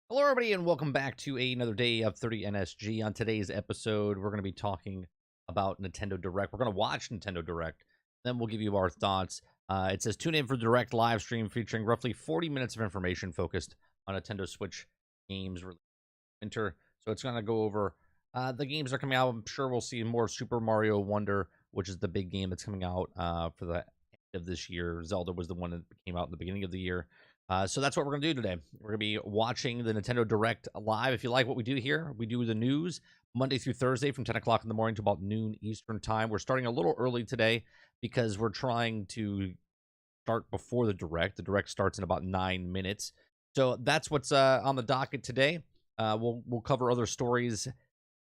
Hello, everybody, and welcome back to another day of 30 NSG. On today's episode, we're going to be talking about Nintendo Direct. We're going to watch Nintendo Direct, then we'll give you our thoughts. It says tune in for Direct live stream featuring roughly 40 minutes of information focused on Nintendo Switch games released in winter. So it's going to go over the games that are coming out. I'm sure we'll see more Super Mario Wonder, which is the big game that's coming out for the end of this year. Zelda was the one that came out in the beginning of the year. So that's what we're going to do today. We're going to be watching the Nintendo Direct live. If you like what we do here, we do the news Monday through Thursday from 10 o'clock in the morning to about noon Eastern time. We're starting a little early today because we're trying to start before the Direct. The Direct starts in about 9 minutes. So that's what's on the docket today. We'll cover other stories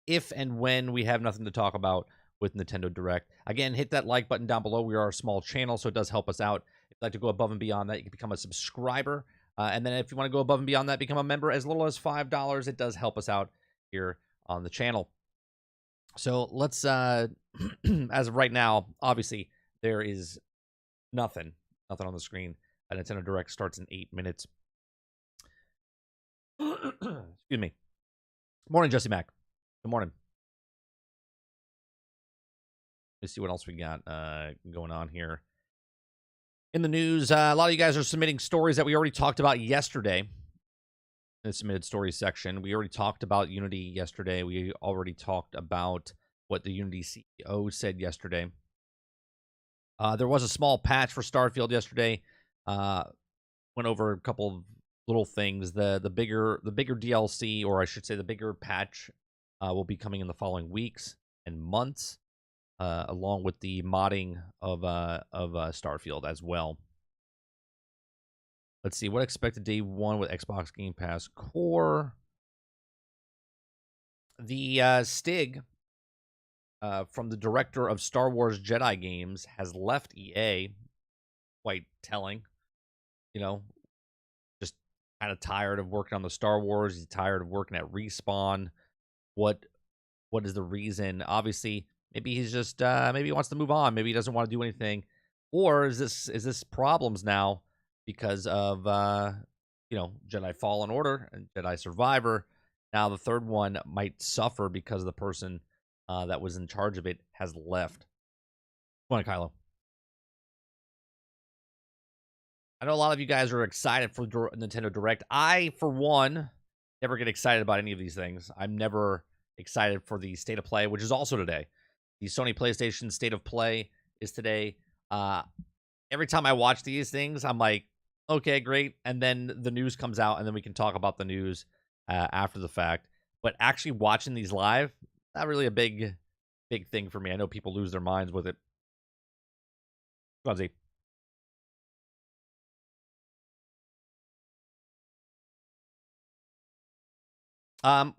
if and when we have nothing to talk about with Nintendo Direct. Again, hit that like button down below. We are a small channel, so it does help us out. If you'd like to go above and beyond that, you can become a subscriber. And then if you want to go above and beyond that, become a member as little as $5. It does help us out here on the channel. So let's, as of right now, obviously, there is nothing on the screen. Nintendo Direct starts in 8 minutes. Excuse me. Morning, Jesse Mac. Good morning. Let's see what else we got going on here. In the news, a lot of you guys are submitting stories that we already talked about yesterday in the submitted stories section. We already talked about Unity yesterday. We already talked about what the Unity CEO said yesterday. There was a small patch for Starfield yesterday. Went over a couple of little things. The bigger DLC, or I should say the bigger patch, will be coming in the following weeks and months. Along with the modding of Starfield as well. Let's see, what expected day one with Xbox Game Pass Core. The Stig from the director of Star Wars Jedi games has left EA. Quite telling. You know, just kind of tired of working on the Star Wars. He's tired of working at Respawn. What is the reason? Obviously, maybe he's just maybe he wants to move on. Maybe he doesn't want to do anything. Or is this problems now because of Jedi Fallen Order and Jedi Survivor? Now the third one might suffer because the person that was in charge of it has left. Come on, Kylo. I know a lot of you guys are excited for Nintendo Direct. I, for one, never get excited about any of these things. I'm never excited for the State of Play, which is also today. The Sony PlayStation State of Play is today. Every time I watch these things, I'm like, okay, great. And then the news comes out, and then we can talk about the news after the fact. But actually watching these live, not really a big thing for me. I know people lose their minds with it. Go on, Z.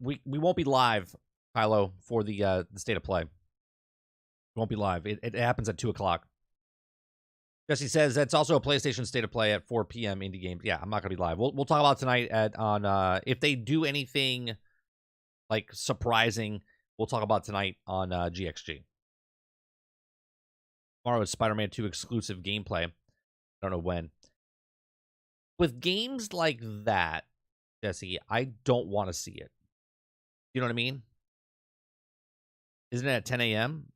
We won't be live, Kylo, for the State of Play. It won't be live. It happens at 2:00. Jesse says that's also a PlayStation State of Play at 4 p.m. indie games. Yeah, I'm not gonna be live. We'll talk about tonight on if they do anything like surprising. We'll talk about tonight on GXG. Tomorrow is Spider-Man 2 exclusive gameplay. I don't know when. With games like that, Jesse, I don't want to see it. You know what I mean? Isn't it at 10 a.m.?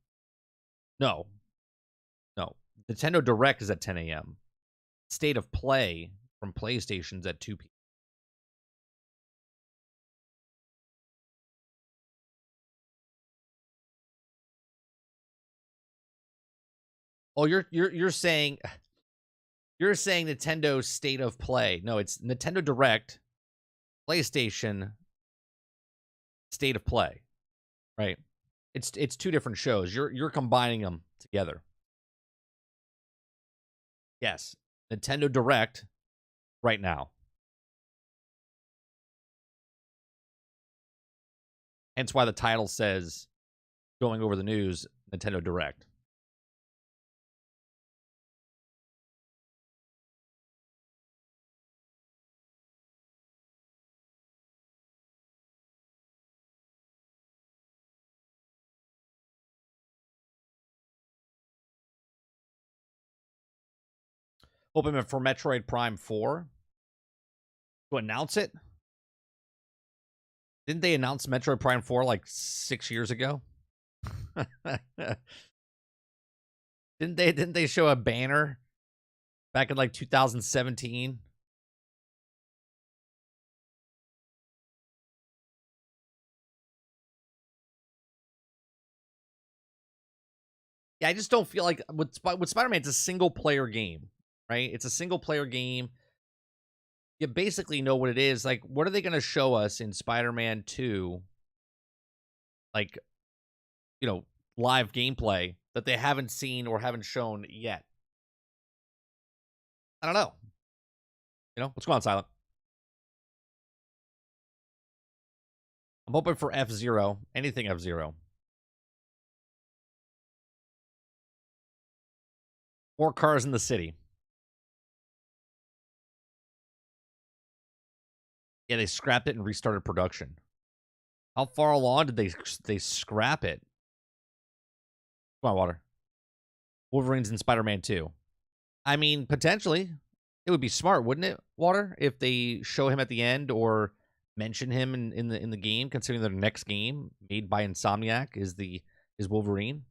No. No. Nintendo Direct is at 10 a.m. State of Play from PlayStation's at 2 p.m. Oh, you're saying Nintendo State of Play. No, it's Nintendo Direct, PlayStation State of Play. Right? It's two different shows. You're combining them together. Yes. Nintendo Direct right now. Hence why the title says going over the news, Nintendo Direct. Hoping for Metroid Prime 4 to announce it. Didn't they announce Metroid Prime 4 like 6 years ago? Didn't they show a banner back in like 2017? Yeah, I just don't feel like with Spider-Man, it's a single player game, right? It's a single player game. You basically know what it is. Like, what are they going to show us in Spider-Man 2? Like, you know, live gameplay that they haven't seen or haven't shown yet. I don't know. You know, what's going on, Silent? I'm hoping for F-Zero. Anything F-Zero. More cars in the city. Yeah, they scrapped it and restarted production. How far along did they scrap it? Come on, Water. Wolverine's in Spider-Man 2. I mean, potentially. It would be smart, wouldn't it, Water, if they show him at the end or mention him in the game, considering their next game made by Insomniac is Wolverine.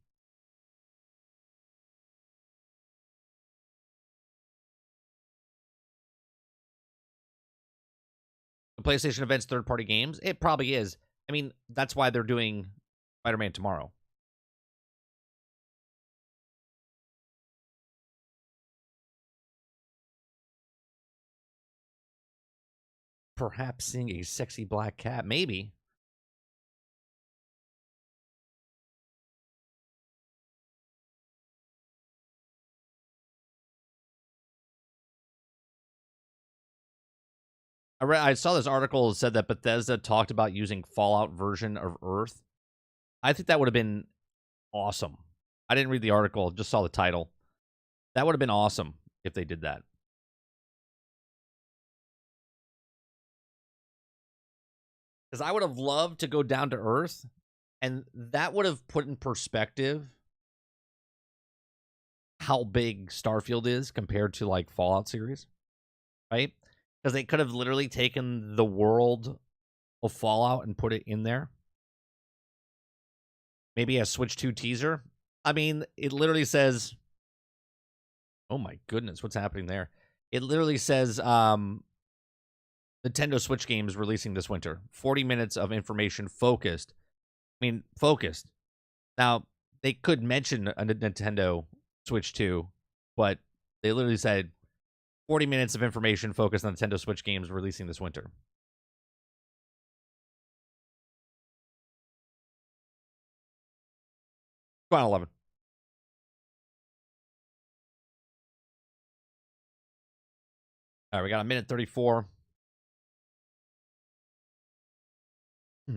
The PlayStation events third-party games, it probably is. I mean, that's why they're doing Spider-Man tomorrow. Perhaps seeing a sexy black cat, maybe. I saw this article that said that Bethesda talked about using Fallout version of Earth. I think that would have been awesome. I didn't read the article, just saw the title. That would have been awesome if they did that. Because I would have loved to go down to Earth, and that would have put in perspective how big Starfield is compared to like Fallout series, right? Because they could have literally taken the world of Fallout and put it in there. Maybe a Switch 2 teaser. I mean, it literally says, oh my goodness, what's happening there? It literally says Nintendo Switch games releasing this winter. 40 minutes of information focused. I mean, focused. Now, they could mention a Nintendo Switch 2, but they literally said 40 minutes of information focused on Nintendo Switch games releasing this winter. Go on, 11. All right, we got a minute 34.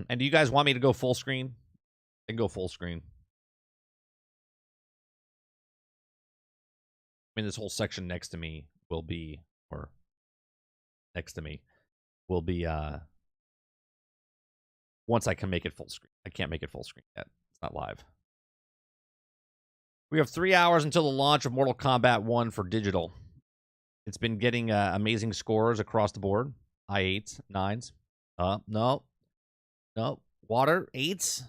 And do you guys want me to go full screen? I can go full screen. I mean, this whole section next to me will be, or next to me will be, once I can make it full screen. I can't make it full screen yet. It's not live. We have 3 hours until the launch of Mortal Kombat 1 for digital. It's been getting amazing scores across the board. I8s, 9s. No. Water, 8s.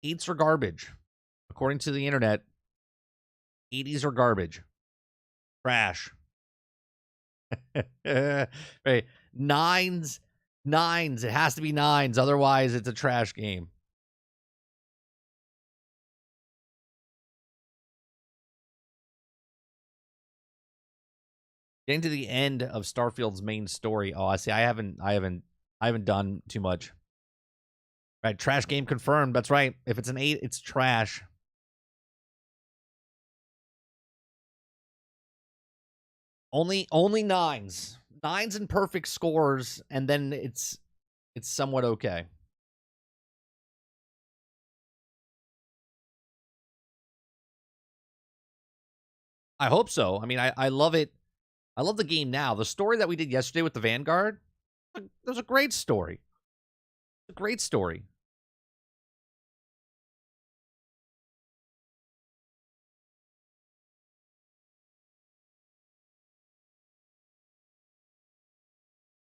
8s are garbage. According to the internet, 80s are garbage. Trash. Right. 9s. 9s. It has to be 9s. Otherwise, it's a trash game. Getting to the end of Starfield's main story. Oh, I see. I haven't done too much. Right, trash game confirmed. That's right. If it's an 8, it's trash. Only 9s. 9s and perfect scores, and then it's somewhat okay. I hope so. I mean, I love it. I love the game now. The story that we did yesterday with the Vanguard, it was a great story. A great story.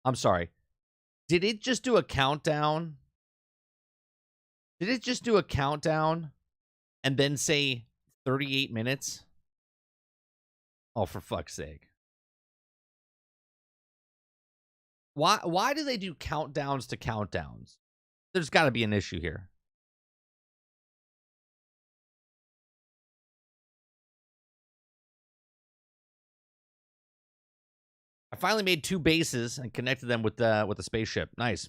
I'm sorry. Did it just do a countdown Did it just do a countdown and then say 38 minutes? Oh, for fuck's sake. Why do they do countdowns to countdowns? There's got to be an issue here. I finally made 2 bases and connected them with the spaceship. Nice.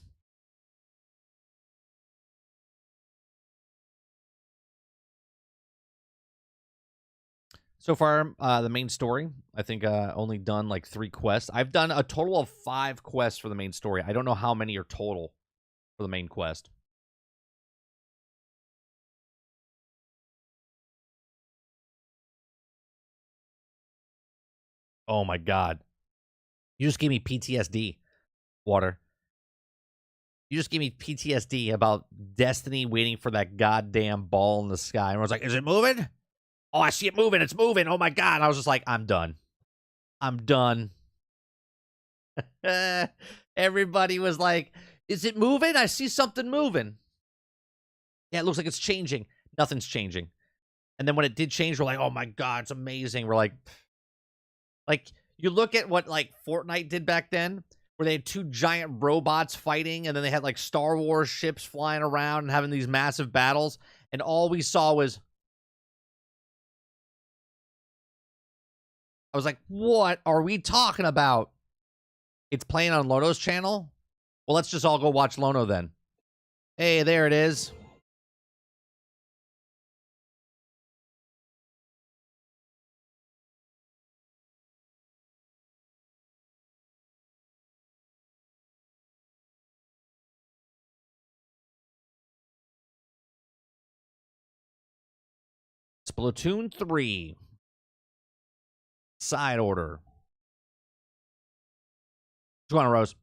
So far, the main story, I think only done like 3 quests. I've done a total of 5 quests for the main story. I don't know how many are total for the main quest. Oh my god. You just gave me PTSD, Water. You just gave me PTSD about Destiny waiting for that goddamn ball in the sky. And I was like, is it moving? Oh, I see it moving. It's moving. Oh, my God. I was just like, I'm done. I'm done. Everybody was like, is it moving? I see something moving. Yeah, it looks like it's changing. Nothing's changing. And then when it did change, we're like, oh, my God, it's amazing. We're like, you look at what, like, Fortnite did back then, where they had 2 giant robots fighting, and then they had, like, Star Wars ships flying around and having these massive battles, and all we saw was... I was like, what are we talking about? It's playing on Lono's channel? Well, let's just all go watch Lono then. Hey, there it is. Splatoon 3. Side order. What's going on, Rose?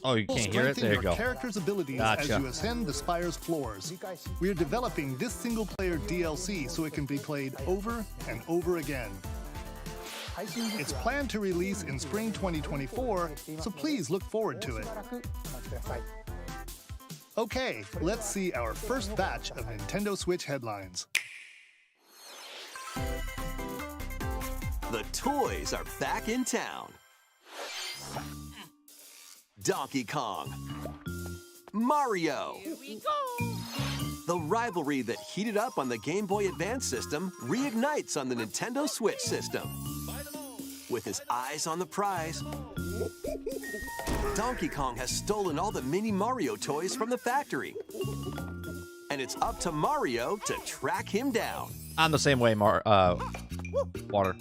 Oh, you can't hear it? There you go. Character's abilities as you ascend the Spire's floors. We're developing this single-player DLC so it can be played over and over again. It's planned to release in spring 2024, so please look forward to it. Okay, let's see our first batch of Nintendo Switch headlines. The toys are back in town. Donkey Kong, Mario. Here we go. The rivalry that heated up on the Game Boy Advance system reignites on the Nintendo Switch system. With his eyes on the prize, Donkey Kong has stolen all the mini Mario toys from the factory. And it's up to Mario to track him down. I'm the same way, Water.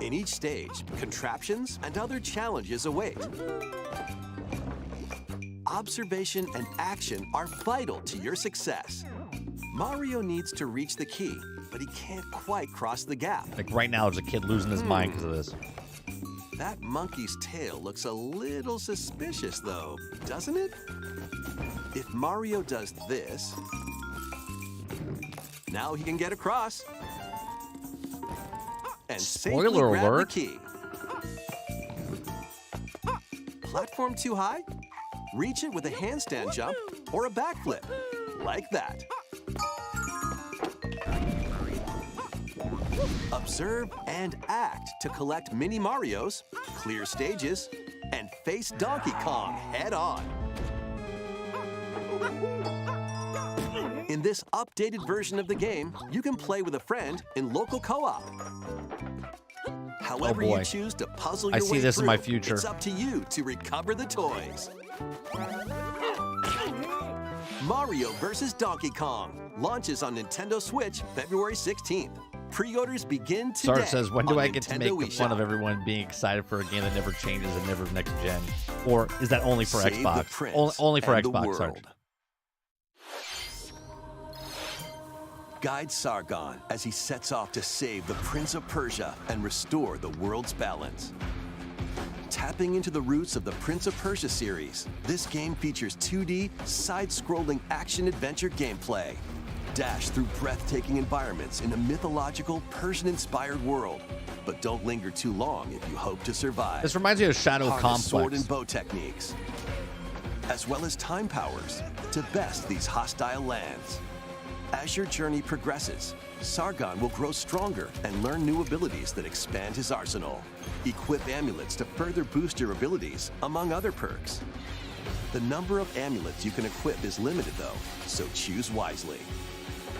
In each stage, contraptions and other challenges await. Observation and action are vital to your success. Mario needs to reach the key, but he can't quite cross the gap. Like right now, there's a kid losing his mind because of this. That monkey's tail looks a little suspicious, though, doesn't it? If Mario does this, now he can get across. And safely Spoiler grab alert. the key. Platform too high? Reach it with a handstand jump or a backflip, like that. Observe and act to collect mini Marios, clear stages, and face Donkey Kong head on. In this updated version of the game, you can play with a friend in local co-op. However you choose to puzzle your way I see this through, in my future. it's up to you to recover the toys. Mario vs. Donkey Kong launches on Nintendo Switch February 16th. Pre-orders begin today. Sarge says, when do I get Nintendo to make the fun eShop. of everyone being excited for a game that never changes and never next gen? Or is that only for Save the Xbox? prince Only for and the Xbox, Sarge. world. Guide Sargon as he sets off to save the Prince of Persia and restore the world's balance. Tapping into the roots of the Prince of Persia series, this game features 2D, side-scrolling action-adventure gameplay. Dash through breathtaking environments in a mythological, Persian-inspired world. But don't linger too long if you hope to survive. This reminds me of Shadow Harness Complex. sword and bow techniques, as well as time powers to best these hostile lands. As your journey progresses, Sargon will grow stronger and learn new abilities that expand his arsenal. Equip amulets to further boost your abilities, among other perks. The number of amulets you can equip is limited though, so choose wisely.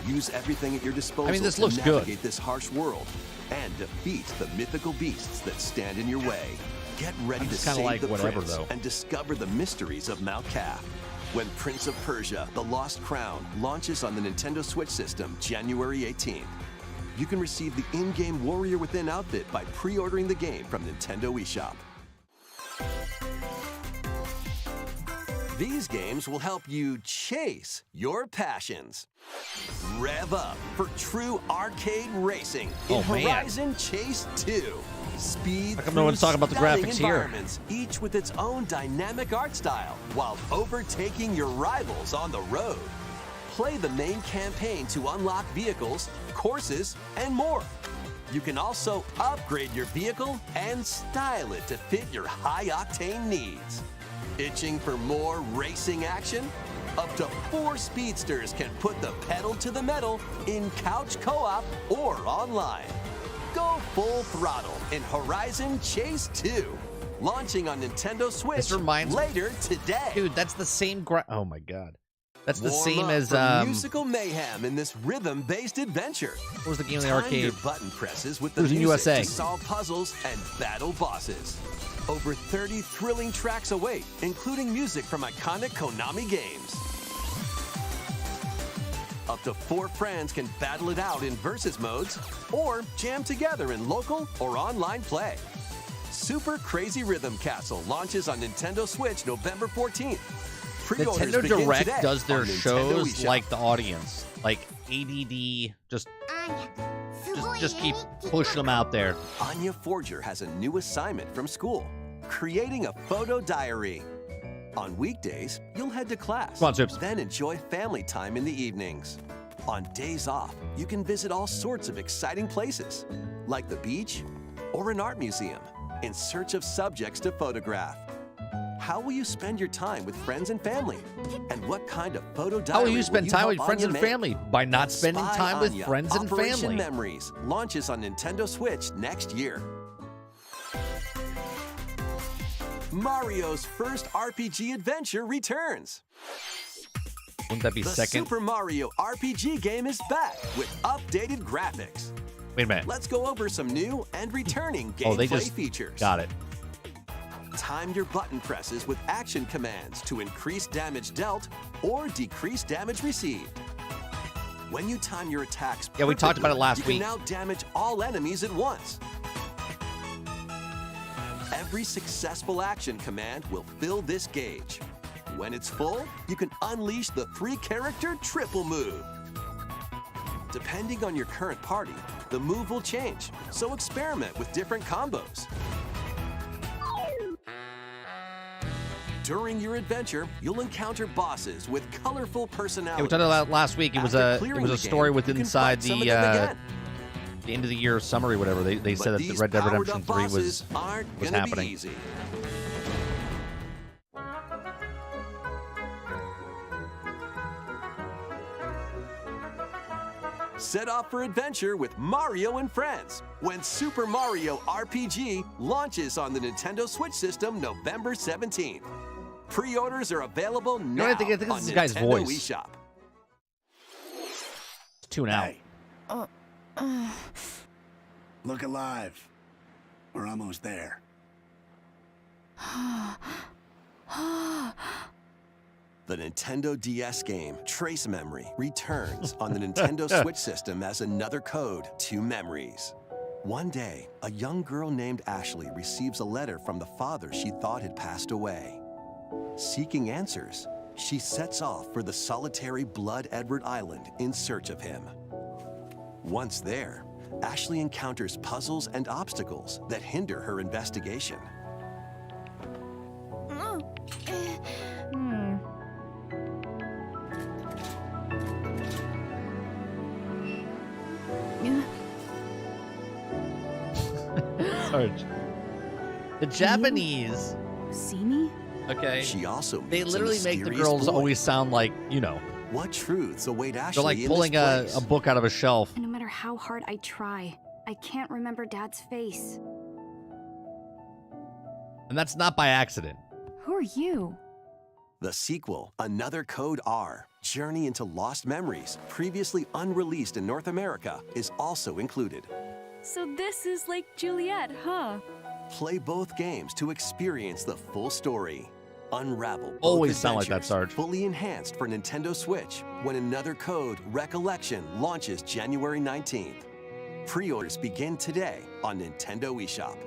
Use everything at your disposal this to looks navigate good. this harsh world and defeat the mythical beasts that stand in your way. Get ready to just kinda save like the whatever, prince though. and discover the mysteries of Mount Kaf. When Prince of Persia: The Lost Crown launches on the Nintendo Switch system January 18th. You can receive the in-game Warrior Within outfit by pre-ordering the game from Nintendo eShop. These games will help you chase your passions. Rev up for true arcade racing in Oh, man. Horizon Chase 2. Speed How come no one's through talking about the stunning graphics here? environments, each with its own dynamic art style, while overtaking your rivals on the road. Play the main campaign to unlock vehicles, courses, and more. You can also upgrade your vehicle and style it to fit your high-octane needs. Itching for more racing action? Up to 4 speedsters can put the pedal to the metal in couch co-op or online. Go full throttle in Horizon Chase 2, launching on Nintendo Switch This reminds me- later today. Dude, that's the same oh my god. That's the Warm same up as for musical mayhem in this rhythm-based adventure. what was the game in the Time arcade? your button presses with the It was in music USA. to solve puzzles and battle bosses. Over 30 thrilling tracks await, including music from iconic Konami games. Up to 4 friends can battle it out in versus modes or jam together in local or online play. Super Crazy Rhythm Castle launches on Nintendo Switch November 14th. Pre-orders Nintendo begin Direct today does their on Nintendo shows eShop. like the audience, like ADD. Just keep pushing them out there. Anya Forger has a new assignment from school, creating a photo diary. On weekdays, you'll head to class, Come on, Sips. then enjoy family time in the evenings. On days off, you can visit all sorts of exciting places, like the beach or an art museum, in search of subjects to photograph. How will you spend your time with friends and family? And what kind of photo diary How will you spend time help with friends Anya and make? family? By not spending Spy time with Anya, friends and Operation family. Memories launches on Nintendo Switch next year. Mario's first RPG adventure returns. Wouldn't that be The second? Super Mario RPG game is back with updated graphics. Wait a minute. Let's go over some new and returning gameplay Oh, they just features. got it. Time your button presses with action commands to increase damage dealt or decrease damage received. When you time your attacks Yeah, we talked about it perfectly, last you week. can now damage all enemies at once. Every successful action command will fill this gauge. When it's full, you can unleash the 3-character triple move. Depending on your current party, the move will change, so experiment with different combos. During your adventure, you'll encounter bosses with colorful personalities. Yeah, we talked about it last week. It was After a clearing the story game, with you can inside fight some the of them again. the end of the year summary, whatever. They But said that the these Red Dead powered Redemption up 3 bosses was aren't was gonna happening. Be easy. Set off for adventure with Mario and Friends when Super Mario RPG launches on the Nintendo Switch system November 17th. Pre-orders are available now I think this on is the guy's Nintendo voice. eShop. Tune out. Look alive. We're almost there. The Nintendo DS game, Trace Memory, returns on the Nintendo Switch system as another code to memories. One day, a young girl named Ashley receives a letter from the father she thought had passed away. Seeking answers, she sets off for the solitary Blood Edward Island in search of him. Once there, Ashley encounters puzzles and obstacles that hinder her investigation. Sarge. The Japanese. See me? Okay. She also They meets a literally make the mysterious girls boy. always sound like, you know, What truths await Ashley they're like in pulling this a place? book out of a shelf. And no matter how hard I try, I can't remember Dad's face. And that's not by accident. Who are you? The sequel, Another Code R, Journey into Lost Memories, previously unreleased in North America, is also included. So this is like Juliet, huh? Play both games to experience the full story. Unravel both Always sound like that, adventures, Sarge. fully enhanced for Nintendo Switch when Another Code Recollection launches January 19th. Pre-orders begin today on Nintendo eShop.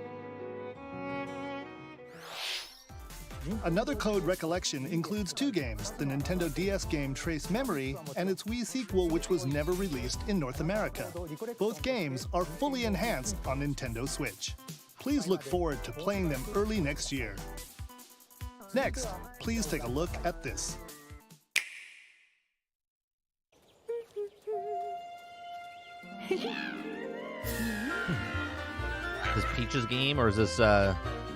Another Code Recollection includes 2 games, the Nintendo DS game Trace Memory and its Wii sequel which was never released in North America. Both games are fully enhanced on Nintendo Switch. Please look forward to playing them early next year. Next, please take a look at this. Is this Peach's game or is this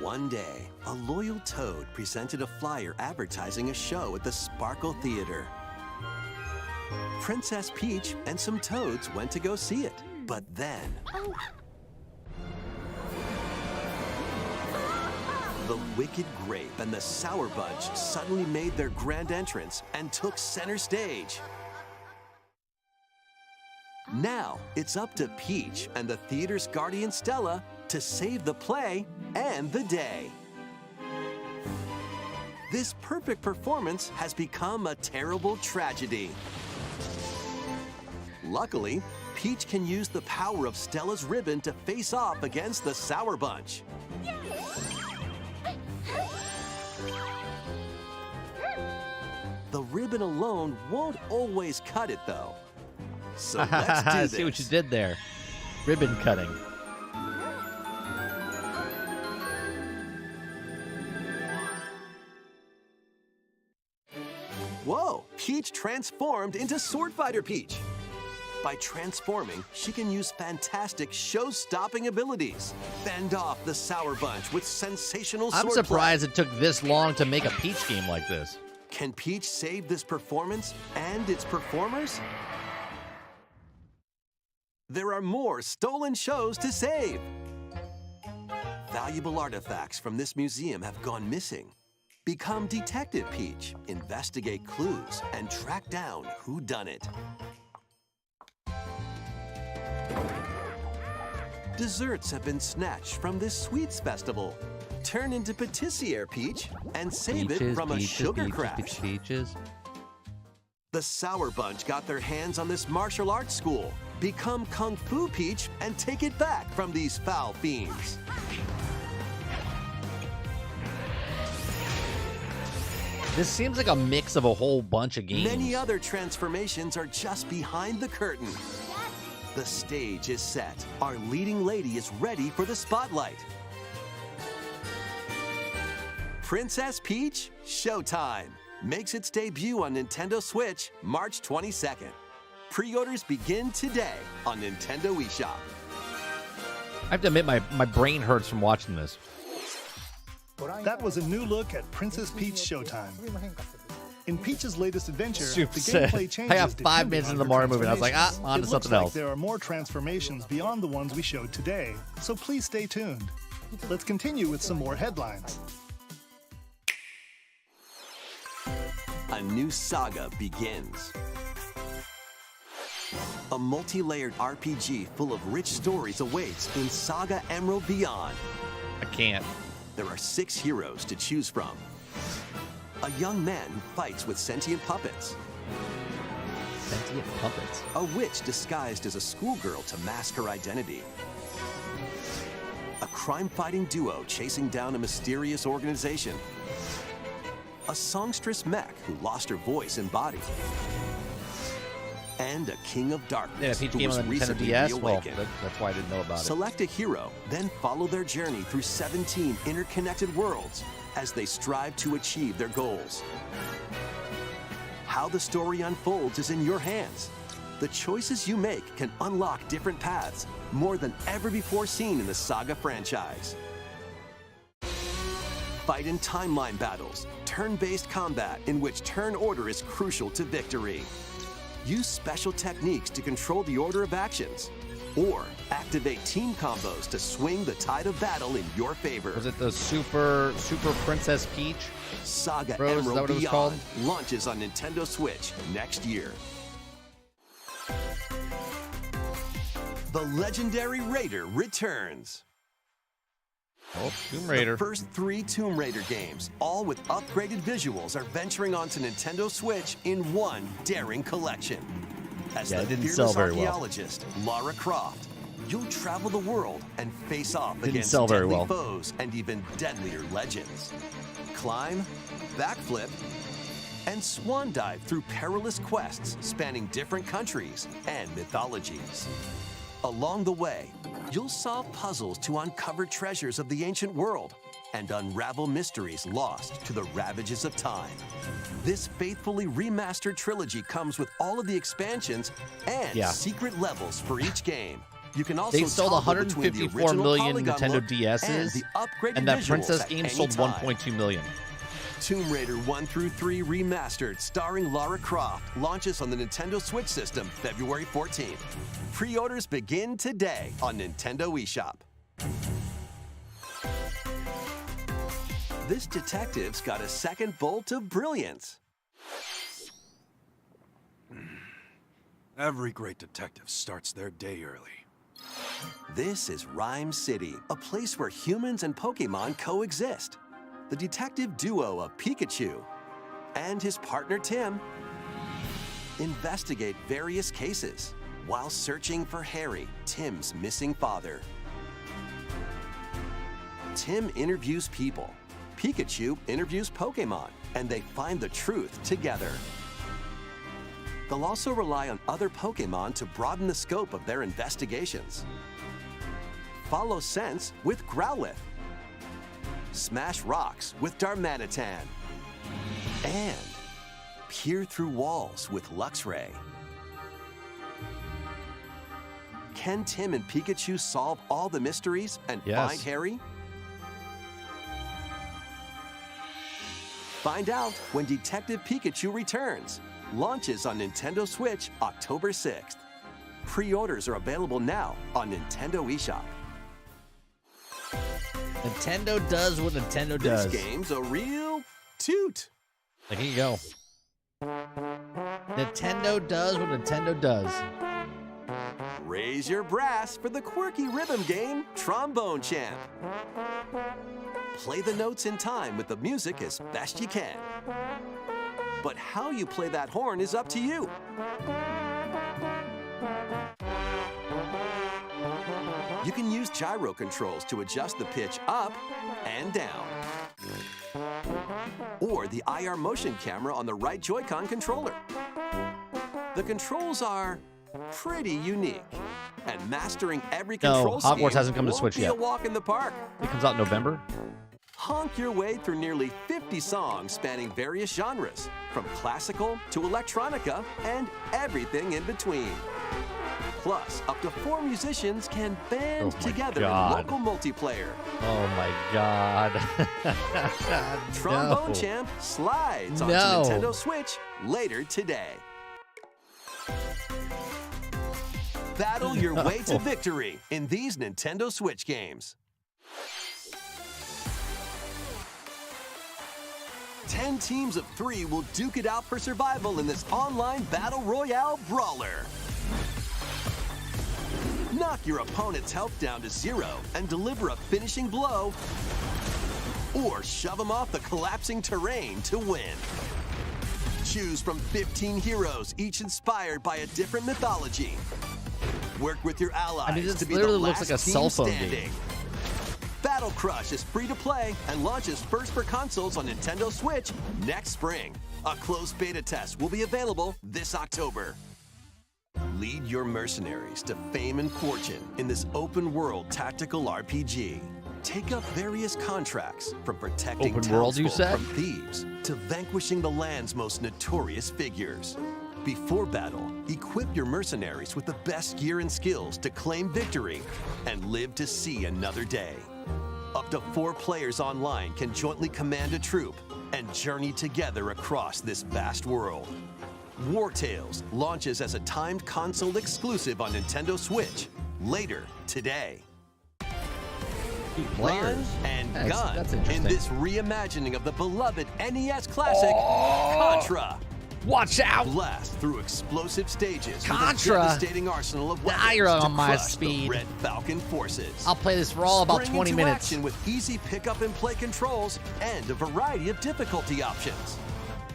One day, a loyal toad presented a flyer advertising a show at the Sparkle Theater. Princess Peach and some toads went to go see it, but then... The Wicked Grape and the Sour Bunch suddenly made their grand entrance and took center stage. Now, it's up to Peach and the theater's guardian Stella to save the play and the day. This perfect performance has become a terrible tragedy. Luckily, Peach can use the power of Stella's ribbon to face off against the Sour Bunch. The ribbon alone won't always cut it, though. So let's do this. See what you did there. Ribbon cutting. Whoa! Peach transformed into Sword Fighter Peach. By transforming, she can use fantastic show-stopping abilities. Fend off the Sour Bunch with sensational I'm swordplay. surprised it took this long to make a Peach game like this. Can Peach save this performance and its performers? There are more stolen shows to save. Valuable artifacts from this museum have gone missing. Become Detective Peach, investigate clues, and track down who done it. Desserts have been snatched from this sweets festival. Turn into Patissiere Peach and save it from a sugar crash. Peaches. The Sour Bunch got their hands on this martial arts school. Become Kung Fu Peach and take it back from these foul fiends. This seems like a mix of a whole bunch of games. Many other transformations are just behind the curtain. The stage is set. Our leading lady is ready for the spotlight. Princess Peach Showtime makes its debut on Nintendo Switch March 22nd. Pre-orders begin today on Nintendo eShop. I have to admit, my brain hurts from watching this. That was a new look at Princess Peach Showtime. In Peach's latest adventure, Soup the said, gameplay changes. I got 5 depending minutes on into the her Mario movie, and I was like, transformations. on to It something looks like else. there are more transformations beyond the ones we showed today, so please stay tuned. Let's continue with some more headlines. A new saga begins. A multi-layered RPG full of rich stories awaits in Saga Emerald Beyond. I can't. There are 6 heroes to choose from. A young man who fights with sentient puppets. Sentient puppets. A witch disguised as a schoolgirl to mask her identity. A crime-fighting duo chasing down a mysterious organization. A songstress mech who lost her voice and body. And a king of darkness Yeah, Peach who game was on the Nintendo recently DS. Well, reawakened. that's why I didn't know about it. Select a hero, then follow their journey through 17 interconnected worlds as they strive to achieve their goals. How the story unfolds is in your hands. The choices you make can unlock different paths, more than ever before seen in the Saga franchise. Fight in timeline battles, turn-based combat in which turn order is crucial to victory. Use special techniques to control the order of actions, or activate team combos to swing the tide of battle in your favor. Was it the Super Princess Peach? Saga Rose, is that Emerald what it was called? Beyond launches on Nintendo Switch next year. The legendary Raider returns. Oh, Tomb Raider. The first 3 Tomb Raider games, all with upgraded visuals, are venturing onto Nintendo Switch in one daring collection. As the it didn't fearless sell very well. archaeologist, Lara Croft, you'll travel the world and face off Didn't against sell very deadly well. foes and even deadlier legends. Climb, backflip, and swan dive through perilous quests spanning different countries and mythologies. Along the way, you'll solve puzzles to uncover treasures of the ancient world and unravel mysteries lost to the ravages of time. This faithfully remastered trilogy comes with all of the expansions and secret levels for each game. You can also They sold toggle between the 154 original million polygon Nintendo look DSs, the upgraded and that visuals Princess at game any sold time. 1.2 million. Tomb Raider 1 through 3 Remastered, starring Lara Croft, launches on the Nintendo Switch system February 14th. Pre-orders begin today on Nintendo eShop. This detective's got a second bolt of brilliance. Every great detective starts their day early. This is Rhyme City, a place where humans and Pokemon coexist. The detective duo of Pikachu and his partner Tim investigate various cases while searching for Harry, Tim's missing father. Tim interviews people, Pikachu interviews Pokemon, and they find the truth together. They'll also rely on other Pokemon to broaden the scope of their investigations. Follow Sense with Growlithe. Smash rocks with Darmanitan. And peer through walls with Luxray. Can Tim and Pikachu solve all the mysteries and find Harry? Find out when Detective Pikachu returns. Launches on Nintendo Switch October 6th. Pre-orders are available now on Nintendo eShop. Nintendo does what Nintendo does. This game's a real toot. There you go. Nintendo does what Nintendo does. Raise your brass for the quirky rhythm game, Trombone Champ. Play the notes in time with the music as best you can. But how you play that horn is up to you. You can use gyro controls to adjust the pitch up and down. Or the IR motion camera on the right Joy-Con controller. The controls are pretty unique. And mastering every control scheme Hogwarts hasn't come to won't Switch be yet. a walk in the park. It comes out in November. Honk your way through nearly 50 songs spanning various genres, from classical to electronica and everything in between. Plus, up to 4 musicians can band together in local multiplayer. Oh my God. Trombone Champ slides onto Nintendo Switch later today. Battle your way to victory in these Nintendo Switch games. 10 teams of 3 will duke it out for survival in this online battle royale brawler. Knock your opponent's health down to 0 and deliver a finishing blow, or shove them off the collapsing terrain to win. Choose from 15 heroes, each inspired by a different mythology. Work with your allies this to be the literally last looks like a team cell phone standing. game. Battle Crush is free to play and launches first for consoles on Nintendo Switch next spring. A closed beta test will be available this October. Lead your mercenaries to fame and fortune in this open-world tactical RPG. Take up various contracts, from protecting Open world, you townsfolk said? from thieves to vanquishing the land's most notorious figures. Before battle, equip your mercenaries with the best gear and skills to claim victory and live to see another day. Up to 4 players online can jointly command a troop and journey together across this vast world. War Tales launches as a timed console exclusive on Nintendo Switch later today. Run and gun that's in interesting. this reimagining of the beloved NES classic Contra. Watch out! Blast through explosive stages Contra. with a devastating arsenal of weapons Now you're to on my crush speed. the Red Falcon forces. I'll play this for all about Spring 20 into minutes. action with easy pick-up and play controls and a variety of difficulty options.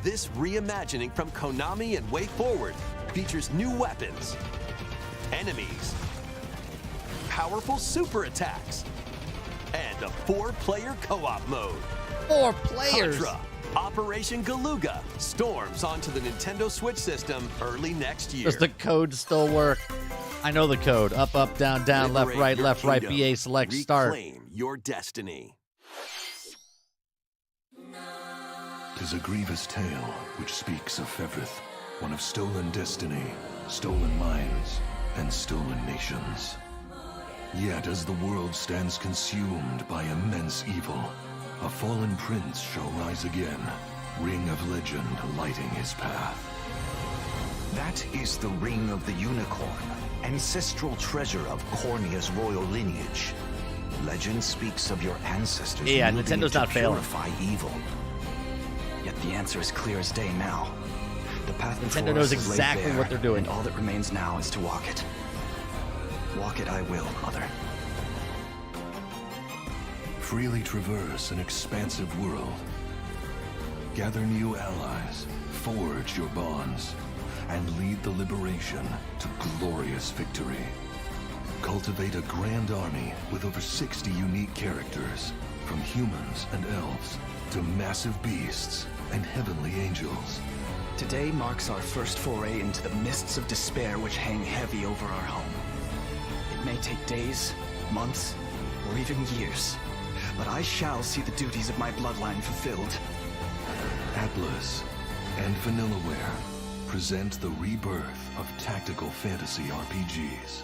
This reimagining from Konami and WayForward features new weapons, enemies, powerful super attacks, and a 4-player co-op mode. 4 players. Contra Operation Galuga storms onto the Nintendo Switch system early next year. Does the code still work? I know the code. Up, up, down, down, Liberate left, your right, kingdom. BA, select, start. Reclaim your destiny. 'Tis a grievous tale which speaks of Fevrith, one of stolen destiny, stolen minds, and stolen nations. Yet as the world stands consumed by immense evil, a fallen prince shall rise again, ring of legend lighting his path. That is the Ring of the Unicorn, ancestral treasure of Cornia's royal lineage. Legend speaks of your ancestors Yeah, wielding Nintendo's it to not failing. purify evil. Yet the answer is clear as day now. The path Nintendo before knows us is laid exactly bare, what they're doing. and all that remains now is to walk it. Walk it I will, Mother. Freely traverse an expansive world. Gather new allies, forge your bonds, and lead the liberation to glorious victory. Cultivate a grand army with over 60 unique characters, from humans and elves to massive beasts and heavenly angels. Today marks our first foray into the mists of despair which hang heavy over our home. It may take days, months, or even years, but I shall see the duties of my bloodline fulfilled. Atlas and Vanillaware present the rebirth of tactical fantasy RPGs.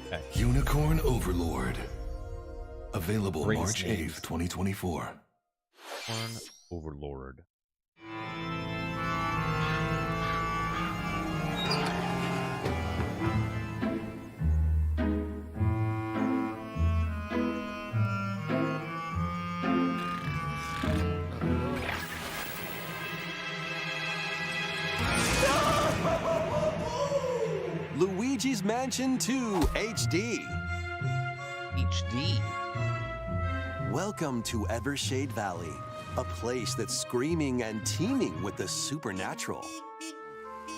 Okay. Unicorn Overlord. Available Great March names. 8th, 2024. Corn Overlord. Luigi's Mansion 2 HD. HD. Welcome to Evershade Valley, a place that's screaming and teeming with the supernatural.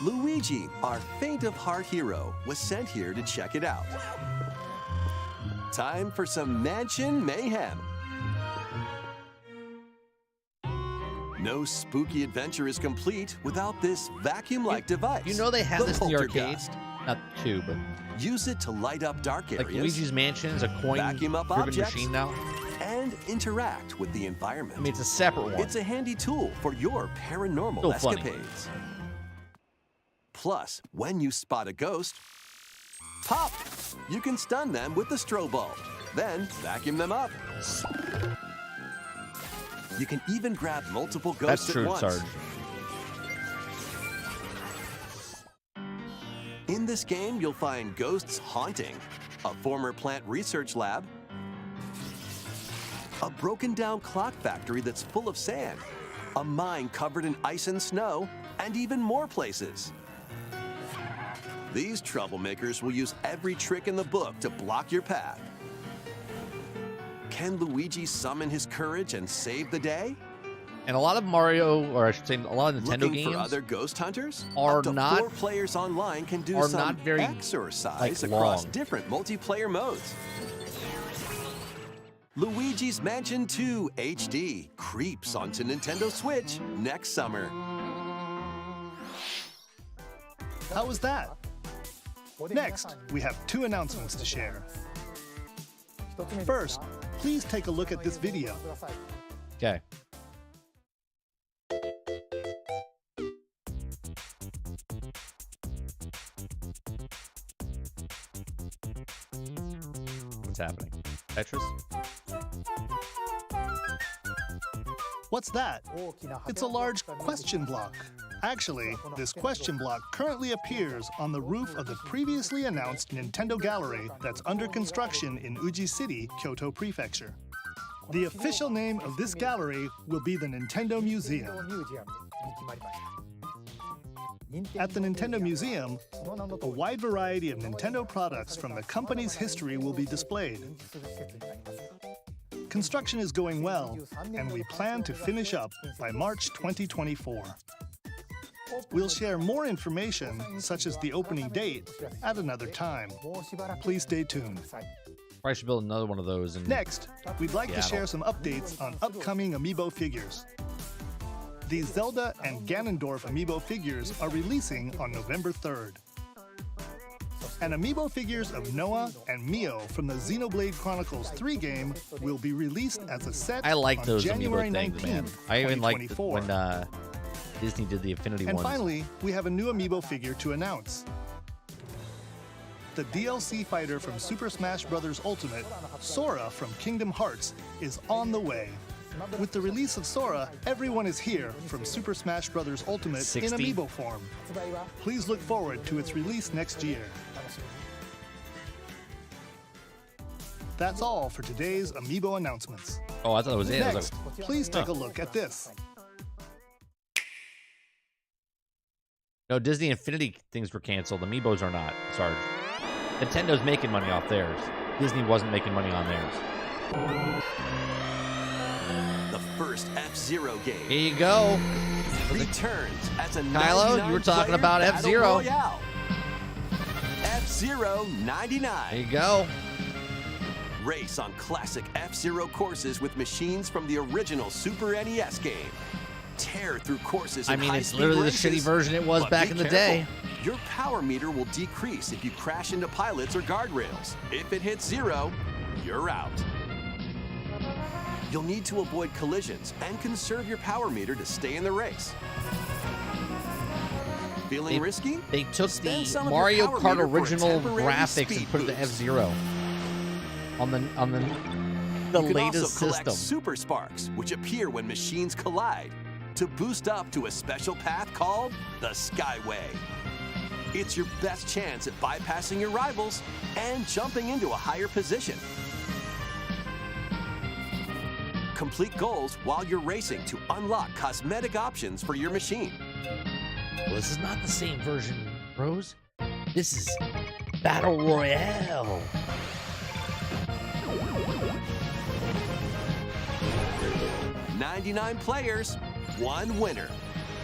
Luigi, our faint of heart hero, was sent here to check it out. Time for some mansion mayhem. No spooky adventure is complete without this vacuum-like device. You know they have the this in the arcade? Poltergust. Not 2, but Use it to light up dark like areas. Luigi's Mansion is a Vacuum up coin-driven objects. machine now. And interact with the environment. I mean, it's a separate one. It's a handy tool for your paranormal Still funny. escapades. Plus, when you spot a ghost, pop! You can stun them with the strobe bulb, then vacuum them up. You can even grab multiple ghosts That's true, at once. Sarge. In this game, you'll find ghosts haunting, a former plant research lab, a broken-down clock factory that's full of sand, a mine covered in ice and snow, and even more places. These troublemakers will use every trick in the book to block your path. Can Luigi summon his courage and save the day? And a lot of Mario, or I should say, a lot of Nintendo Looking games for other ghost hunters? are Up to not- 4 players online can do are some not very, exercise like, across long. different multiplayer modes. Luigi's Mansion 2 HD creeps onto Nintendo Switch next summer. How was that? Next, we have 2 announcements to share. First, please take a look at this video. Okay. what's happening. Tetris? What's that? It's a large question block. Actually, this question block currently appears on the roof of the previously announced Nintendo Gallery that's under construction in Uji City, Kyoto Prefecture. The official name of this gallery will be the Nintendo Museum. At the Nintendo Museum, a wide variety of Nintendo products from the company's history will be displayed. Construction is going well, and we plan to finish up by March 2024. We'll share more information, such as the opening date, at another time. Please stay tuned. Probably should build another one of those. Next, we'd like to Seattle. share some updates on upcoming Amiibo figures. The Zelda and Ganondorf Amiibo figures are releasing on November 3rd. And Amiibo figures of Noah and Mio from the Xenoblade Chronicles 3 game will be released as a set I like on those January Amiibo things, 19th, man. I even liked 2024. when Disney did the Infinity And ones. finally, we have a new Amiibo figure to announce. The DLC fighter from Super Smash Bros. Ultimate, Sora from Kingdom Hearts, is on the way. With the release of Sora, everyone is here from Super Smash Bros. Ultimate 60? in Amiibo form. Please look forward to its release next year. That's all for today's Amiibo announcements. Oh, I thought it was it. I was Next, like, please take a look at this. no, Disney Infinity things were canceled. Amiibos are not, Sarge. Nintendo's making money off theirs. Disney wasn't making money on theirs. The first F-Zero game Here you go. returns as a Kylo, you were talking 99-player about battle F-Zero. royale. F-Zero 99. There you go. Race on classic F-Zero courses with machines from the original Super NES game. Tear through courses I in mean, it's high-speed literally the races, shitty version it was but back be in the careful. day. Your power meter will decrease if you crash into pilots or guardrails. If it hits 0, you're out. You'll need to avoid collisions and conserve your power meter to stay in the race. Feeling risky? They took Spend the some of your Mario power Kart meter for a original temporary graphics speed and put it to boost. F-Zero on the You can latest also collect system. super sparks, which appear when machines collide, to boost up to a special path called the Skyway. It's your best chance at bypassing your rivals and jumping into a higher position. Complete goals while you're racing to unlock cosmetic options for your machine. Well, this is not the same version, Rose. This is Battle Royale. "99 players, 1 winner."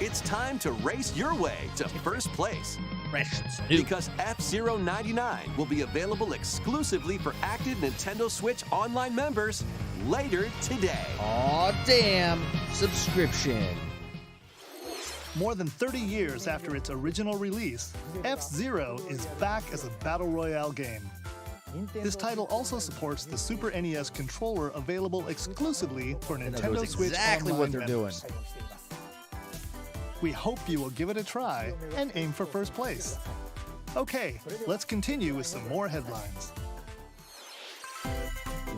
It's time to race your way to first place. Fresh and new. Because F-Zero 99 will be available exclusively for active Nintendo Switch Online members later today. Aw, damn. Subscription. More than 30 years after its original release, F-Zero is back as a Battle Royale game. This title also supports the Super NES controller available exclusively for That Nintendo knows Switch exactly Online what they're members. doing. We hope you will give it a try and aim for first place. Okay, let's continue with some more headlines.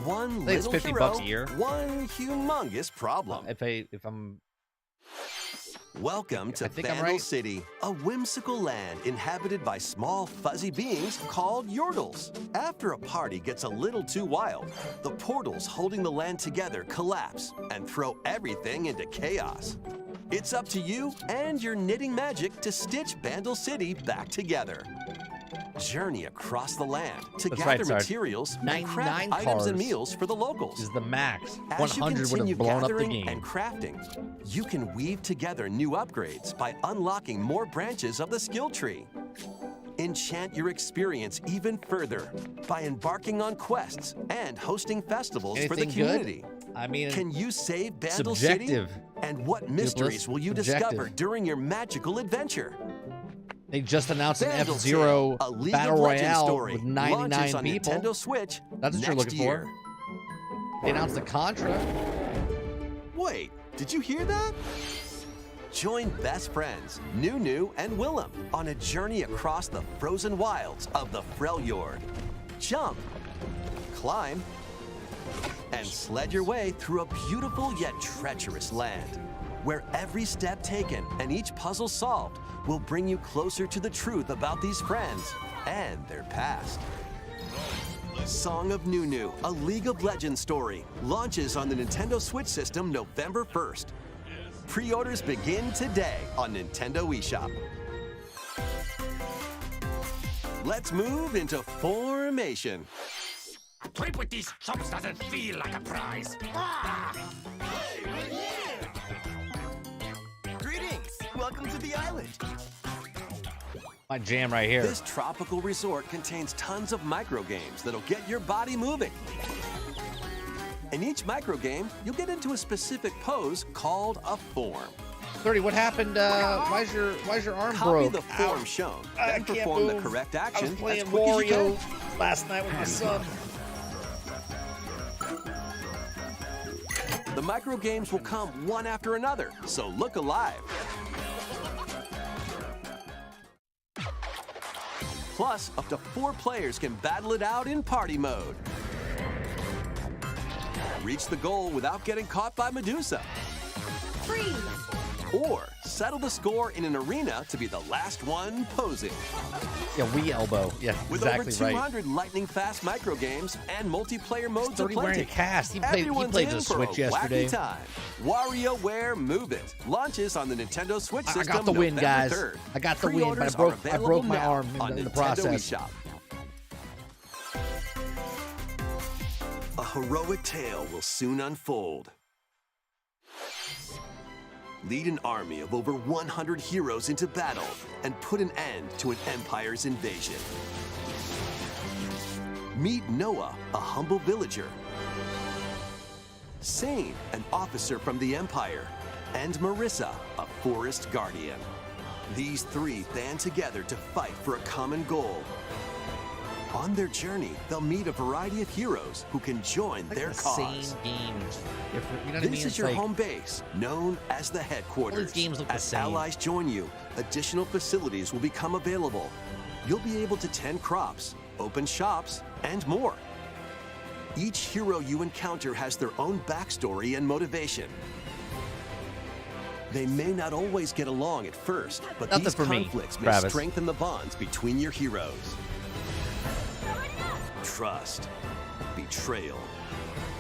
One think it's little $50 hero, a year. one humongous problem. If I'm Welcome to I think I'm Vandal right. City, a whimsical land inhabited by small fuzzy beings called Yordles. After a party gets a little too wild, the portals holding the land together collapse and throw everything into chaos. It's up to you and your knitting magic to stitch Vandal City back together. Journey across the land to That's gather right, Sarge. materials and 99 craft items and cars meals for the locals. is the max. As you 100 would continue have blown up the gathering game. and crafting, you can weave together new upgrades by unlocking more branches of the skill tree. Enchant your experience even further by embarking on quests and hosting festivals for the Anything good? community. I mean, Can you save Vandal City? subjective. And what mysteries will you Objective. discover during your magical adventure? They just announced an Vandal F-Zero Tale, a League Battle of Legends Royale story, with launches 99 on people. Nintendo Switch That's what you're next looking year. for. They announced the Contra. Wait, did you hear that? Join best friends Nunu and Willem on a journey across the frozen wilds of the Freljord. Jump, climb, and sled your way through a beautiful yet treacherous land, where every step taken and each puzzle solved will bring you closer to the truth about these friends and their past. Song of Nunu, a League of Legends story, launches on the Nintendo Switch system November 1st. Pre-orders begin today on Nintendo eShop. Let's move into Formation. Play with these chumps doesn't feel like a prize. Greetings! Welcome to the island. My jam right here. This tropical resort contains tons of micro games that'll get your body moving. In each micro game, you'll get into a specific pose called a form. 30, what happened? Why's your arm Copy broke? the form shown, then can't perform the move. correct I was action playing as quick as you Wario can. last night with my son. The micro games will come one after another, so look alive. Plus, up to 4 players can battle it out in party mode. Reach the goal without getting caught by Medusa. Freeze! Or settle the score in an arena to be the last one posing. Yeah, Wii elbow. Yeah, With exactly over right. 200 lightning-fast micro games and multiplayer modes 30 wearing a aplenty. cast. He played Everyone's the in for Switch a yesterday. Wacky time. WarioWare Move It launches on the Nintendo Switch I system got the win, November guys. 3rd. I got the win, but Pre-orders I broke are my available arm now on in the Nintendo process. eShop. A heroic tale will soon unfold. Lead an army of over 100 heroes into battle and put an end to an empire's invasion. Meet Noah, a humble villager. Sane, an officer from the Empire. And Marissa, a forest guardian. These 3 band together to fight for a common goal. On their journey, they'll meet a variety of heroes who can join their the cause. same games. Different, you know what I This mean? is It's your like, home base, known as the headquarters. All these games look the As same. allies join you, additional facilities will become available. You'll be able to tend crops, open shops, and more. Each hero you encounter has their own backstory and motivation. They may not always get along at first, but Nothing these for me, conflicts may Travis. strengthen the bonds between your heroes. Trust, betrayal,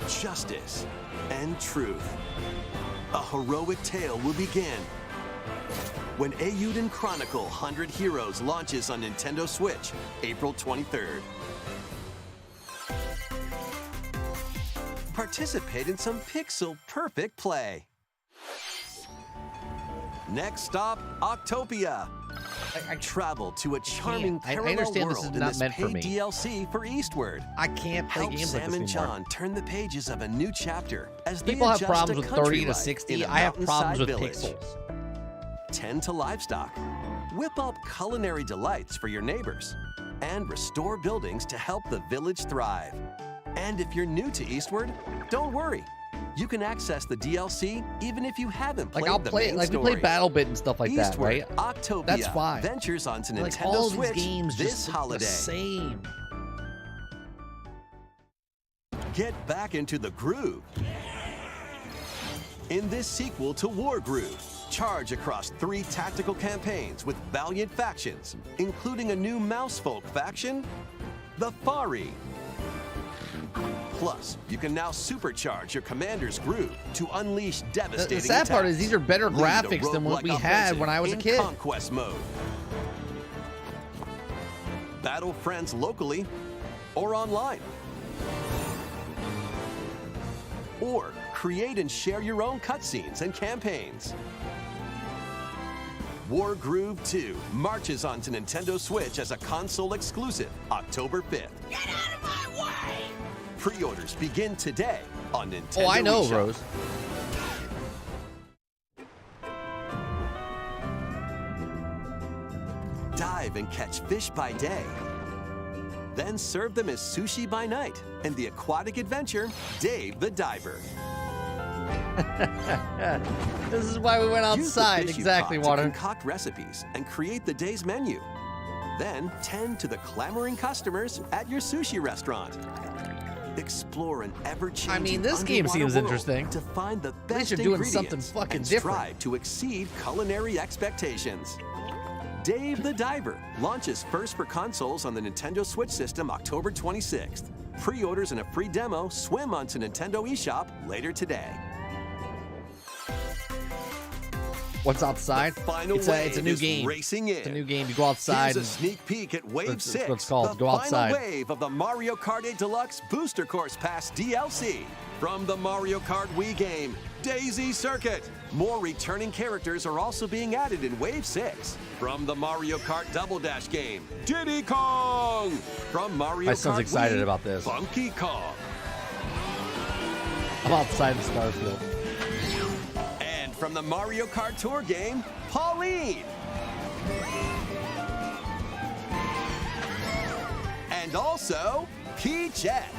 justice, and truth. A heroic tale will begin when Eiyuden Chronicle 100 Heroes launches on Nintendo Switch, April 23rd. Participate in some pixel-perfect play. Next stop, Octopia. Travel to a charming I parallel understand this world is in not this meant for paid me. DLC for Eastward. I can't play Help games like Sam this and anymore. John turn the pages of a new chapter as they People have adjust problems a with country 30 to life 60. in a I have problems with mountainside village. pixels. Tend to livestock. Whip up culinary delights for your neighbors. And restore buildings to help the village thrive. And if you're new to Eastward, don't worry. You can access the DLC even if you haven't played Like I'll the play, main like story. we play BattleBit and stuff like that, Eastward, right? Octopia That's fine. ventures onto Like Nintendo all Switch these games this just look holiday. the same. Get back into the groove. In this sequel to War Groove, charge across 3 tactical campaigns with valiant factions, including a new Mousefolk faction, the Fari. Plus, you can now supercharge your commander's groove to unleash devastating The sad part is attacks. these are better Lead a graphics than what roguelike we had offensive when I was a in kid. Conquest mode. Battle friends locally or online. Or create and share your own cutscenes and campaigns. War Groove 2 marches onto Nintendo Switch as a console exclusive October 5th. Get out of my way! Pre-orders begin today on Nintendo Oh, I know, eShop. Rose. Dive and catch fish by day. Then serve them as sushi by night in the aquatic adventure, Dave the Diver. This is why we went Use the outside. fish you Exactly, caught to Water. concoct recipes and create the day's menu. Then tend to the clamoring customers at your sushi restaurant. Explore an ever-changing I mean, this game underwater seems world interesting. to find the At best least you're doing ingredients something fucking and different. strive to exceed culinary expectations. Dave the Diver launches first for consoles on the Nintendo Switch system October 26th. Pre-orders and a free demo swim onto Nintendo eShop later today. What's outside? The final It's a wave new is game. racing in. It's a new game. You go outside. Here's a sneak peek at Wave That's 6, what it's called. the Go outside. final wave of the Mario Kart 8 Deluxe Booster Course Pass DLC. From the Mario Kart Wii game, Daisy Circuit. More returning characters are also being added in Wave 6. From the Mario Kart Double Dash game, Diddy Kong. From Mario My Kart son's excited Wii, about this. Funky Kong. I'm outside in Starfield. And from the Mario Kart Tour game, Pauline. And also, Peachette.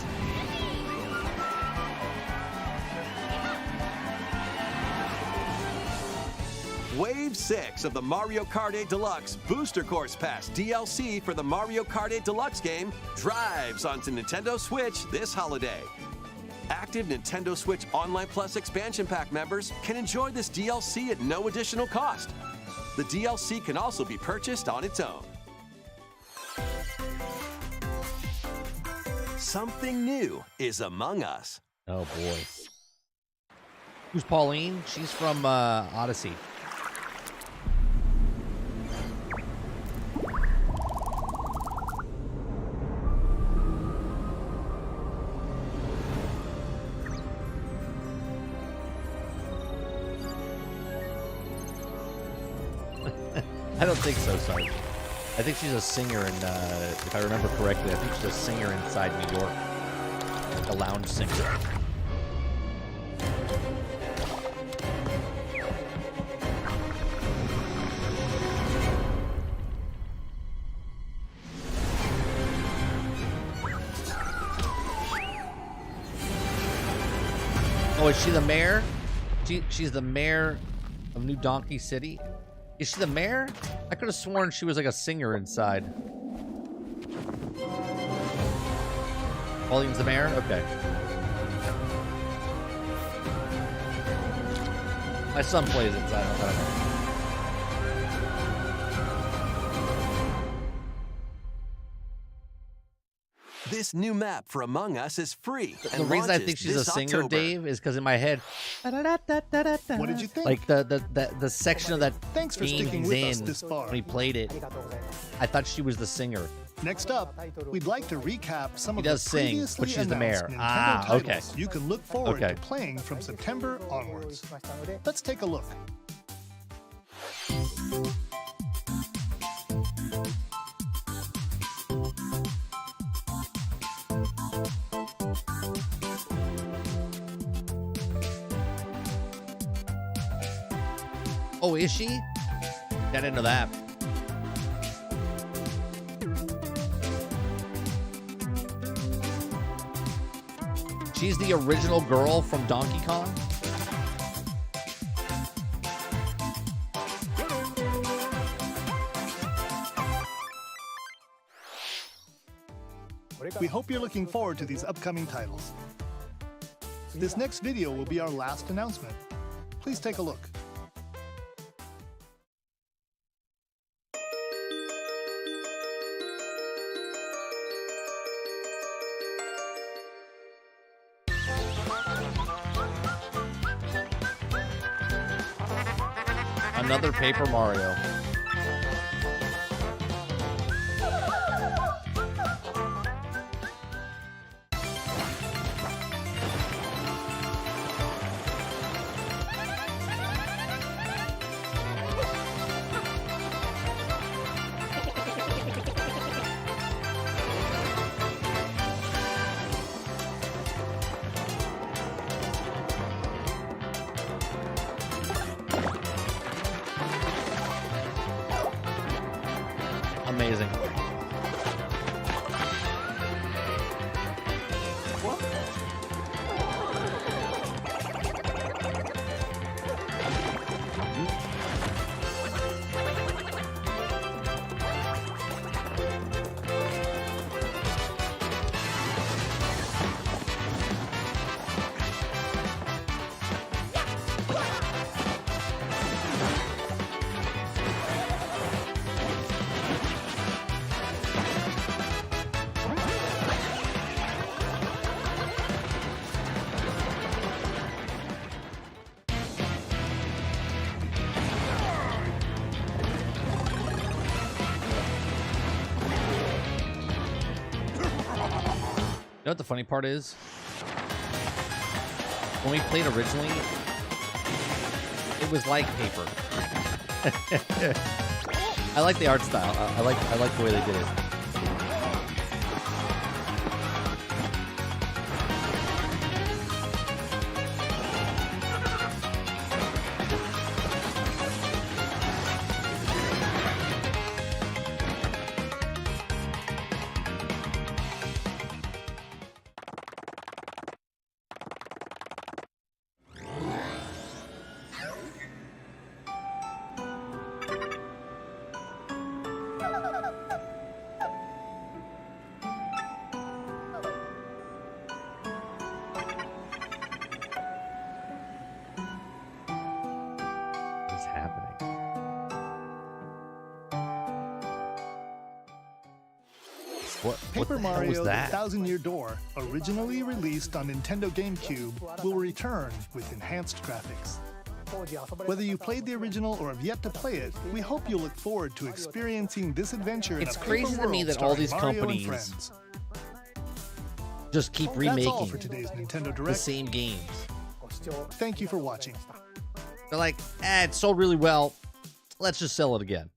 Wave 6 of the Mario Kart 8 Deluxe Booster Course Pass DLC for the Mario Kart 8 Deluxe game drives onto Nintendo Switch this holiday. Active Nintendo Switch Online Plus expansion pack members can enjoy this DLC at no additional cost. The DLC can also be purchased on its own. Something new is among us. Oh boy. Who's Pauline? She's from Odyssey. I don't think so, Sarge. I think she's a singer in, if I remember correctly, I think she's a singer inside New York. Like a lounge singer. Oh, is she the mayor? She's the mayor of New Donkey City? Is she the mayor? I could have sworn she was like a singer inside. Pauline's the mayor? Okay. My son plays it, so I don't know. This new map for Among Us is free. The reason I think she's a singer, Dave, is because in my head, What did you think? like the section of that Thanks for game sticking he's with us in this far. when he played it, I thought she was the singer. Next up, we'd like to recap some He of does the sing, previously but she's the mayor. announced Nintendo Ah, okay. titles you can look forward Okay. to playing from September onwards. Let's take a look. Oh, is she? I didn't know that. She's the original girl from Donkey Kong? We hope you're looking forward to these upcoming titles. This next video will be our last announcement. Please take a look. Another Paper Mario. Amazing. know what the funny part is? When we played originally, it was like paper. I like the art style. I like the way they did it. What's happening? What Paper the hell Mario: was The that? Thousand-Year Door, originally released on Nintendo GameCube, will return with enhanced graphics. Whether you played the original or have yet to play it, we hope you'll look forward to experiencing this adventure It's in a crazy paper to me world that all starring these Mario and companies friends. Just keep That's all remaking for today's Nintendo the Direct. same games. Thank you for watching. They're like, it sold really well. Let's just sell it again.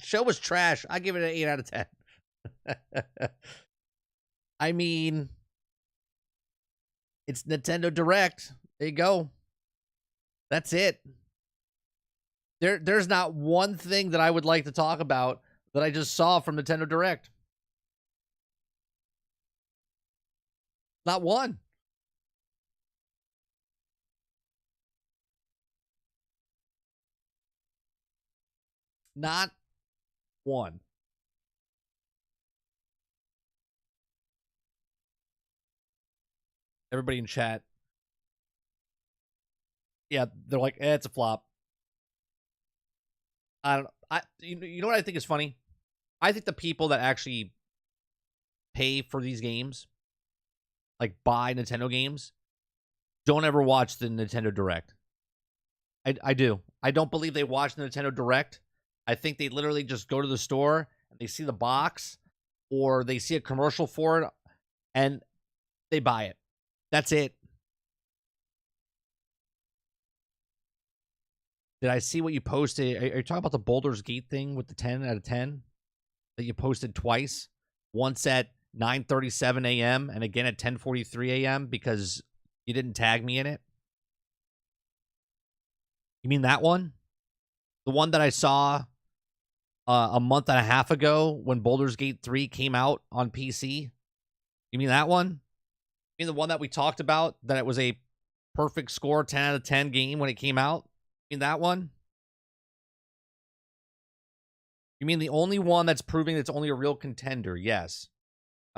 Show was trash. I give it an 8 out of 10. I mean, it's Nintendo Direct. There you go. That's it. There's not one thing that I would like to talk about that I just saw from Nintendo Direct. Not one. Not one. Everybody in chat. Yeah, they're like, it's a flop. I don't know. You know what I think is funny? I think the people that actually pay for these games, like buy Nintendo games, don't ever watch the Nintendo Direct. I do. I don't believe they watch the Nintendo Direct. I think they literally just go to the store and they see the box or they see a commercial for it and they buy it. That's it. Did I see what you posted? Are you talking about the Baldur's Gate thing with the 10 out of 10 that you posted twice? Once at 9:37 a.m. and again at 10:43 a.m. because you didn't tag me in it? You mean that one? The one that I saw a month and a half ago when Baldur's Gate 3 came out on PC? You mean that one? You mean the one that we talked about, that it was a perfect score, 10 out of 10 game when it came out? You mean that one? You mean the only one that's proving it's only a real contender? Yes.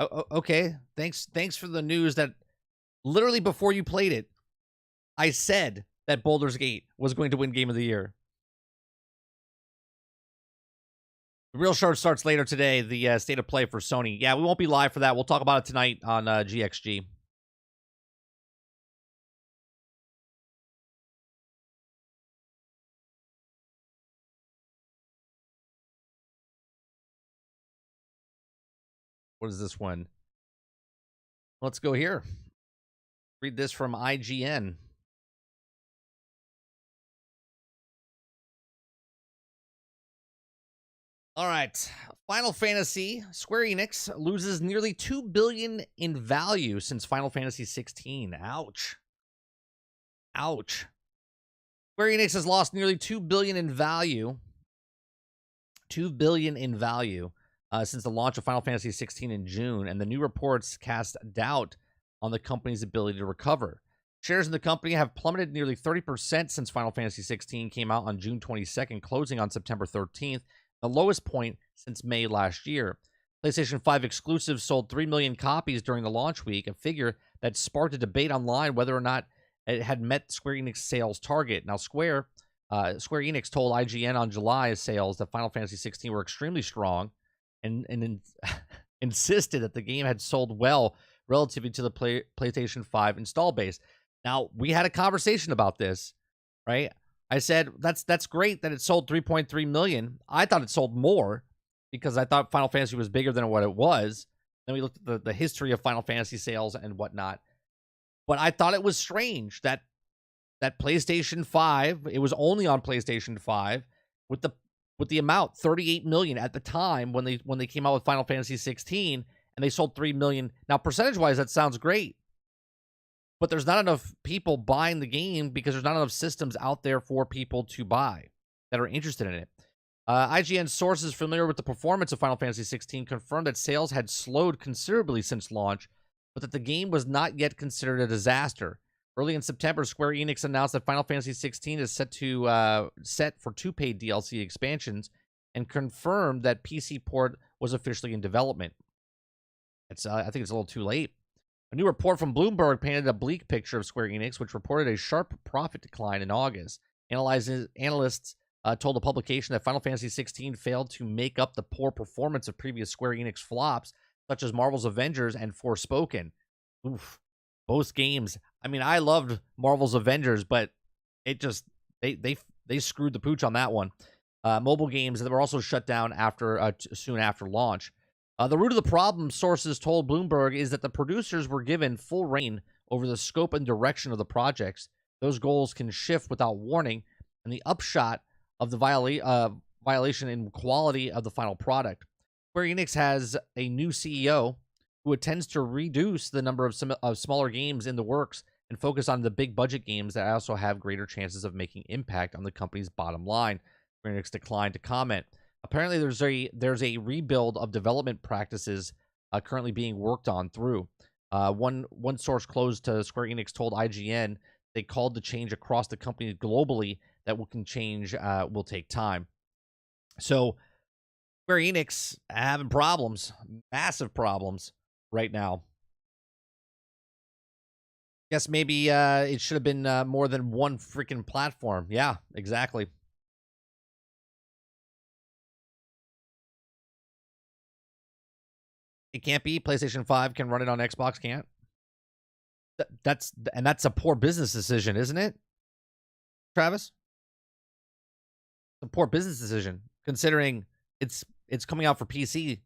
Okay. Thanks for the news that literally before you played it, I said that Baldur's Gate was going to win Game of the Year. The real show starts later today, the state of play for Sony. Yeah, we won't be live for that. We'll talk about it tonight on GXG. What is this one? Let's go here. Read this from IGN. All right. Final Fantasy. Square Enix loses nearly $2 billion in value since Final Fantasy 16. Ouch. Ouch. Square Enix has lost nearly $2 billion in value. $2 billion in value since the launch of Final Fantasy 16 in June, and the new reports cast doubt on the company's ability to recover. Shares in the company have plummeted nearly 30% since Final Fantasy 16 came out on June 22nd, closing on September 13th, the lowest point since May last year. PlayStation 5 exclusives sold 3 million copies during the launch week, a figure that sparked a debate online whether or not it had met Square Enix sales target. Now, Square Enix told IGN on July sales that Final Fantasy 16 were extremely strong and insisted that the game had sold well relative to the PlayStation 5 install base. Now, we had a conversation about this, right? I said, that's great that it sold 3.3 million. I thought it sold more. because I thought Final Fantasy was bigger than what it was. Then we looked at the history of Final Fantasy sales and whatnot. But I thought it was strange that PlayStation 5, it was only on PlayStation 5 with the amount 38 million at the time when they came out with Final Fantasy 16, and they sold 3 million. Now, percentage-wise, that sounds great. But there's not enough people buying the game because there's not enough systems out there for people to buy that are interested in it. IGN sources familiar with the performance of Final Fantasy 16 confirmed that sales had slowed considerably since launch, but that the game was not yet considered a disaster. Early in September, Square Enix announced that Final Fantasy 16 is set for 2 paid DLC expansions, and confirmed that PC port was officially in development. I think it's a little too late. A new report from Bloomberg painted a bleak picture of Square Enix, which reported a sharp profit decline in August. Analysts told the publication that Final Fantasy 16 failed to make up the poor performance of previous Square Enix flops, such as Marvel's Avengers and Forspoken. Oof. Both games. I mean, I loved Marvel's Avengers, but it just they screwed the pooch on that one. Mobile games that were also shut down soon after launch. The root of the problem, sources told Bloomberg, is that the producers were given full reign over the scope and direction of the projects. Those goals can shift without warning, and the upshot of the violation in quality of the final product. Square Enix has a new CEO who intends to reduce the number of smaller games in the works and focus on the big budget games that also have greater chances of making impact on the company's bottom line. Square Enix declined to comment. Apparently, there's a rebuild of development practices currently being worked on through. One source close to Square Enix told IGN they called the change across the company globally that will take time. So Square Enix having problems, massive problems right now. Guess maybe it should have been more than one freaking platform. Yeah, exactly. It can't be. PlayStation 5 can run it on Xbox, can't? That's a poor business decision, isn't it, Travis? It's a poor business decision, considering it's coming out for PC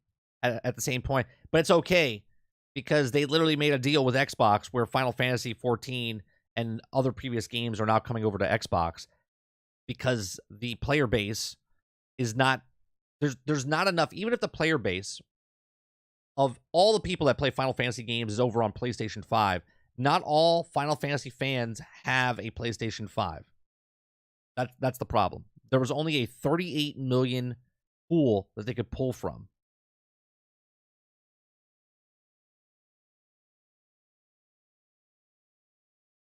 at the same point. But it's okay, because they literally made a deal with Xbox where Final Fantasy 14 and other previous games are now coming over to Xbox, because the player base is not... There's not enough... Even if the player base of all the people that play Final Fantasy games is over on PlayStation 5, not all Final Fantasy fans have a PlayStation 5. That's the problem. There was only a 38 million pool that they could pull from.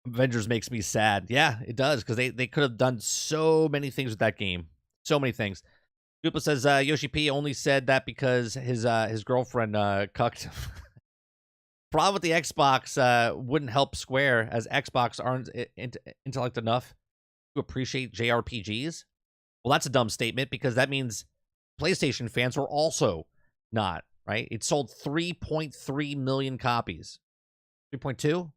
Avengers makes me sad. Yeah, it does, because they could have done so many things with that game. So many things. Koopa says Yoshi P only said that because his girlfriend cucked him. Problem with the Xbox wouldn't help Square, as Xbox aren't intellect enough to appreciate JRPGs. Well, that's a dumb statement, because that means PlayStation fans were also not, right? It sold 3.3 million copies. 3.2?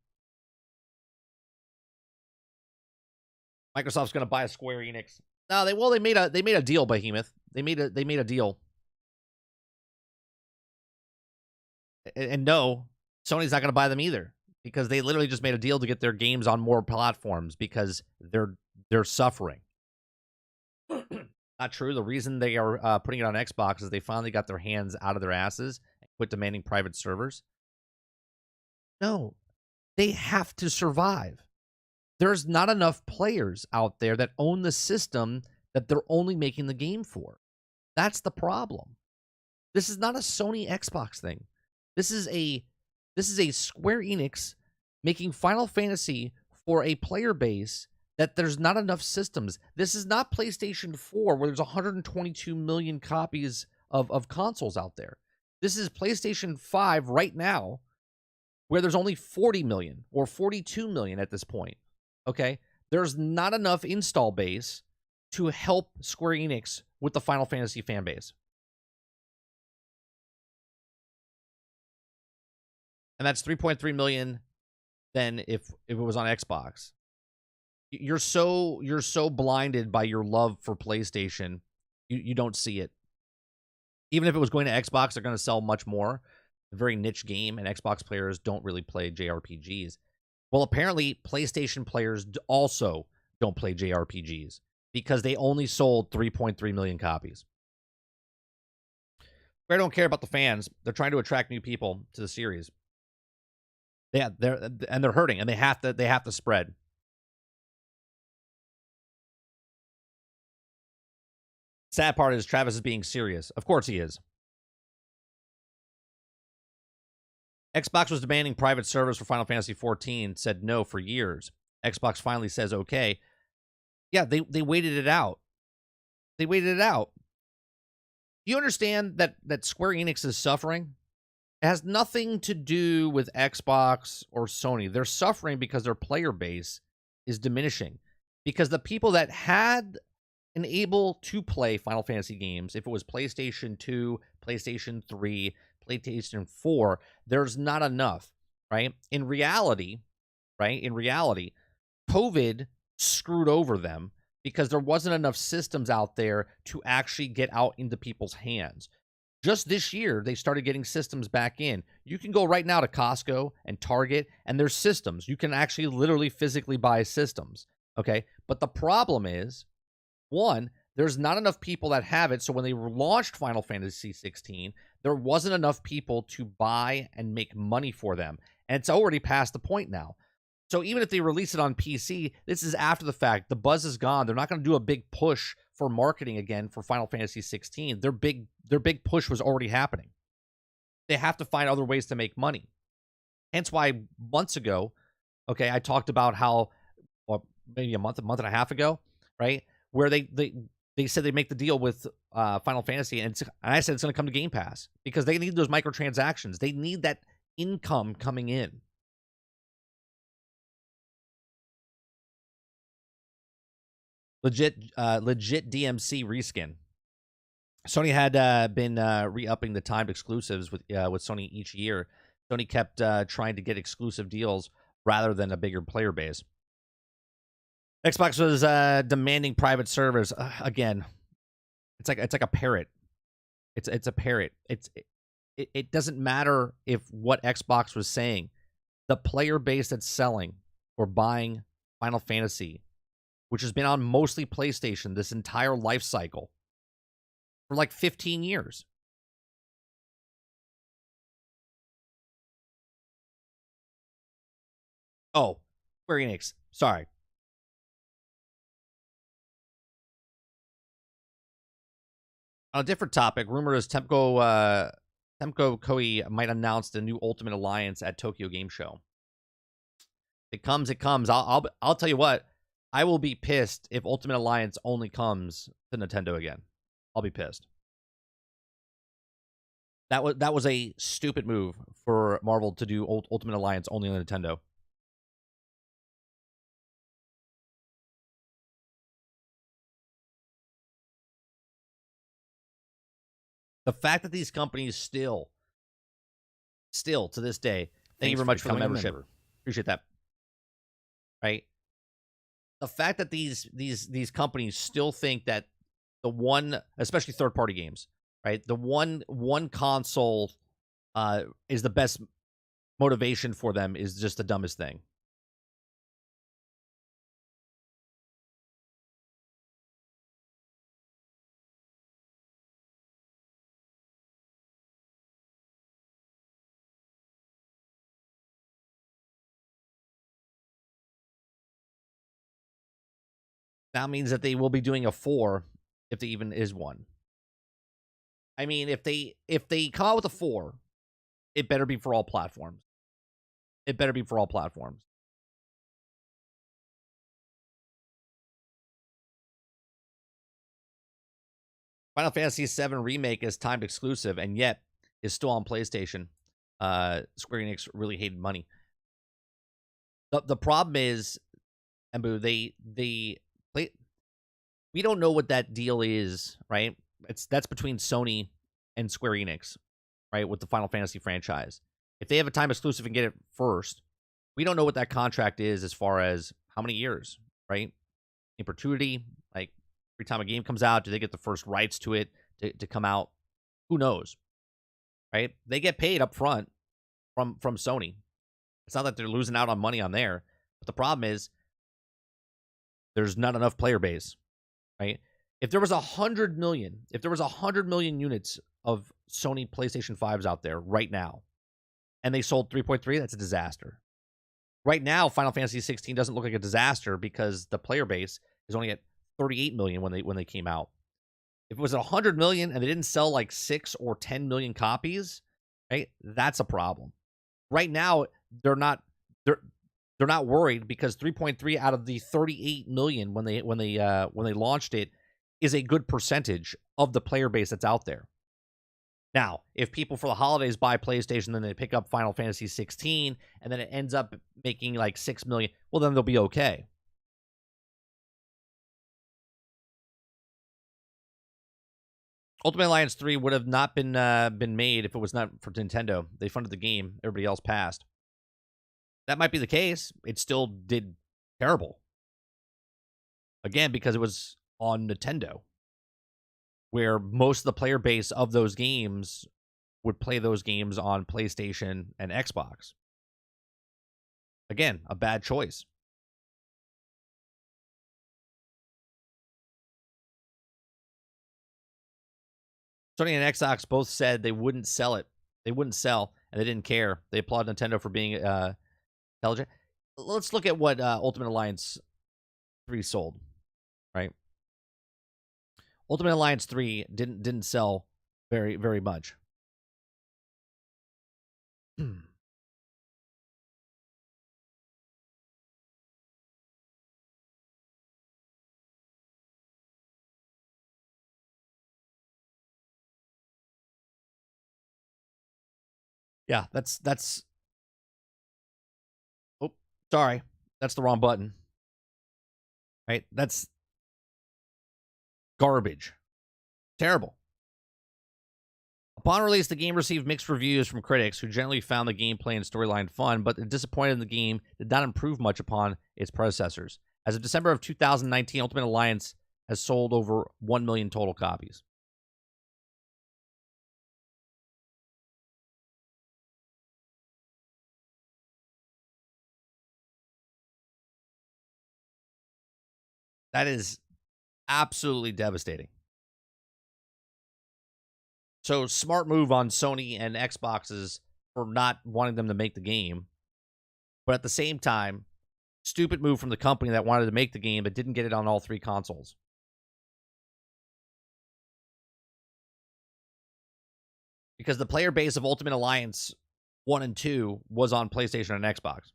Microsoft's going to buy a Square Enix. No, they made a deal, Behemoth. They made a deal. And no, Sony's not going to buy them either, because they literally just made a deal to get their games on more platforms, because they're suffering. Not true. The reason they are putting it on Xbox is they finally got their hands out of their asses and quit demanding private servers. No, they have to survive. There's not enough players out there that own the system that they're only making the game for. That's the problem. This is not a Sony Xbox thing. This is a Square Enix making Final Fantasy for a player base that there's not enough systems. This is not PlayStation 4, where there's 122 million copies of consoles out there. This is PlayStation 5 right now, where there's only 40 million or 42 million at this point. Okay? There's not enough install base to help Square Enix with the Final Fantasy fan base. And that's 3.3 million then if it was on Xbox. You're so blinded by your love for PlayStation, you don't see it. Even if it was going to Xbox, they're going to sell much more. A very niche game, and Xbox players don't really play JRPGs. Well, apparently, PlayStation players also don't play JRPGs because they only sold 3.3 million copies. They don't care about the fans. They're trying to attract new people to the series. Yeah, they're hurting, and they have to spread. Sad part is Travis is being serious. Of course he is. Xbox was demanding private servers for Final Fantasy XIV, said no for years. Xbox finally says okay. Yeah, they waited it out. They waited it out. Do you understand that Square Enix is suffering? It has nothing to do with Xbox or Sony. They're suffering because their player base is diminishing. Because the people that had and able to play Final Fantasy games, if it was PlayStation 2, PlayStation 3, PlayStation 4, there's not enough, right? In reality, COVID screwed over them because there wasn't enough systems out there to actually get out into people's hands. Just this year, they started getting systems back in. You can go right now to Costco and Target, and there's systems. You can actually literally physically buy systems, okay? But the problem is, one, there's not enough people that have it, so when they launched Final Fantasy 16, there wasn't enough people to buy and make money for them. And it's already past the point now. So even if they release it on PC, this is after the fact. The buzz is gone. They're not going to do a big push for marketing again for Final Fantasy 16. Their big push was already happening. They have to find other ways to make money. Hence why months ago, okay, I talked about how, well, maybe a month and a half ago, right, where they said they make the deal with Final Fantasy, and I said it's going to come to Game Pass because they need those microtransactions. They need that income coming in. Legit DMC reskin. Sony had been re-upping the timed exclusives with Sony each year. Sony kept trying to get exclusive deals rather than a bigger player base. Xbox was demanding private servers. Again, it's like a parrot. It's a parrot. It doesn't matter if what Xbox was saying. The player base that's selling or buying Final Fantasy, which has been on mostly PlayStation this entire life cycle for like 15 years. Oh, Square Enix. Sorry. On a different topic, rumor is Temco Koei might announce the new Ultimate Alliance at Tokyo Game Show. It comes. I'll tell you what. I will be pissed if Ultimate Alliance only comes to Nintendo again. I'll be pissed. That was a stupid move for Marvel to do Ultimate Alliance only on Nintendo. The fact that these companies still to this day, thank you very much for the membership. Appreciate that. Right? The fact that these companies still think that the one, especially third-party games, right? The one console is the best motivation for them is just the dumbest thing. That means that they will be doing a 4 if there even is one. I mean, if they come out with a 4, it better be for all platforms. It better be for all platforms. Final Fantasy VII Remake is timed exclusive and yet is still on PlayStation. Square Enix really hated money. The problem is, Embu, we don't know what that deal is, right? That's between Sony and Square Enix, right, with the Final Fantasy franchise. If they have a time exclusive and get it first, we don't know what that contract is as far as how many years, right? In perpetuity, like every time a game comes out, do they get the first rights to it to come out Who knows? Right? They get paid up front from Sony. It's not that they're losing out on money on there, but the problem is there's not enough player base, right? If there was 100 million, units of Sony PlayStation 5s out there right now, and they sold 3.3, that's a disaster. Right now, Final Fantasy 16 doesn't look like a disaster because the player base is only at 38 million when they came out. If it was 100 million and they didn't sell like 6 or 10 million copies, right? That's a problem. Right now, they're not worried because 3.3 out of the 38 million when they launched it is a good percentage of the player base that's out there. Now, if people for the holidays buy PlayStation, then they pick up Final Fantasy 16, and then it ends up making like 6 million, well, then they'll be okay. Ultimate Alliance 3 would have not been made if it was not for Nintendo. They funded the game. Everybody else passed. That might be the case. It still did terrible. Again, because it was on Nintendo, where most of the player base of those games would play those games on PlayStation and Xbox. Again, a bad choice. Sony and Xbox both said they wouldn't sell it. They wouldn't sell, and they didn't care. They applaud Nintendo for being intelligent. Let's look at what Ultimate Alliance 3 sold, right? Ultimate Alliance 3 didn't sell very, very much. Yeah, that's oh, sorry. That's the wrong button. Right? That's garbage. Terrible. Upon release, the game received mixed reviews from critics who generally found the gameplay and storyline fun, but disappointed in the game did not improve much upon its predecessors. As of December of 2019, Ultimate Alliance has sold over 1 million total copies. That is absolutely devastating. So, smart move on Sony and Xboxes for not wanting them to make the game. But at the same time, stupid move from the company that wanted to make the game but didn't get it on all 3 consoles. Because the player base of Ultimate Alliance 1 and 2 was on PlayStation and Xbox.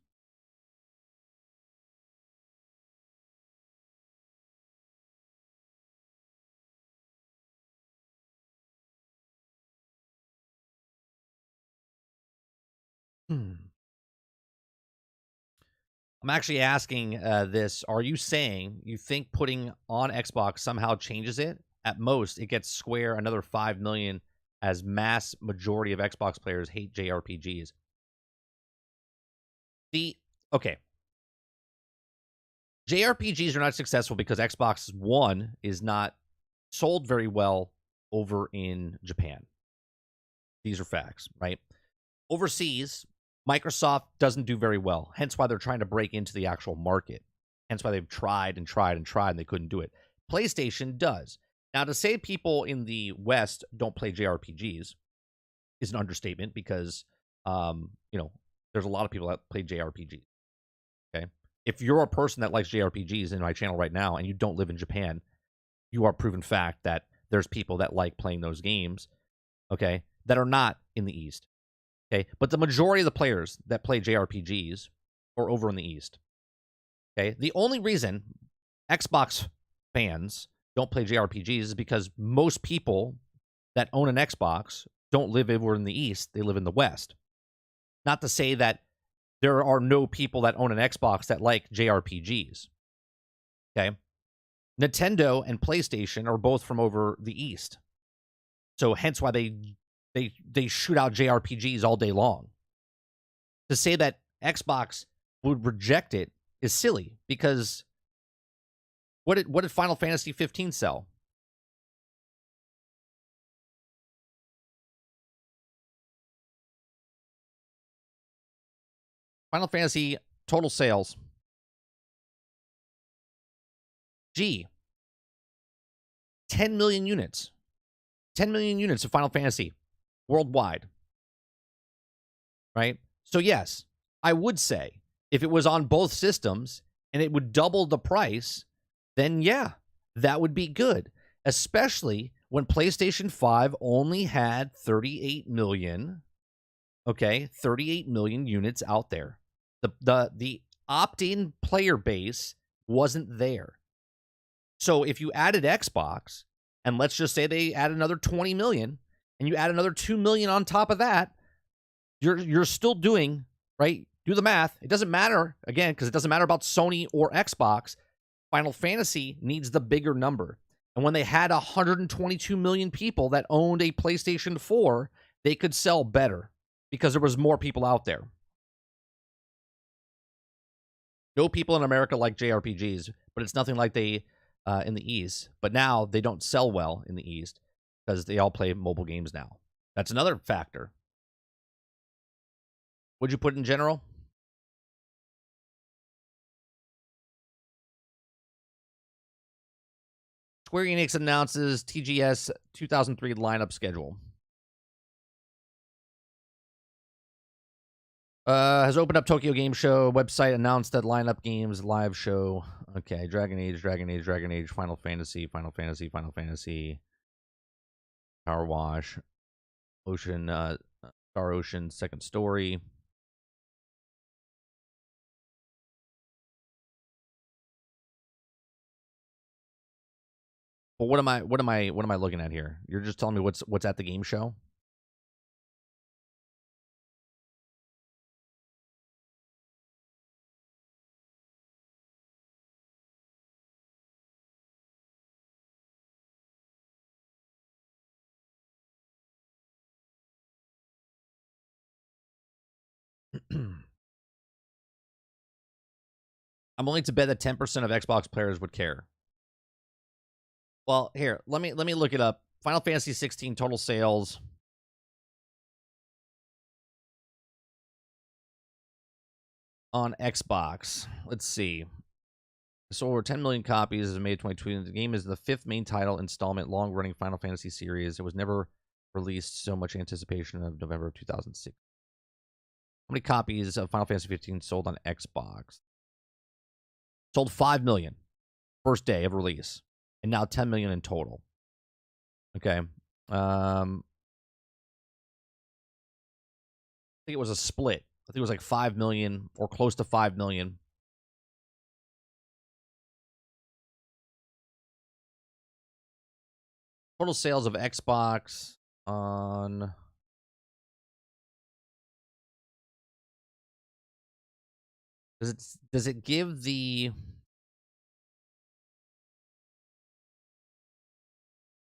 I'm actually asking this. Are you saying you think putting on Xbox somehow changes it? At most, it gets Square another 5 million as mass majority of Xbox players hate JRPGs. Okay. JRPGs are not successful because Xbox One is not sold very well over in Japan. These are facts, right? Overseas, Microsoft doesn't do very well, hence why they're trying to break into the actual market. Hence why they've tried and tried and tried and they couldn't do it. PlayStation does. Now, to say people in the West don't play JRPGs is an understatement because, there's a lot of people that play JRPGs. Okay? If you're a person that likes JRPGs in my channel right now and you don't live in Japan, you are proven fact that there's people that like playing those games, okay, that are not in the East. Okay, but the majority of the players that play JRPGs are over in the East. Okay, the only reason Xbox fans don't play JRPGs is because most people that own an Xbox don't live over in the East, they live in the West. Not to say that there are no people that own an Xbox that like JRPGs. Okay, Nintendo and PlayStation are both from over the East. So hence why they shoot out JRPGs all day long. To say that Xbox would reject it is silly because what did Final Fantasy 15 sell? Final Fantasy total sales. G. 10 million units. 10 million units of Final Fantasy worldwide. Right? So yes, I would say if it was on both systems and it would double the price, then yeah, that would be good. Especially when PlayStation 5 only had 38 million, okay, 38 million units out there. The opt-in player base wasn't there. So if you added Xbox, and let's just say they add another 20 million, and you add another 2 million on top of that, you're still doing, right? Do the math. It doesn't matter, again, because it doesn't matter about Sony or Xbox. Final Fantasy needs the bigger number. And when they had 122 million people that owned a PlayStation 4, they could sell better because there was more people out there. No people in America like JRPGs, but it's nothing like they in the East. But now they don't sell well in the East because they all play mobile games now. That's another factor. What'd you put in general? Square Enix announces TGS 2003 lineup schedule. Has opened up Tokyo Game Show website, announced that lineup games live show. Okay, Dragon Age, Final Fantasy, Power Wash, Ocean, Star Ocean, Second Story. But what am I looking at here? You're just telling me what's at the game show? I'm willing to bet that 10% of Xbox players would care. Well, here, let me look it up. Final Fantasy 16 total sales. On Xbox. Let's see. So over 10 million copies as of May 2020. The game is the 5th main title installment, long-running Final Fantasy series. It was never released, so much anticipation of November of 2006. How many copies of Final Fantasy 15 sold on Xbox? Sold 5 million first day of release, and now 10 million in total. Okay. I think it was a split. I think it was like 5 million or close to 5 million. Total sales of Xbox on... Does it give the...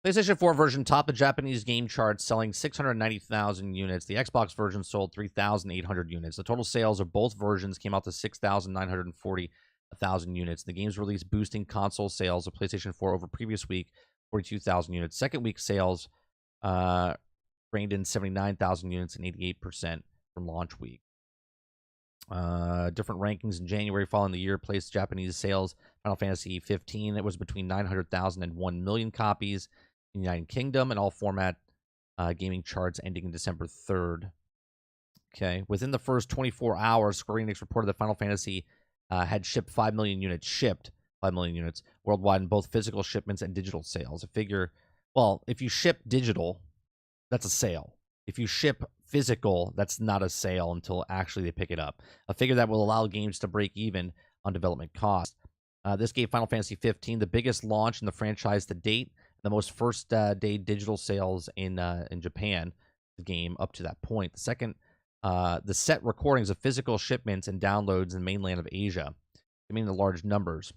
PlayStation 4 version topped the Japanese game charts, selling 690,000 units. The Xbox version sold 3,800 units. The total sales of both versions came out to 6,940,000 units. The game's release boosting console sales of PlayStation 4 over previous week, 42,000 units. Second week sales reined in 79,000 units and 88% from launch week. Different rankings in January following the year placed Japanese sales. Final Fantasy 15, it was between 900,000 and 1 million copies in the United Kingdom, and all format gaming charts ending in December 3rd. Okay, within the first 24 hours, Square Enix reported that Final Fantasy had shipped 5 million units worldwide in both physical shipments and digital sales. A figure, well, if you ship digital, that's a sale. If you ship physical, that's not a sale until actually they pick it up. A figure that will allow games to break even on development cost. This gave Final Fantasy 15 the biggest launch in the franchise to date, the most first day digital sales in Japan, the game up to that point. The second, the set recordings of physical shipments and downloads in the mainland of Asia, meaning the large numbers.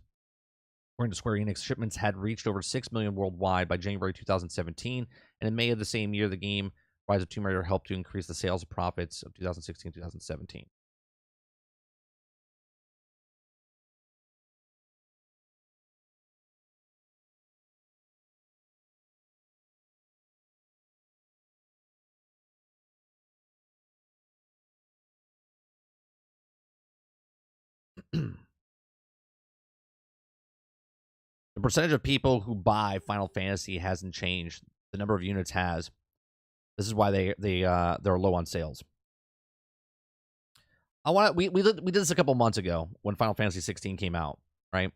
According to Square Enix, shipments had reached over 6 million worldwide by January 2017, and in May of the same year, the game Rise of Tomb Raider helped to increase the sales profits of 2016-2017. The percentage of people who buy Final Fantasy hasn't changed. The number of units has. This is why they're low on sales. We did this a couple months ago when Final Fantasy 16 came out, right?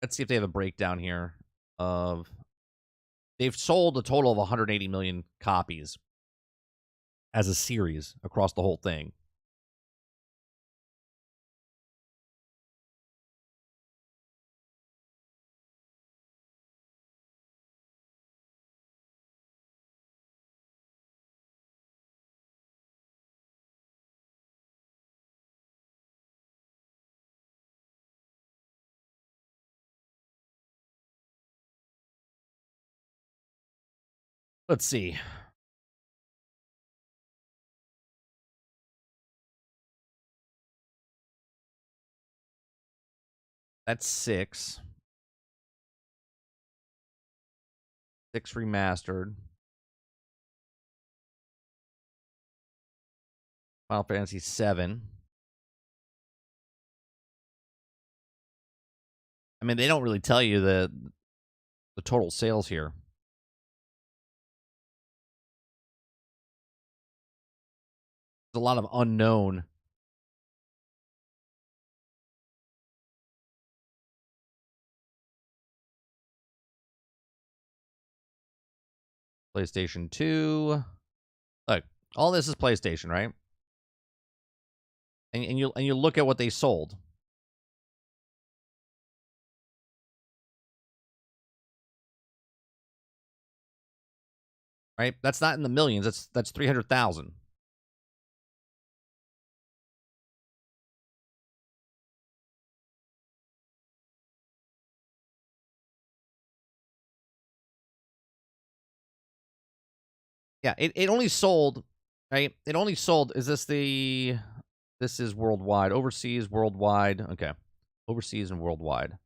Let's see if they have a breakdown here of... They've sold a total of 180 million copies as a series across the whole thing. Let's see. That's 6. 6 remastered. Final Fantasy 7. I mean, they don't really tell you the total sales here. There's a lot of unknown. PlayStation 2. Look, all this is PlayStation, right? And you look at what they sold. Right? That's not in the millions. That's 300,000. Yeah, it only sold, right? It only sold, this is worldwide. Overseas, worldwide. Okay. Overseas and worldwide.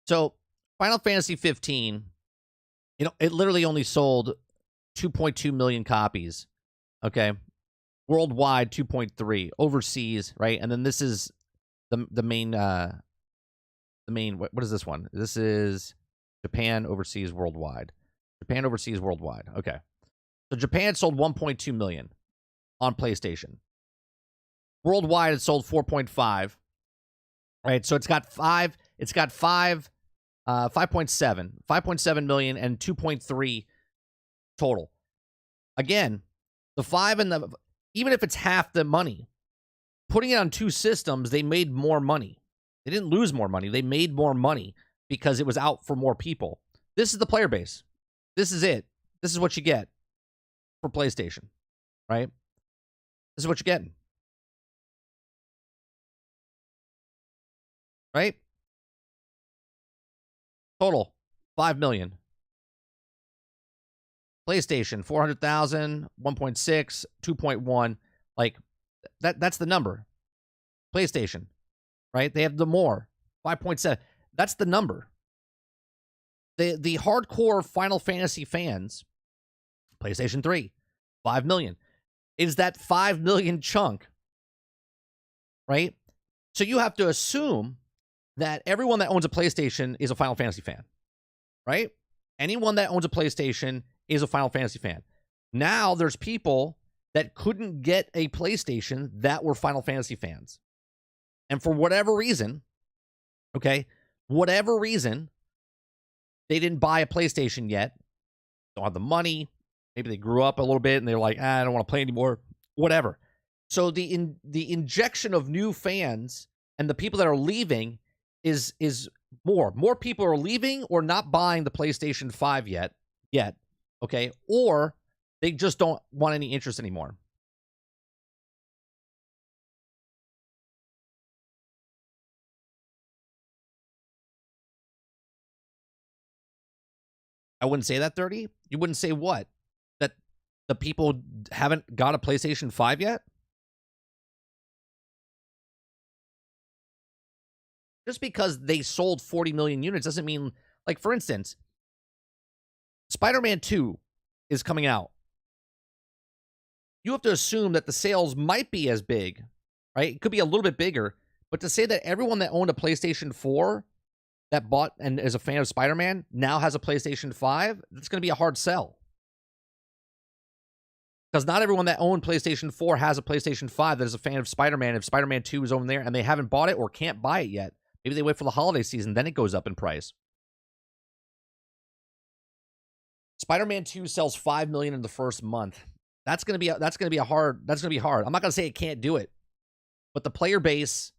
So, Final Fantasy 15, it literally only sold 2.2 million copies. Okay. Worldwide, 2.3. Overseas, right? And then this is the main, what is this one? This is Japan, overseas, worldwide. Japan, overseas, worldwide. Okay. So Japan sold 1.2 million on PlayStation. Worldwide, it sold 4.5. Right, so it's got 5.7 million and 2.3 total. Again, the 5 and the, even if it's half the money, putting it on 2 systems, they made more money. They didn't lose more money. They made more money because it was out for more people. This is the player base. This is it. This is what you get for PlayStation, right? This is what you're getting. Right? Total, 5 million. PlayStation, 400,000, 1.6, 2.1. Like, that's the number. PlayStation, right? They have the more, 5.7. That's the number. The hardcore Final Fantasy fans, PlayStation 3, 5 million. Is that 5 million chunk, right? So you have to assume that everyone that owns a PlayStation is a Final Fantasy fan, right? Anyone that owns a PlayStation is a Final Fantasy fan. Now there's people that couldn't get a PlayStation that were Final Fantasy fans. And for whatever reason, okay, whatever reason, they didn't buy a PlayStation yet, don't have the money, maybe they grew up a little bit and they're like, I don't want to play anymore, whatever. So the injection of new fans and the people that are leaving is more. More people are leaving or not buying the PlayStation 5 yet, okay? Or they just don't want any interest anymore. I wouldn't say that, 30. You wouldn't say what? That the people haven't got a PlayStation 5 yet? Just because they sold 40 million units doesn't mean, like, for instance, Spider-Man 2 is coming out. You have to assume that the sales might be as big, right? It could be a little bit bigger, but to say that everyone that owned a PlayStation 4 that bought and is a fan of Spider-Man now has a PlayStation 5, that's going to be a hard sell. Because not everyone that owned PlayStation 4 has a PlayStation 5 that is a fan of Spider-Man. If Spider-Man 2 is over there and they haven't bought it or can't buy it yet, maybe they wait for the holiday season, then it goes up in price. Spider-Man 2 sells 5 million in the first month. That's going to be hard. I'm not going to say it can't do it. But the player base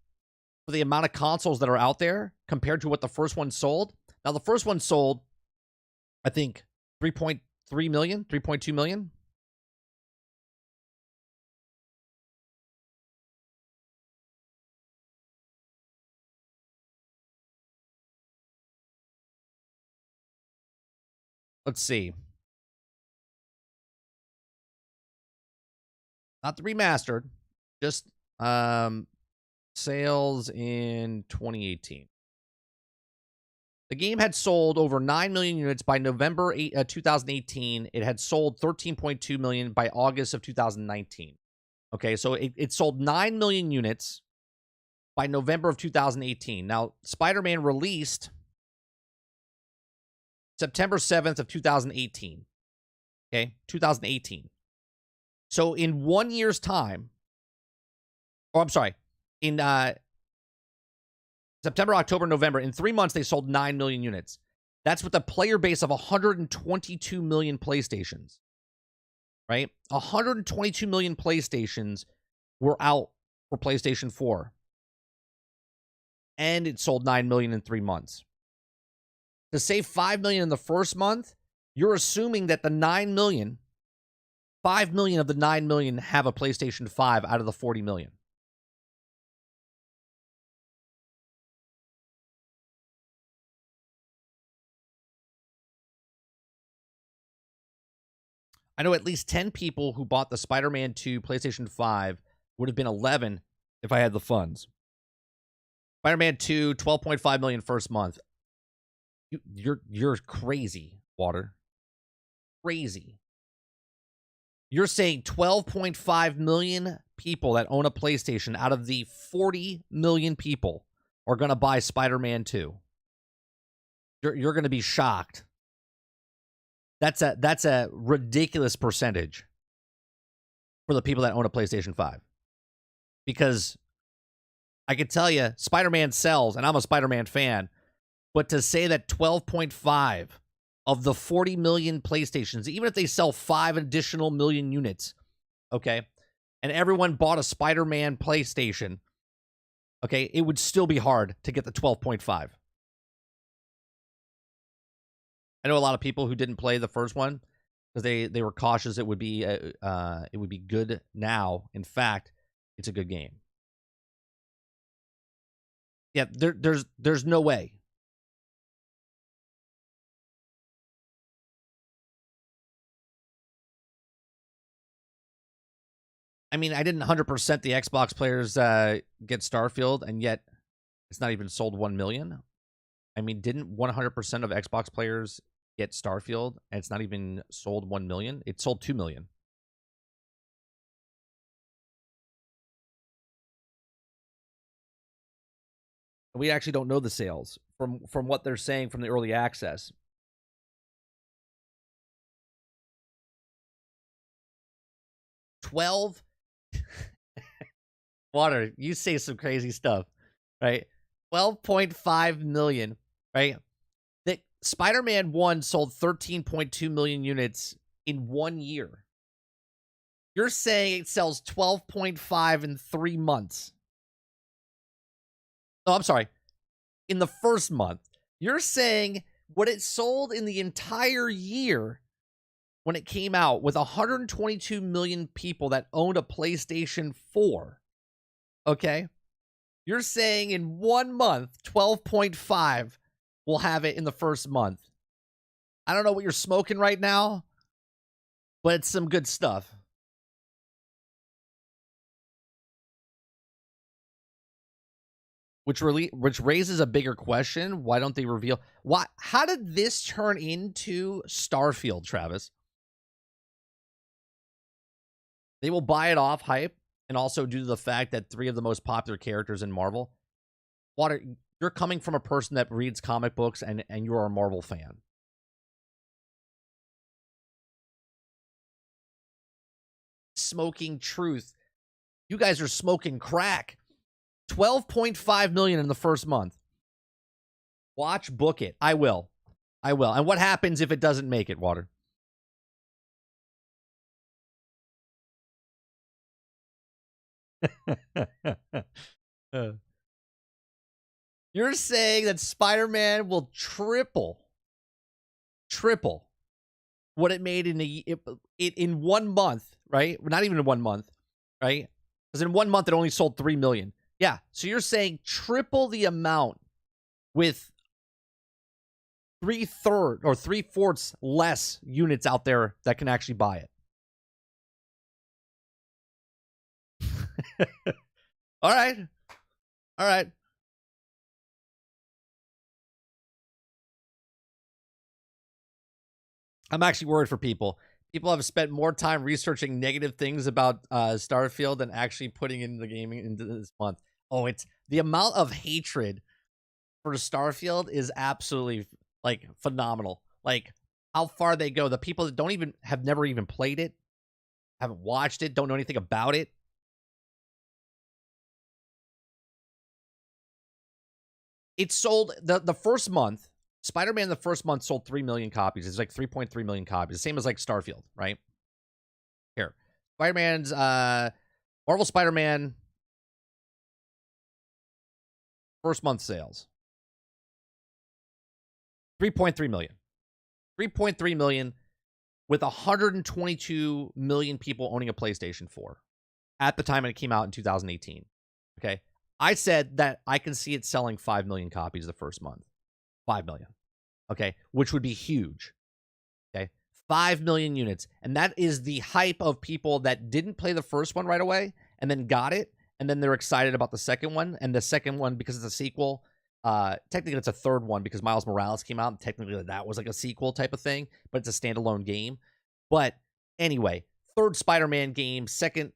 for the amount of consoles that are out there compared to what the first one sold. Now the first one sold, I think, 3.3 million, 3.2 million. Let's see. Not the remastered, just sales in 2018. The game had sold over 9 million units by November 2018. It had sold 13.2 million by August of 2019. Okay, so it sold 9 million units by November of 2018. Now, Spider-Man released September 7th of 2018. Okay, 2018. So in 1 year's time, in September, October, November, in 3 months, they sold 9 million units. That's with a player base of 122 million PlayStations, right? 122 million PlayStations were out for PlayStation 4. And it sold 9 million in 3 months. To say 5 million in the first month, you're assuming that the 9 million, 5 million of the 9 million have a PlayStation 5 out of the 40 million. I know at least 10 people who bought the Spider-Man 2 PlayStation 5, would have been 11 if I had the funds. Spider-Man 2, 12.5 million first month. You're crazy, Water. Crazy. You're saying 12.5 million people that own a PlayStation out of the 40 million people are going to buy Spider-Man 2. You're going to be shocked. That's a ridiculous percentage for the people that own a PlayStation 5. Because I could tell you, Spider-Man sells, and I'm a Spider-Man fan, but to say that 12.5 of the 40 million PlayStations, even if they sell 5 additional million units, okay, and everyone bought a Spider-Man PlayStation, okay, it would still be hard to get the 12.5. I know a lot of people who didn't play the first one because they were cautious it would be good now. In fact, it's a good game. Yeah, there's no way. I mean, I didn't 100% the Xbox players get Starfield, and yet it's not even sold 1 million. I mean, didn't 100% of Xbox players get Starfield, and it's not even sold 1 million? It sold 2 million. We actually don't know the sales from what they're saying from the early access. Water, you say some crazy stuff, right? 12.5 million, right? That Spider-Man 1 sold 13.2 million units in 1 year. You're saying it sells 12.5 in 3 months. Oh, I'm sorry. In the first month. You're saying what it sold in the entire year when it came out with 122 million people that owned a PlayStation 4. Okay? You're saying in 1 month, 12.5 will have it in the first month. I don't know what you're smoking right now, but it's some good stuff. which raises a bigger question. Why don't they reveal? Why? How did this turn into Starfield, Travis? They will buy it off hype, and also due to the fact that 3 of the most popular characters in Marvel. Water, you're coming from a person that reads comic books, and you're a Marvel fan. Smoking truth. You guys are smoking crack. 12.5 million in the first month. Watch, book it. I will. And what happens if it doesn't make it, Water? You're saying that Spider-Man will triple what it made in 1 month, right? Not even in 1 month, right? Because in 1 month it only sold 3 million. Yeah, so you're saying triple the amount with 3/3 or 3/4 less units out there that can actually buy it. All right. I'm actually worried for people. People have spent more time researching negative things about Starfield than actually putting in the gaming into this month. Oh, it's the amount of hatred for Starfield is absolutely like phenomenal. Like how far they go. The people that have never even played it, haven't watched it, don't know anything about it. It sold the first month. Spider-Man the first month sold 3 million copies. It's like 3.3 million copies. Same as like Starfield, right? Here. Spider-Man's Marvel Spider-Man first month sales. 3.3 million. 3.3 million with 122 million people owning a PlayStation 4 at the time it came out in 2018. Okay. I said that I can see it selling 5 million copies the first month. 5 million. Okay. Which would be huge. Okay. 5 million units. And that is the hype of people that didn't play the first one right away and then got it. And then they're excited about the second one. And the second one, because it's a sequel, technically it's a third one because Miles Morales came out. And technically that was like a sequel type of thing, but it's a standalone game. But anyway, third Spider-Man game, second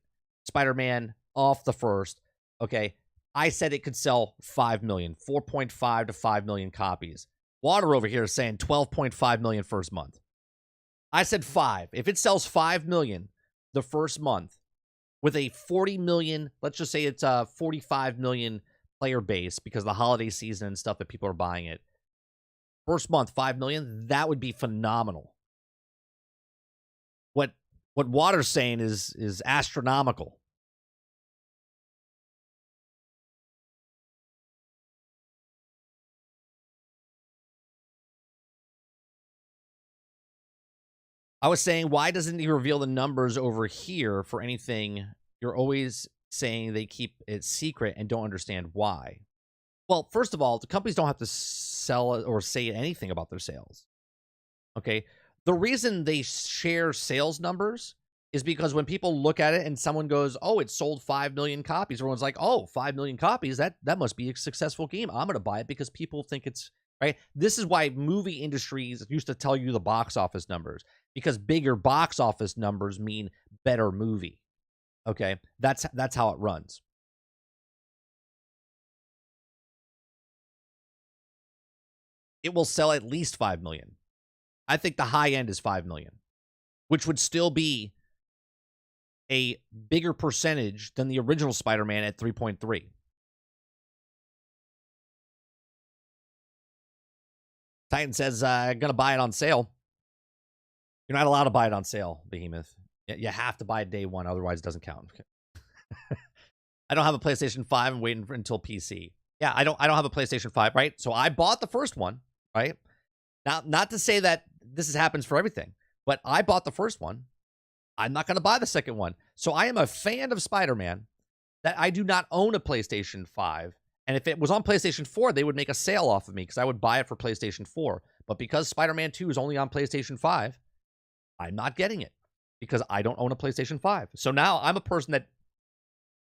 Spider-Man off the first. Okay. I said it could sell 5 million, 4.5 to 5 million copies. Water over here is saying 12.5 million first month. I said 5. If it sells 5 million the first month with a 40 million, let's just say it's a 45 million player base because of the holiday season and stuff that people are buying it. First month, 5 million, that would be phenomenal. What Water's saying is astronomical. I was saying, why doesn't he reveal the numbers over here for anything? You're always saying they keep it secret and don't understand why. Well, first of all, the companies don't have to sell or say anything about their sales. Okay. The reason they share sales numbers is because when people look at it and someone goes, oh, it sold 5 million copies, everyone's like, oh, 5 million copies, that must be a successful game. I'm going to buy it because people think it's right. This is why movie industries used to tell you the box office numbers, because bigger box office numbers mean better movie. Okay. That's how it runs. It will sell at least 5 million. I think the high end is 5 million, which would still be a bigger percentage than the original Spider-Man at 3.3. Titan says, going to buy it on sale. You're not allowed to buy it on sale, Behemoth. You have to buy it day one, otherwise it doesn't count. Okay. I don't have a PlayStation 5. I'm waiting until PC. Yeah, I don't have a PlayStation 5, right? So I bought the first one, right? Now, not to say that this happens for everything, but I bought the first one. I'm not going to buy the second one. So I am a fan of Spider-Man that I do not own a PlayStation 5. And if it was on PlayStation 4, they would make a sale off of me because I would buy it for PlayStation 4. But because Spider-Man 2 is only on PlayStation 5, I'm not getting it because I don't own a PlayStation 5. So now I'm a person that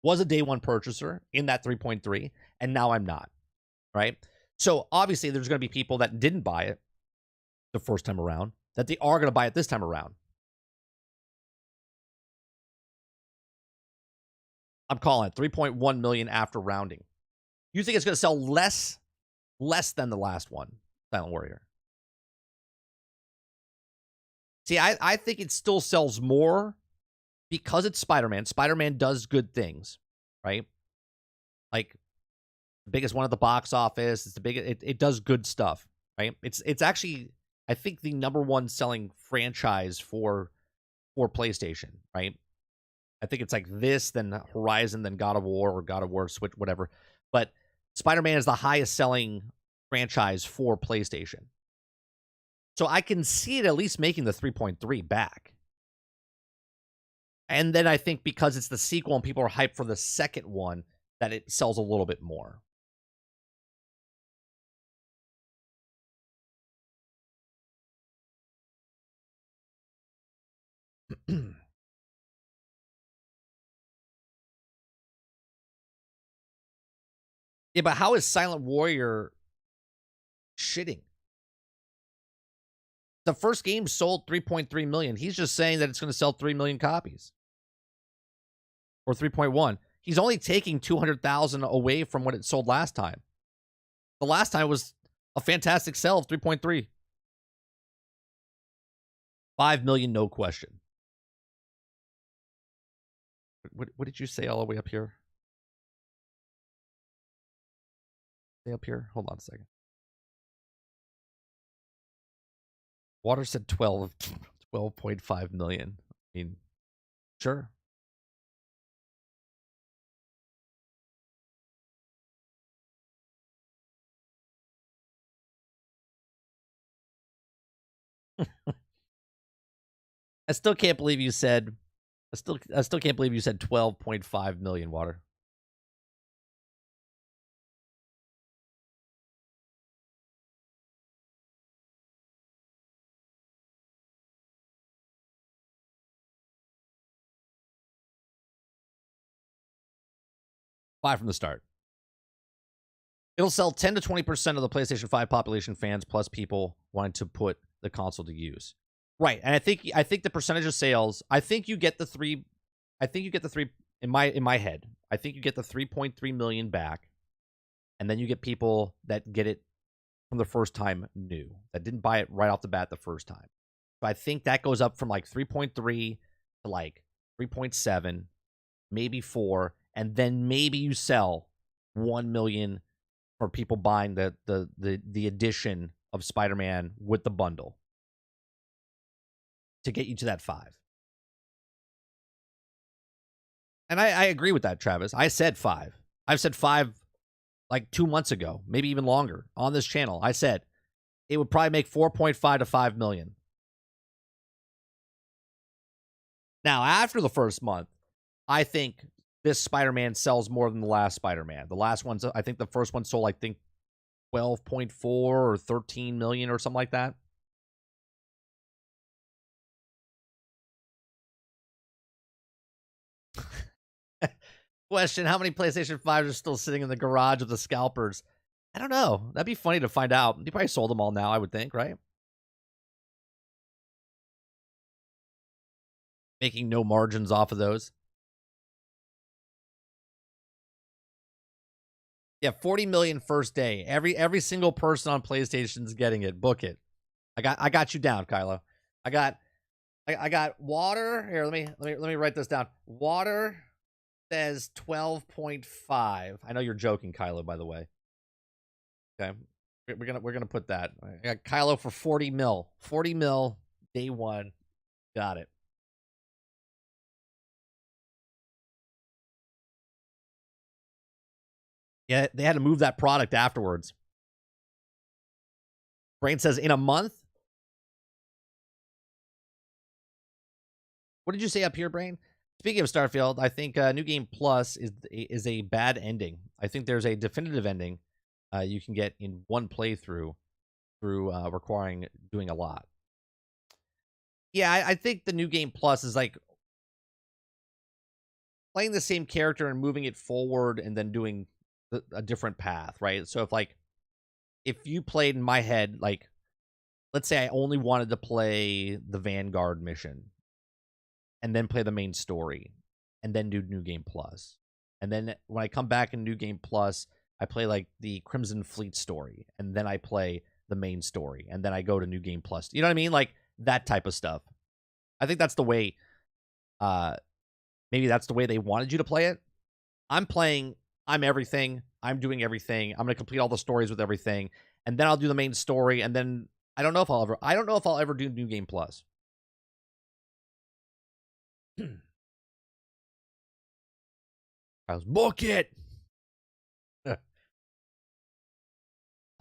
was a day one purchaser in that 3.3, and now I'm not, right? So obviously there's going to be people that didn't buy it the first time around, that they are going to buy it this time around. I'm calling it 3.1 million after rounding. You think it's going to sell less than the last one, Silent Warrior? See, I think it still sells more because it's Spider-Man. Spider-Man does good things, right? Like the biggest one at the box office. It's the biggest. It does good stuff, right? It's actually, I think, the #1 selling franchise for PlayStation, right? I think it's like this, then Horizon, then God of War, or God of War Switch, whatever. But Spider-Man is the highest selling franchise for PlayStation. So I can see it at least making the 3.3 back. And then I think because it's the sequel and people are hyped for the second one, that it sells a little bit more. Yeah, but how is Silent Warrior shitting? The first game sold 3.3 million. He's just saying that it's going to sell 3 million copies. Or 3.1. He's only taking 200,000 away from what it sold last time. The last time was a fantastic sell of 3.3. 5 million, no question. What did you say all the way up here? Stay up here? Hold on a second. Water said 12.5 million. I mean, sure. I still can't believe you said. I still can't believe you said 12.5 million, Water. Buy from the start. It'll sell 10 to 20% of the PlayStation 5 population fans, plus people wanting to put the console to use. Right, and I think the percentage of sales. I think you get the three. I think you get the three in my head. I think you get the 3.3 million back, and then you get people that get it from the first time new, that didn't buy it right off the bat the first time. So I think that goes up from like 3.3 to like 3.7, maybe 4, and then maybe you sell 1 million for people buying the edition of Spider-Man with the bundle to get you to that 5. And I agree with that, Travis. I said 5. I've said 5 like 2 months ago, maybe even longer on this channel. I said it would probably make 4.5 to 5 million. Now, after the first month, I think this Spider-Man sells more than the last Spider-Man. The last one, I think the first one sold, I think, 12.4 or 13 million or something like that. Question, how many PlayStation 5s are still sitting in the garage with the scalpers? I don't know. That'd be funny to find out. They probably sold them all now, I would think, right? Making no margins off of those. Yeah, 40 million first day. Every single person on PlayStation's getting it. Book it. I got you down, Kylo. I got Water. Here, let me write this down. Water says 12.5. I know you're joking, Kylo, by the way. Okay. We're gonna put that. I got Kylo for 40 mil. 40 mil day one. Got it. Yeah, they had to move that product afterwards. Brain says in a month. What did you say up here, Brain? Speaking of Starfield, I think New Game Plus is a bad ending. I think there's a definitive ending you can get in one playthrough through requiring doing a lot. Yeah, I think the New Game Plus is like playing the same character and moving it forward and then doing a different path, right? So if you played in my head, like, let's say I only wanted to play the Vanguard mission and then play the main story and then do New Game Plus. And then when I come back in New Game Plus, I play like the Crimson Fleet story and then I play the main story and then I go to New Game Plus. You know what I mean? Like that type of stuff. I think that's the way, maybe that's the way they wanted you to play it. I'm everything. I'm doing everything. I'm going to complete all the stories with everything. And then I'll do the main story. And then I don't know if I'll ever do New Game Plus. I was book it. How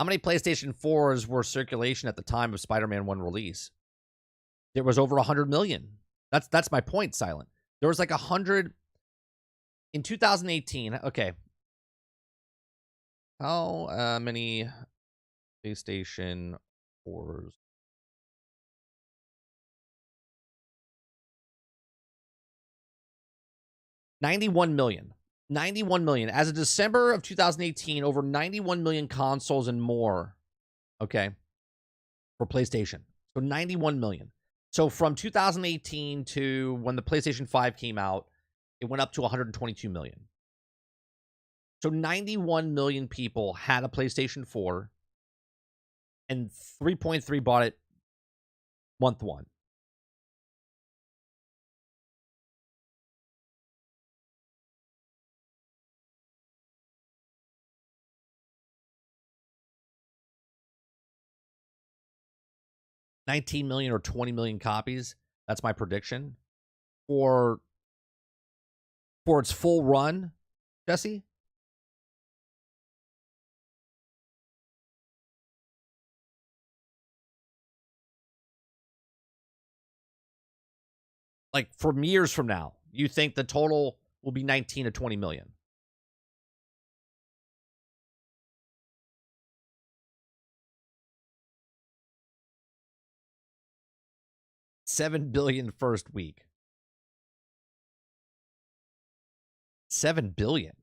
many PlayStation 4s were circulation at the time of Spider-Man 1 release? There was over 100 million. That's my point, Silent. There was like 100 in 2018. Okay. How many PlayStation 4s? $91 million. 91 million. As of December of 2018, over 91 million consoles and more, okay, for PlayStation. So 91 million. So from 2018 to when the PlayStation 5 came out, it went up to 122 million. So 91 million people had a PlayStation 4, and 3.3 bought it month one. $19 million or 20 million copies. That's my prediction for its full run, Jesse. Like from years from now, you think the total will be 19 to 20 million? $7 billion first week. $7 billion.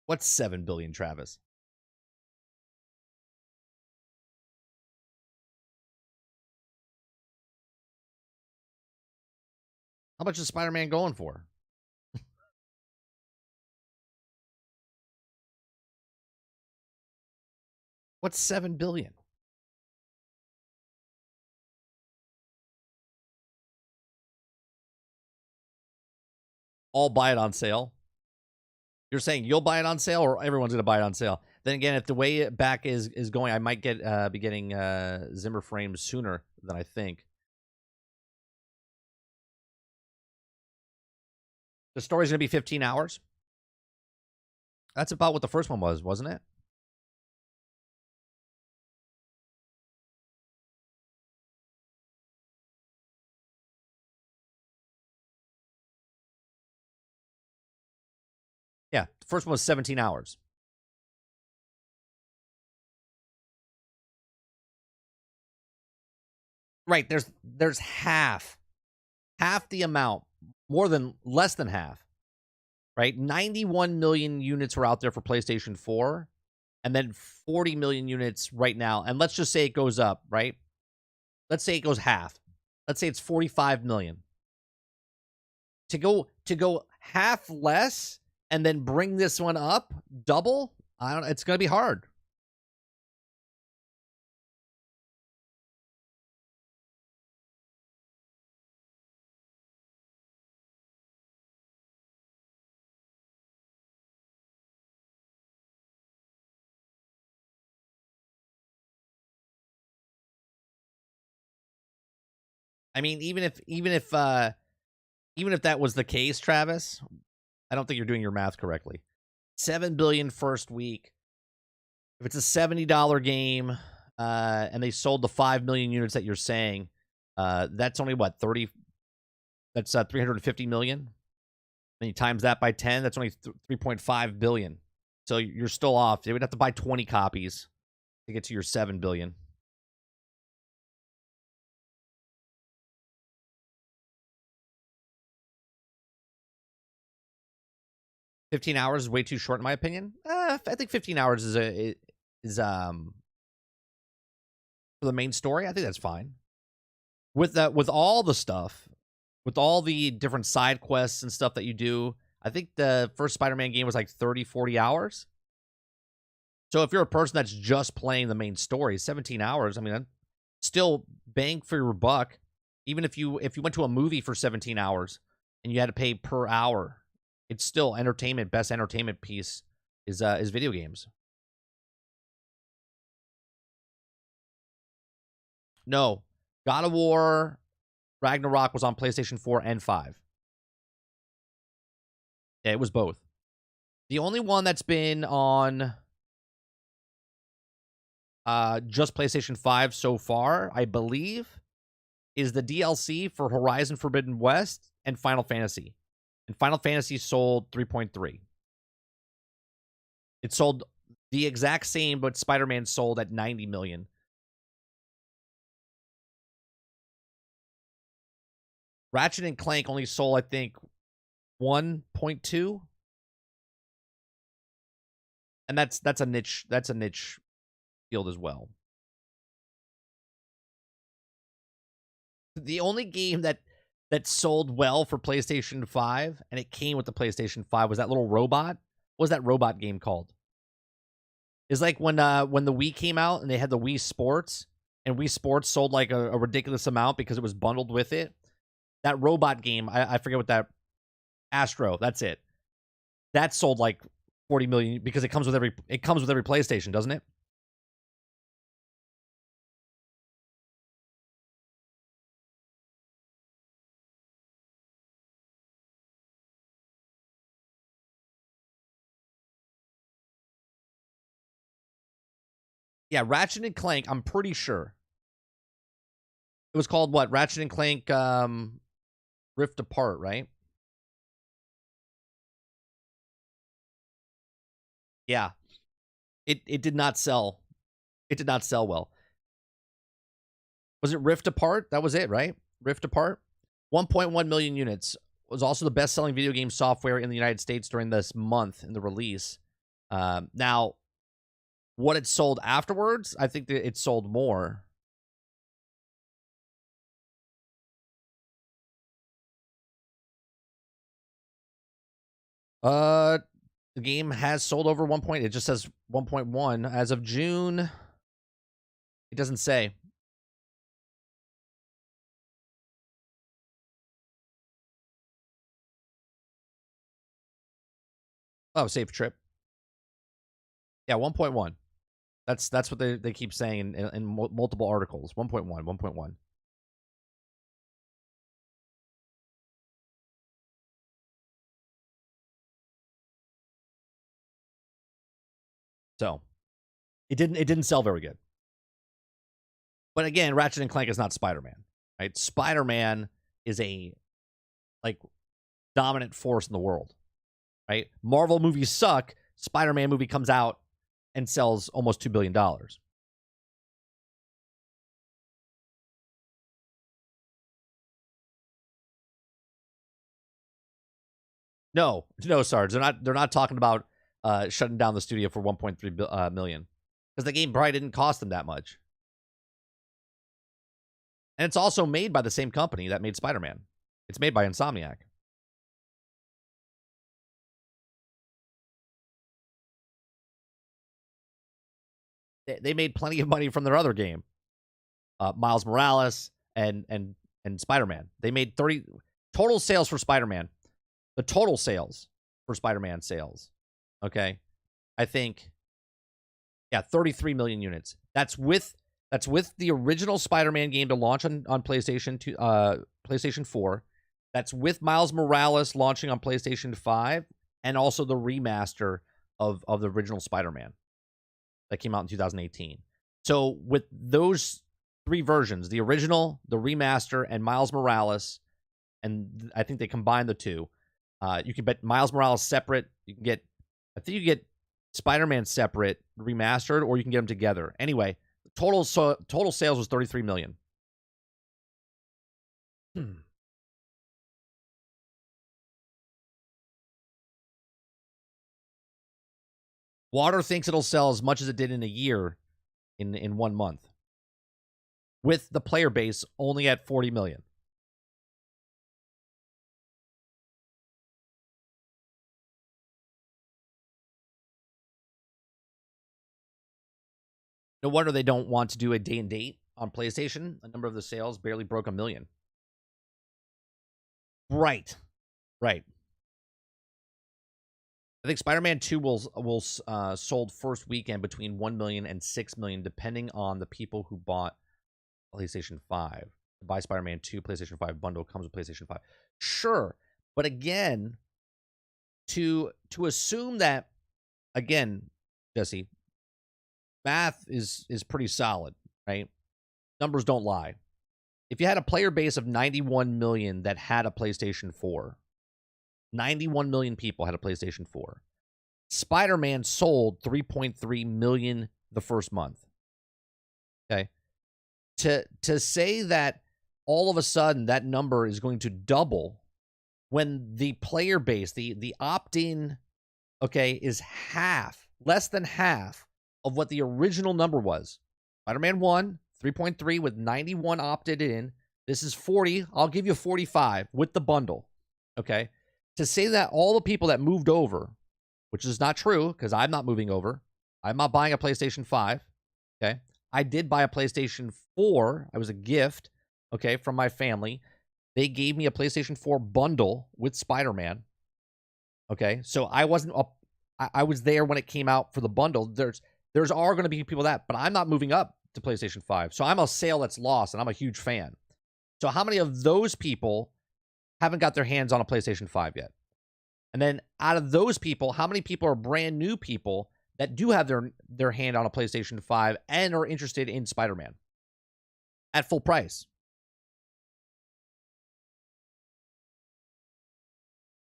What's $7 billion, Travis? How much is Spider-Man going for? What's $7 billion? All buy it on sale. You're saying you'll buy it on sale, or everyone's going to buy it on sale? Then again, if the way it back is going, I might be getting Zimmer frames sooner than I think. The story's going to be 15 hours. That's about what the first one was, wasn't it? Yeah, the first one was 17 hours. Right, there's half the amount, less than half. Right? 91 million units were out there for PlayStation 4, and then 40 million units right now. And let's just say it goes up, right? Let's say it goes half. Let's say it's 45 million. To go half less and then bring this one up double, it's going to be hard. I mean, even if that was the case, Travis, I don't think you're doing your math correctly. 7 billion first week. If it's a $70 game, and they sold the 5 million units that you're saying, that's only what, 30? That's 350 million. Then you times that by 10, that's only 3.5 billion. So you're still off. You would have to buy 20 copies to get to your 7 billion. 15 hours is way too short in my opinion. I think 15 hours is for the main story. I think that's fine. With all the stuff, with all the different side quests and stuff that you do, I think the first Spider-Man game was like 30, 40 hours. So if you're a person that's just playing the main story, 17 hours, I mean, still bang for your buck. Even if you went to a movie for 17 hours and you had to pay per hour, it's still entertainment. Best entertainment piece is video games. No, God of War Ragnarok was on PlayStation 4 and 5. Yeah, it was both. The only one that's been on just PlayStation 5 so far, I believe, is the DLC for Horizon Forbidden West and Final Fantasy. And Final Fantasy sold 3.3. It sold the exact same, but Spider-Man sold at 90 million. Ratchet and Clank only sold, I think, 1.2. And that's a niche field as well. The only game that sold well for PlayStation 5, and it came with the PlayStation 5, was that little robot. What was that robot game called? It's like when the Wii came out and they had the Wii Sports, and Wii Sports sold like a ridiculous amount because it was bundled with it. That robot game, I forget what that... Astro, that's it. That sold like 40 million because it comes with every PlayStation, doesn't it? Yeah, Ratchet and Clank, I'm pretty sure. It was called what? Ratchet and Clank Rift Apart, right? Yeah. It did not sell. It did not sell well. Was it Rift Apart? That was it, right? Rift Apart? 1.1 million units. Was also the best-selling video game software in the United States during this month in the release. Now, what it sold afterwards, I think that it sold more. The game has sold over 1. It just says 1.1 as of June. It doesn't say. Oh, safe trip. Yeah, 1.1. That's what they keep saying in multiple articles. 1.1, 1.1. So, it didn't sell very good. But again, Ratchet and Clank is not Spider-Man, right? Spider-Man is a dominant force in the world, right? Marvel movies suck. Spider-Man movie comes out and sells almost $2 billion. No, Sarge. They're not talking about shutting down the studio for 1.3 million, because the game probably didn't cost them that much. And it's also made by the same company that made Spider-Man. It's made by Insomniac. They made plenty of money from their other game, Miles Morales and Spider-Man. They made 30 total sales for Spider-Man. The total sales for Spider-Man sales, okay, I think, yeah, 33 million units. That's with the original Spider-Man game to launch on PlayStation 4. That's with Miles Morales launching on PlayStation 5, and also the remaster of the original Spider-Man that came out in 2018. So with those three versions, the original, the remaster, and Miles Morales, and I think they combined the two, you can get Miles Morales separate. You can get, I think you get Spider-Man separate, remastered, or you can get them together. Anyway, total sales was 33 million. Water thinks it'll sell as much as it did in a year in 1 month, with the player base only at 40 million. No wonder they don't want to do a day and date on PlayStation. A number of the sales barely broke 1 million. Right. I think Spider-Man 2 will sold first weekend between 1 million and 6 million, depending on the people who bought PlayStation 5. Buy Spider-Man 2 PlayStation 5 bundle comes with PlayStation 5. Sure, but again, to assume that, again, Jesse, math is pretty solid, right? Numbers don't lie. If you had a player base of 91 million that had a PlayStation 4, 91 million people had a PlayStation 4. Spider-Man sold 3.3 million the first month. Okay? To say that all of a sudden that number is going to double when the player base, the opt-in, okay, is half, less than half of what the original number was. Spider-Man 1, 3.3 with 91 opted in. This is 40. I'll give you 45 with the bundle. Okay? To say that all the people that moved over, which is not true because I'm not moving over. I'm not buying a PlayStation 5. Okay? I did buy a PlayStation 4. I was a gift, okay, from my family. They gave me a PlayStation 4 bundle with Spider-Man. Okay? So I wasn't up. I was there when it came out for the bundle. There's are going to be people but I'm not moving up to PlayStation 5. So I'm a sale that's lost, and I'm a huge fan. So how many of those people haven't got their hands on a PlayStation 5 yet? And then out of those people, how many people are brand new people that do have their hand on a PlayStation 5 and are interested in Spider-Man at full price?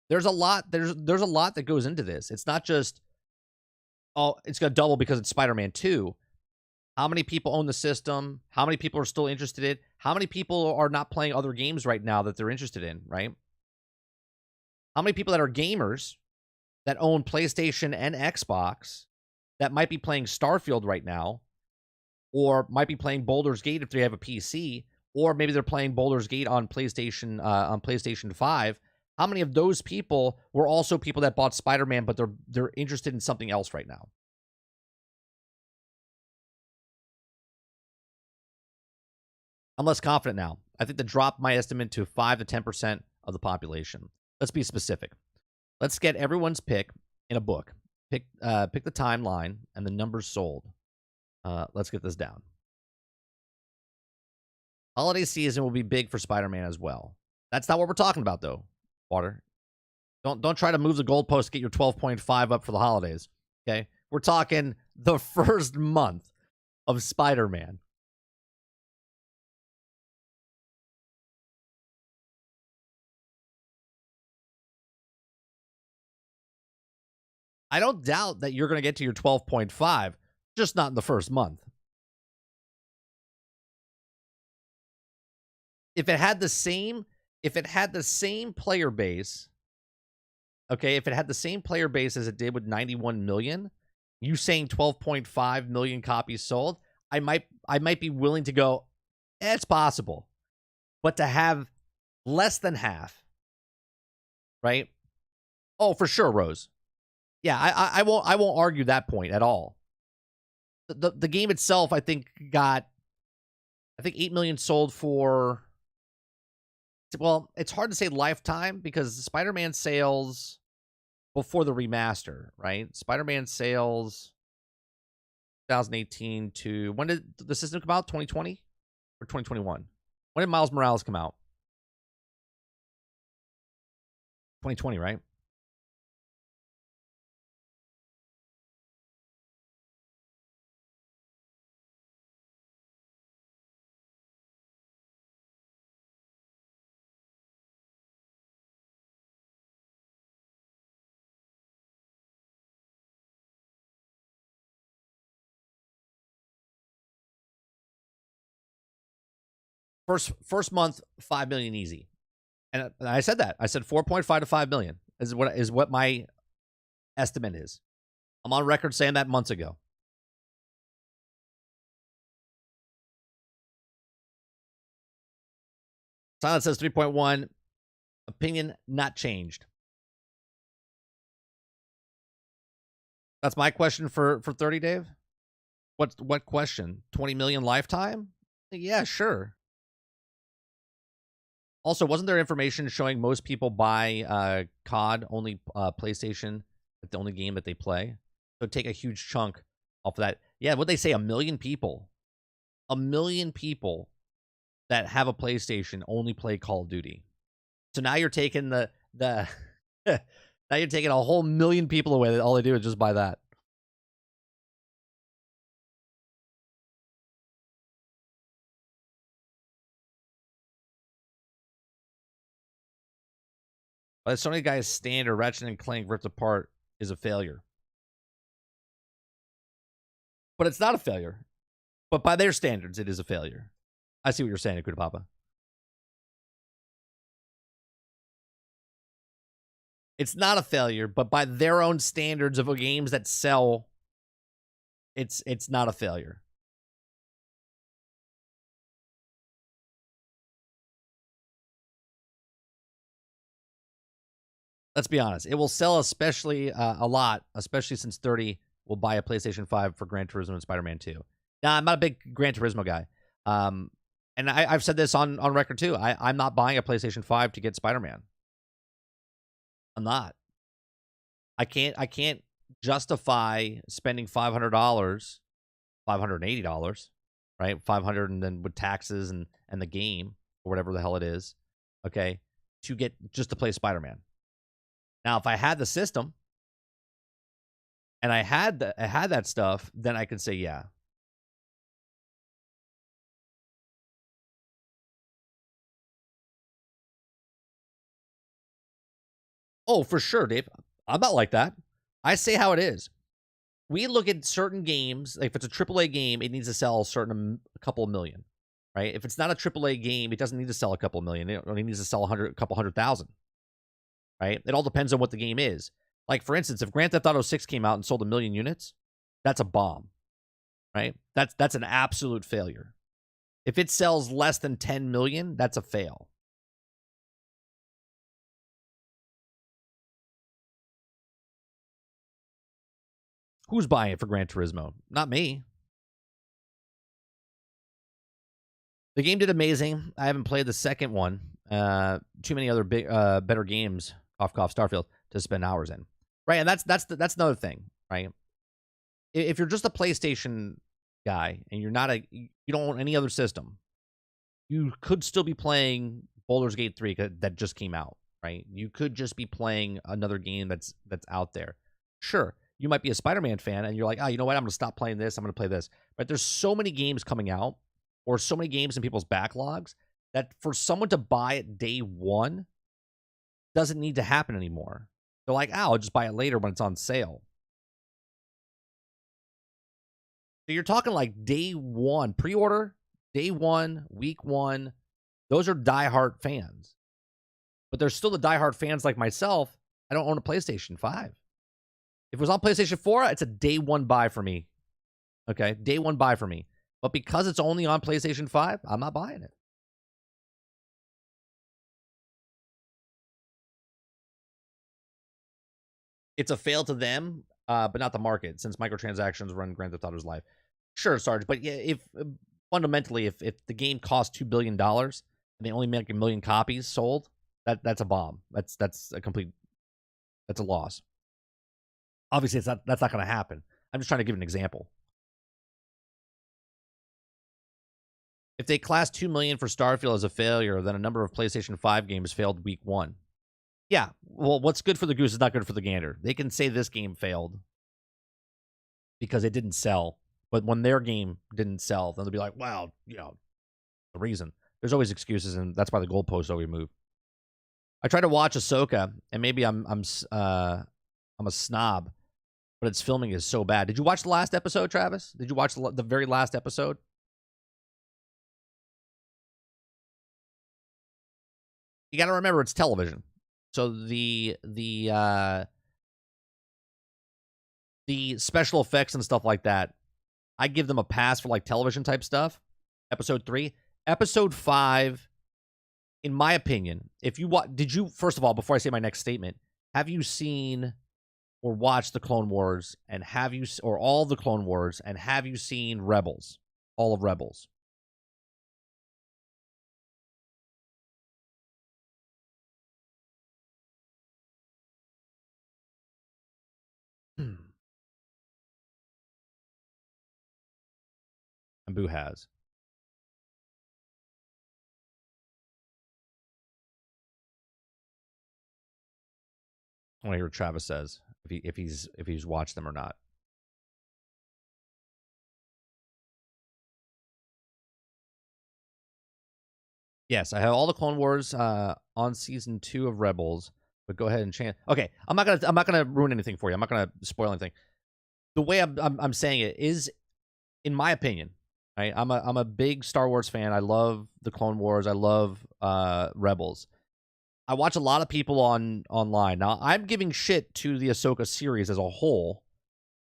There's a lot. There's a lot that goes into this. It's not just, oh, it's going to double because it's Spider-Man 2. How many people own the system? How many people are still interested in it? How many people are not playing other games right now that they're interested in, right? How many people that are gamers that own PlayStation and Xbox that might be playing Starfield right now, or might be playing Baldur's Gate if they have a PC, or maybe they're playing Baldur's Gate on PlayStation 5. How many of those people were also people that bought Spider-Man, but they're interested in something else right now? I'm less confident now. I think the drop my estimate to 5 to 10% of the population. Let's be specific. Let's get everyone's pick in a book. Pick the timeline and the numbers sold. Let's get this down. Holiday season will be big for Spider-Man as well. That's not what we're talking about, though, Water. Don't try to move the goalpost to get your 12.5 up for the holidays. Okay? We're talking the first month of Spider-Man. I don't doubt that you're going to get to your 12.5, just not in the first month. If it had the same player base, okay, if it had the same player base as it did with 91 million, you saying 12.5 million copies sold, I might be willing to go, it's possible. But to have less than half, right? Oh, for sure, Rose. Yeah, I won't argue that point at all. The game itself, I think 8 million sold for. Well, it's hard to say lifetime because Spider-Man sales before the remaster, right? Spider-Man sales 2018 to when did the system come out? 2020 or 2021? When did Miles Morales come out? 2020, right? First month, 5 million easy. And I said that. I said 4.5 to 5 million is what my estimate is. I'm on record saying that months ago. Silent says 3.1, opinion not changed. That's my question for 30, Dave. What question? 20 million lifetime? Yeah, sure. Also, wasn't there information showing most people buy COD only PlayStation, the only game that they play? So take a huge chunk off of that. Yeah, what they say, 1 million people. 1 million people that have a PlayStation only play Call of Duty. So now you're taking the now you're taking a whole 1 million people away that all they do is just buy that. By Sony guy's standard, Ratchet and Clank ripped apart is a failure. But it's not a failure. But by their standards, it is a failure. I see what you're saying, Akuta Papa. It's not a failure, but by their own standards of games that sell, it's not a failure. Let's be honest. It will sell especially a lot, especially since 30 will buy a PlayStation 5 for Gran Turismo and Spider-Man 2. Now, I'm not a big Gran Turismo guy. And I've said this on record too. I'm not buying a PlayStation 5 to get Spider-Man. I'm not. I can't justify spending $500, $580, right? $500 and then with taxes and the game or whatever the hell it is, okay, to get just to play Spider-Man. Now, if I had the system and I had that stuff, then I could say yeah. Oh, for sure, Dave. I'm not like that. I say how it is. We look at certain games, like if it's a AAA game, it needs to sell a couple of million, right? If it's not a AAA game, it doesn't need to sell a couple of million. It only needs to sell a couple 100,000, right? It all depends on what the game is. Like, for instance, if Grand Theft Auto 6 came out and sold 1 million units, that's a bomb, right? That's an absolute failure. If it sells less than 10 million, that's a fail. Who's buying it for Gran Turismo? Not me. The game did amazing. I haven't played the second one. Too many other better games, cough cough Starfield, to spend hours in. Right, and that's another thing, right? If you're just a PlayStation guy and you don't own any other system, you could still be playing Baldur's Gate 3 that just came out, right? You could just be playing another game that's out there. Sure. You might be a Spider-Man fan, and you're like, you know what? I'm going to stop playing this. I'm going to play this. But there's so many games coming out, or so many games in people's backlogs, that for someone to buy it day one doesn't need to happen anymore. They're like, I'll just buy it later when it's on sale. So you're talking like day one, pre-order, day one, week one. Those are diehard fans. But there's still the diehard fans like myself. I don't own a PlayStation 5. If it was on PlayStation 4, it's a day one buy for me. Okay? Day one buy for me. But because it's only on PlayStation 5, I'm not buying it. It's a fail to them, but not the market, since microtransactions run Grand Theft Auto's life. Sure, Sarge, but yeah, if fundamentally, if the game costs $2 billion and they only make 1 million copies sold, that's a bomb. That's a loss. Obviously, that's not going to happen. I'm just trying to give an example. If they class 2 million for Starfield as a failure, then a number of PlayStation 5 games failed week one. Yeah, well, what's good for the goose is not good for the gander. They can say this game failed because it didn't sell. But when their game didn't sell, then they'll be like, well, the reason. There's always excuses, and that's why the goalposts always move. I tried to watch Ahsoka, and maybe I'm a snob, but its filming is so bad. Did you watch the last episode, Travis? Did you watch the very last episode? You got to remember it's television. So the the special effects and stuff like that, I give them a pass for like television type stuff. Episode 3. Episode 5, in my opinion, if you first of all, before I say my next statement, have you seen or watched the Clone Wars, and or all the Clone Wars, and have you seen Rebels? All of Rebels? And Boo has. I want to hear what Travis says, if he's watched them or not. Yes, I have all the Clone Wars on season 2 of Rebels. But go ahead and chant. Okay, I'm not gonna ruin anything for you. I'm not gonna spoil anything. The way I'm saying it is, in my opinion, right? I'm a big Star Wars fan. I love the Clone Wars. I love Rebels. I watch a lot of people online. Now, I'm giving shit to the Ahsoka series as a whole,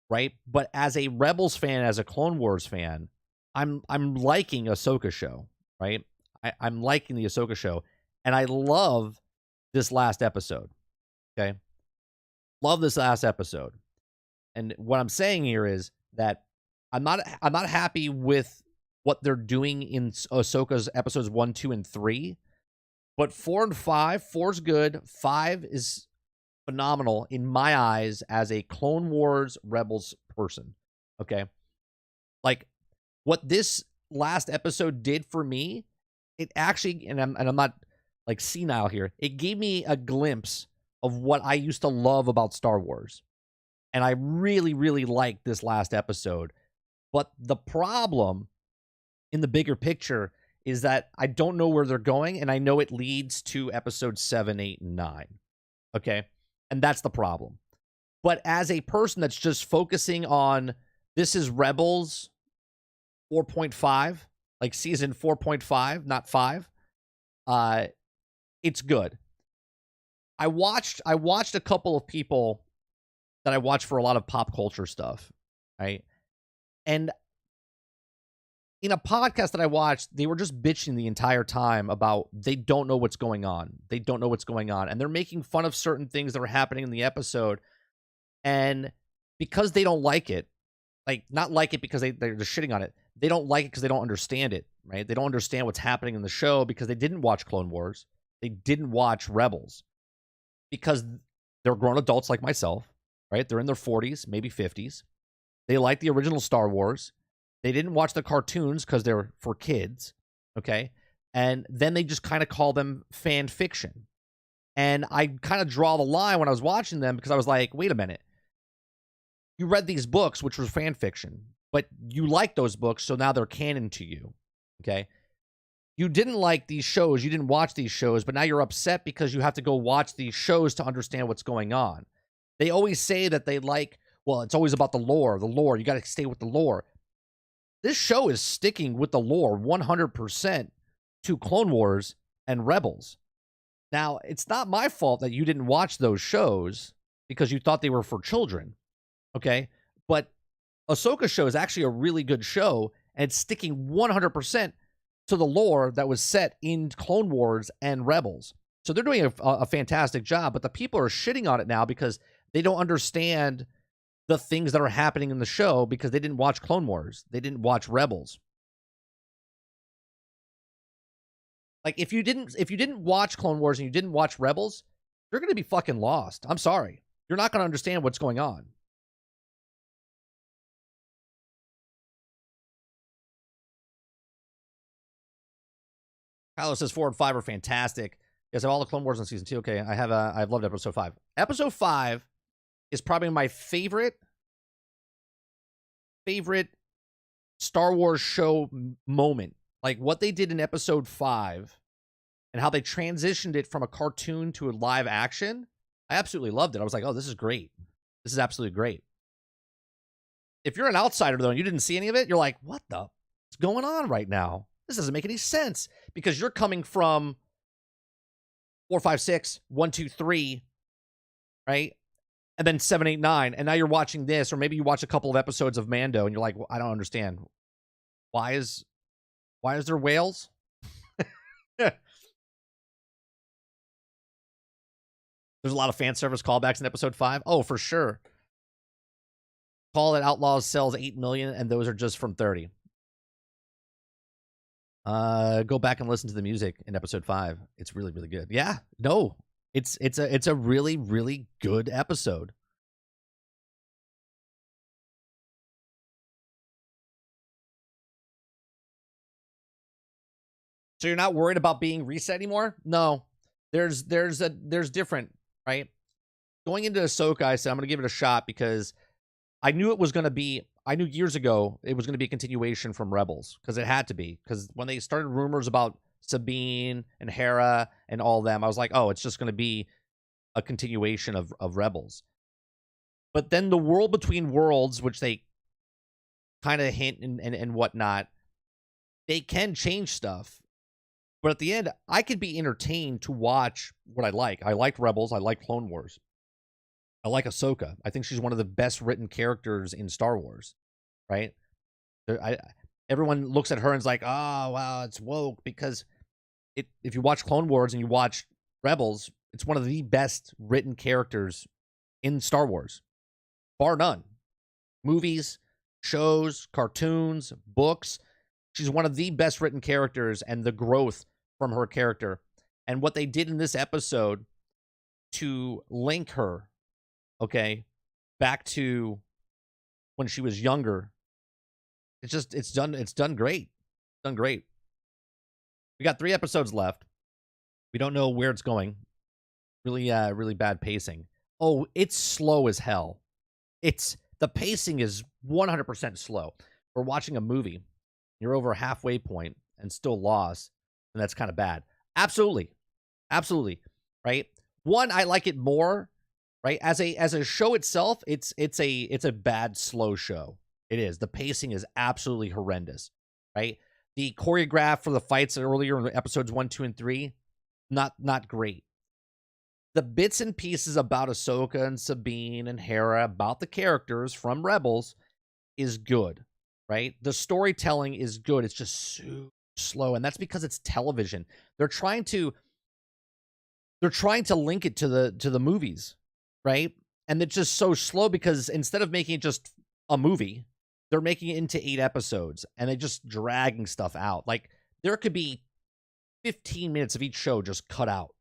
right? But as a Rebels fan, as a Clone Wars fan, I'm liking Ahsoka show, right? I'm liking the Ahsoka show, and I love this last episode. Okay, love this last episode. And what I'm saying here is that I'm not happy with what they're doing in Ahsoka's episodes 1, 2, and 3. But 4 and 5, 4's good. 5 is phenomenal in my eyes as a Clone Wars Rebels person. Okay, like what this last episode did for me, it actually, and I'm not like senile here, it gave me a glimpse of what I used to love about Star Wars. And I really, really liked this last episode. But the problem in the bigger picture is that I don't know where they're going, and I know it leads to episodes 7, 8, and 9. Okay? And that's the problem. But as a person that's just focusing on, this is Rebels 4.5, like season 4.5, not 5, it's good. I watched a couple of people that I watch for a lot of pop culture stuff, right? And in a podcast that I watched, they were just bitching the entire time about they don't know what's going on. They don't know what's going on. And they're making fun of certain things that are happening in the episode. And because they don't like it, like not like it because they're just shitting on it. They don't like it because they don't understand it, right? They don't understand what's happening in the show because they didn't watch Clone Wars. They didn't watch Rebels. Because they're grown adults like myself, right? They're in their 40s, maybe 50s. They like the original Star Wars. They didn't watch the cartoons because they're for kids, okay? And then they just kind of call them fan fiction. And I kind of draw the line when I was watching them because I was like, wait a minute. You read these books, which was fan fiction, but you like those books, so now they're canon to you, okay? You didn't like these shows, you didn't watch these shows, but now you're upset because you have to go watch these shows to understand what's going on. They always say that they like, well, it's always about the lore, you got to stay with the lore. This show is sticking with the lore 100% to Clone Wars and Rebels. Now, it's not my fault that you didn't watch those shows because you thought they were for children, okay? But Ahsoka show is actually a really good show, and it's sticking 100% to the lore that was set in Clone Wars and Rebels. So they're doing a fantastic job, but the people are shitting on it now because they don't understand the things that are happening in the show because they didn't watch Clone Wars. They didn't watch Rebels. Like, if you didn't watch Clone Wars and you didn't watch Rebels, you're going to be fucking lost. I'm sorry. You're not going to understand what's going on. Kylo says 4 and 5 are fantastic. Yes, I have all the Clone Wars in season 2. Okay, I've loved episode 5. Episode 5 is probably my favorite Star Wars show moment. Like what they did in episode 5 and how they transitioned it from a cartoon to a live action. I absolutely loved it. I was like, oh, this is great. This is absolutely great. If you're an outsider, though, and you didn't see any of it, you're like, what's going on right now? This doesn't make any sense because you're coming from 4, 5, 6, 1, 2, 3, right? and then 7, 8, 9, and now you're watching this, or maybe you watch a couple of episodes of Mando, and you're like, well, I don't understand. Why is there whales? There's a lot of fan service callbacks in episode 5. Oh, for sure. Call It Outlaws sells 8 million, and those are just from 30. Go back and listen to the music in episode 5. It's really, really good. Yeah, no, it's a really, really good episode. So you're not worried about being reset anymore? No, there's different, right? Going into Ahsoka, I said I'm gonna give it a shot because I knew it was gonna be. I knew years ago it was going to be a continuation from Rebels because it had to be. Because when they started rumors about Sabine and Hera and all them, I was like, oh, it's just going to be a continuation of Rebels. But then the World Between Worlds, which they kind of hint and whatnot, they can change stuff. But at the end, I could be entertained to watch what I like. I liked Rebels. I like Clone Wars. I like Ahsoka. I think she's one of the best written characters in Star Wars, right? Everyone looks at her and is like, oh, wow, it's woke. Because if you watch Clone Wars and you watch Rebels, it's one of the best written characters in Star Wars, bar none. Movies, shows, cartoons, books. She's one of the best written characters, and the growth from her character. And what they did in this episode to link her, okay, back to when she was younger. It's done great. It's done great. We got 3 episodes left. We don't know where it's going. Really bad pacing. Oh, it's slow as hell. The pacing is 100% slow. We're watching a movie. You're over a halfway point and still lost, and that's kind of bad. Absolutely. Right? One, I like it more. Right, as a show itself, it's a bad slow show. It is. The pacing is absolutely horrendous. Right, the choreograph for the fights earlier in episodes 1, 2, and 3, not great. The bits and pieces about Ahsoka and Sabine and Hera, about the characters from Rebels, is good. Right, the storytelling is good. It's just so slow, and that's because it's television. They're trying to link it to the movies. Right? And it's just so slow because instead of making it just a movie, they're making it into 8 episodes and they're just dragging stuff out. Like, there could be 15 minutes of each show just cut out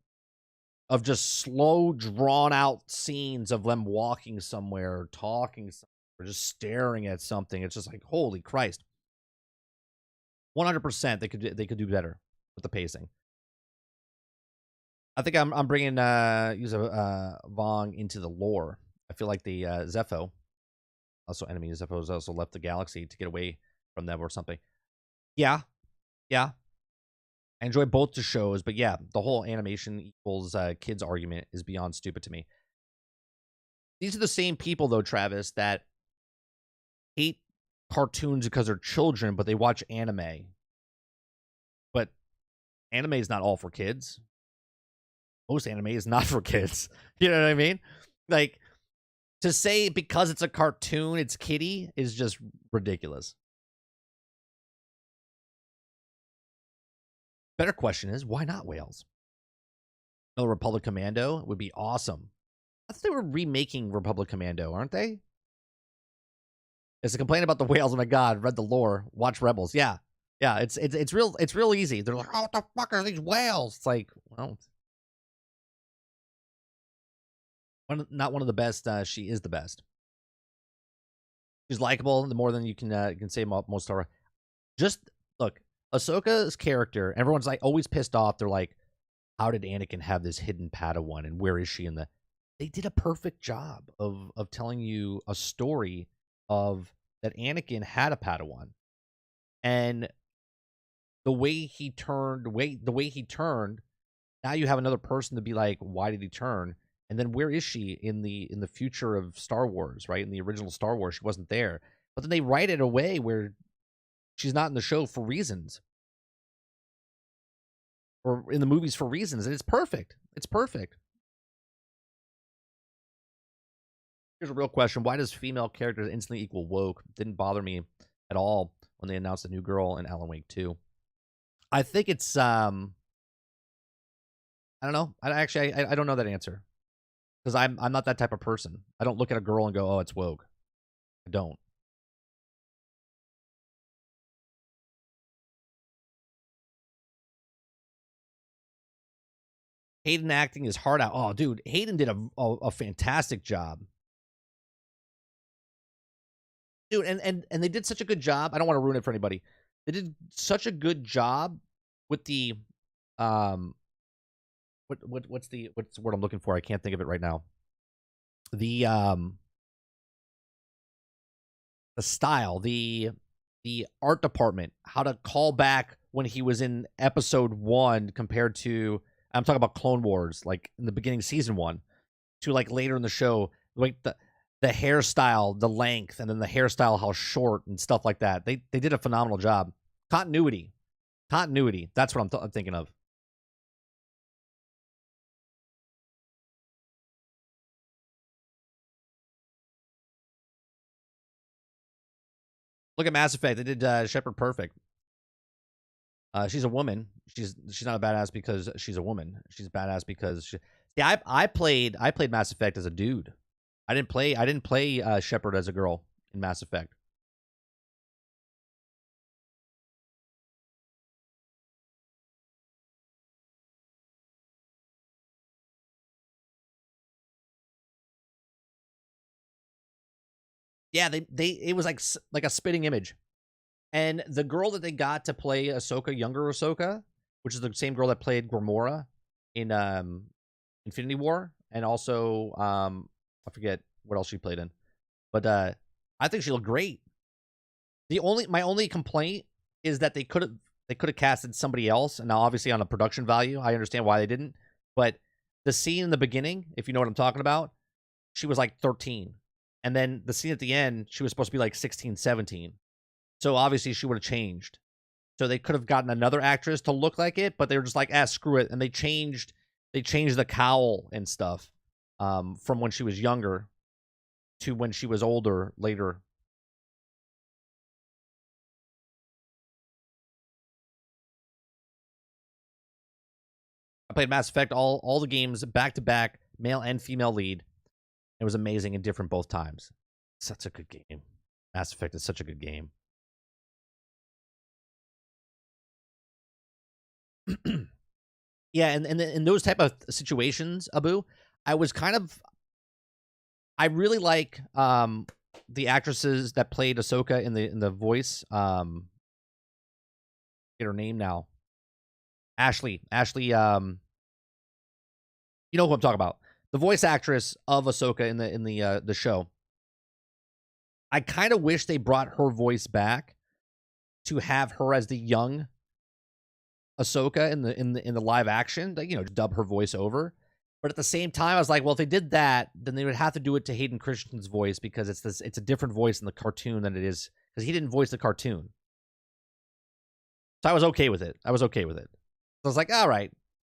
of just slow, drawn out scenes of them walking somewhere, or talking, or just staring at something. It's just like, holy Christ. 100% they could do better with the pacing. I think I'm bringing Yuuzhan Vong into the lore. I feel like the Zeffo, also enemy Zeffo, has also left the galaxy to get away from them or something. Yeah. I enjoy both the shows, but yeah, the whole animation equals kids argument is beyond stupid to me. These are the same people, though, Travis, that hate cartoons because they're children, but they watch anime. But anime is not all for kids. Most anime is not for kids. You know what I mean? Like, to say because it's a cartoon, it's kiddie, is just ridiculous. Better question is, why not whales? No, Republic Commando would be awesome. I thought they were remaking Republic Commando, aren't they? It's a complaint about the whales. Oh my God, read the lore, watch Rebels. Yeah, it's real easy. They're like, oh, what the fuck are these whales? It's like, well, not one of the best. She is the best. She's likable. The more than you can say about most Star Wars. Just look, Ahsoka's character. Everyone's like always pissed off. They're like, how did Anakin have this hidden Padawan, and where is she in the? They did a perfect job of telling you a story of that Anakin had a Padawan, and the way he turned. Now you have another person to be like, why did he turn? And then where is she in the future of Star Wars, right? In the original Star Wars, she wasn't there. But then they write it away where she's not in the show for reasons. Or in the movies for reasons. And it's perfect. It's perfect. Here's a real question. Why does female characters instantly equal woke? Didn't bother me at all when they announced a new girl in Alan Wake 2. I think it's, I don't know. I don't know that answer. Because I'm not that type of person. I don't look at a girl and go, oh, it's woke. I don't. Hayden acting is hard out. Oh, dude, Hayden did a fantastic job. Dude, and they did such a good job. I don't want to ruin it for anybody. They did such a good job with the what's the word I'm looking for? I can't think of it right now. The style, the art department, how to call back when he was in episode 1 compared to, I'm talking about Clone Wars, like in the beginning season 1 to like later in the show, like the hairstyle, the length, and then the hairstyle how short and stuff like that. They did a phenomenal job. Continuity. That's what I'm thinking of. Look at Mass Effect. They did Shepard perfect. She's a woman. She's not a badass because she's a woman. She's a badass because she... Yeah, I played Mass Effect as a dude. I didn't play Shepard as a girl in Mass Effect. Yeah, it was like a spitting image. And the girl that they got to play Ahsoka, younger Ahsoka, which is the same girl that played Gamora in Infinity War, and also I forget what else she played in, but I think she looked great. My only complaint is that they could have casted somebody else, and now obviously on a production value, I understand why they didn't. But the scene in the beginning, if you know what I'm talking about, she was like 13. And then the scene at the end, she was supposed to be like 16, 17. So obviously she would have changed. So they could have gotten another actress to look like it, but they were just like, screw it. And they changed the cowl and stuff from when she was younger to when she was older later. I played Mass Effect, all the games back to back, male and female lead. It was amazing and different both times. Such a good game. Mass Effect is such a good game. Yeah, and in those type of situations, Abu, I really like the actresses that played Ahsoka in the voice. Get her name now. Ashley, you know who I'm talking about. The voice actress of Ahsoka in the show. I kind of wish they brought her voice back to have her as the young Ahsoka in the live action, like, you know, dub her voice over. But at the same time, I was like, well, if they did that, then they would have to do it to Hayden Christensen's voice, because it's a different voice in the cartoon than it is, because he didn't voice the cartoon. So I was okay with it. So I was like, all right,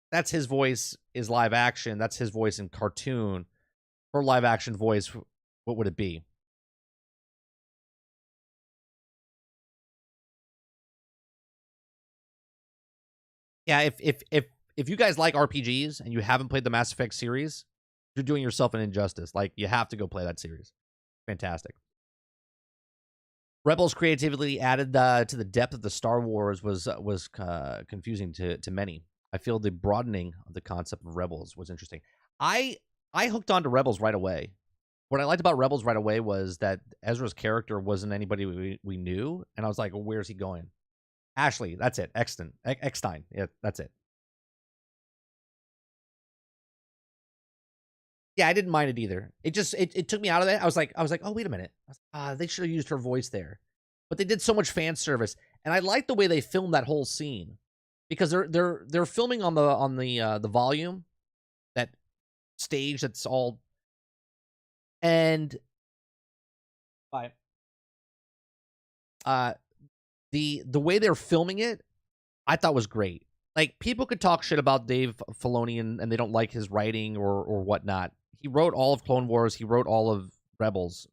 that's his voice is live action. That's his voice in cartoon. Her live action voice, what would it be? Yeah, if you guys like RPGs and you haven't played the Mass Effect series, you're doing yourself an injustice. Like, you have to go play that series. Fantastic. Rebels' creativity added to the depth of the Star Wars was confusing to many. I feel the broadening of the concept of Rebels was interesting. I hooked on to Rebels right away. What I liked about Rebels right away was that Ezra's character wasn't anybody we knew, and I was like, well, where's he going? Ashley, that's it. Eckstein. Yeah, that's it. Yeah, I didn't mind it either. It just it took me out of that. I was like, oh, wait a minute. They should have used her voice there. But they did so much fan service, and I like the way they filmed that whole scene, because they're filming on the volume, that stage that's all, and the way they're filming it, I thought was great. Like, people could talk shit about Dave Filoni and they don't like his writing or whatnot. He wrote all of Clone Wars. He wrote all of Rebels.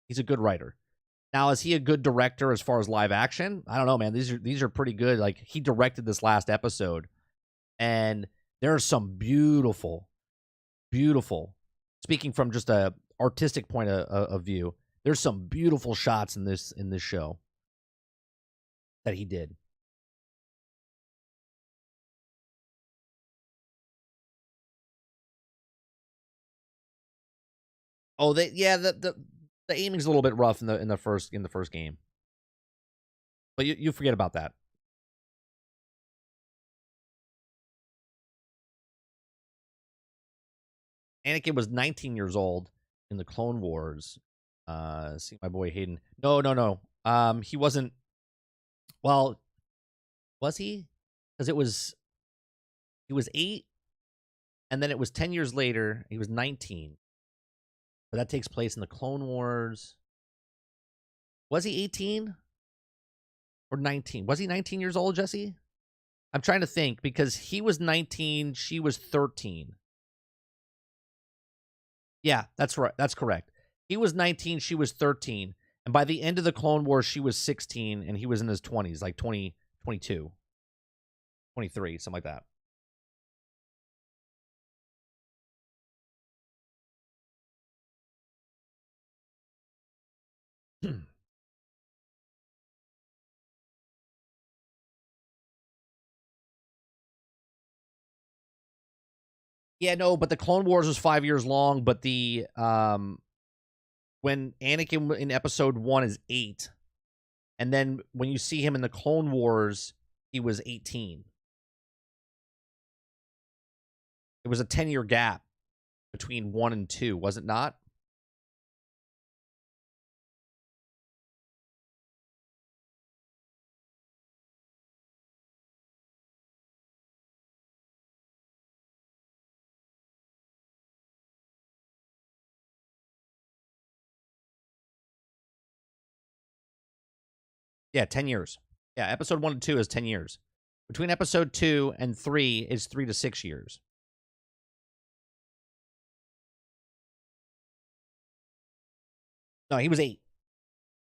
He's a good writer. Now, is he a good director as far as live action? I don't know, man. These are pretty good. Like, he directed this last episode, and there are some beautiful, beautiful. Speaking from just a artistic point of view, there's some beautiful shots in this show that he did. Oh, the aiming's a little bit rough in the first game, but you forget about that. Anakin was 19 years old in the Clone Wars. See my boy Hayden. No. He wasn't. Well, was he? Because he was 8, and then it was 10 years later. He was 19. But that takes place in the Clone Wars. Was he 18 or 19? Was he 19 years old, Jesse? I'm trying to think, because he was 19, she was 13. Yeah, that's right. That's correct. He was 19, she was 13. And by the end of the Clone Wars, she was 16, and he was in his 20s, like 20, 22, 23, something like that. Yeah, no, but the Clone Wars was 5 years long, but the when Anakin in episode 1 is 8, and then when you see him in the Clone Wars, he was 18. It was a 10-year gap between 1 and 2, was it not? Yeah, 10 years. Yeah, episode 1 and 2 is 10 years. Between episode 2 and 3 is 3 to 6 years. No, he was 8.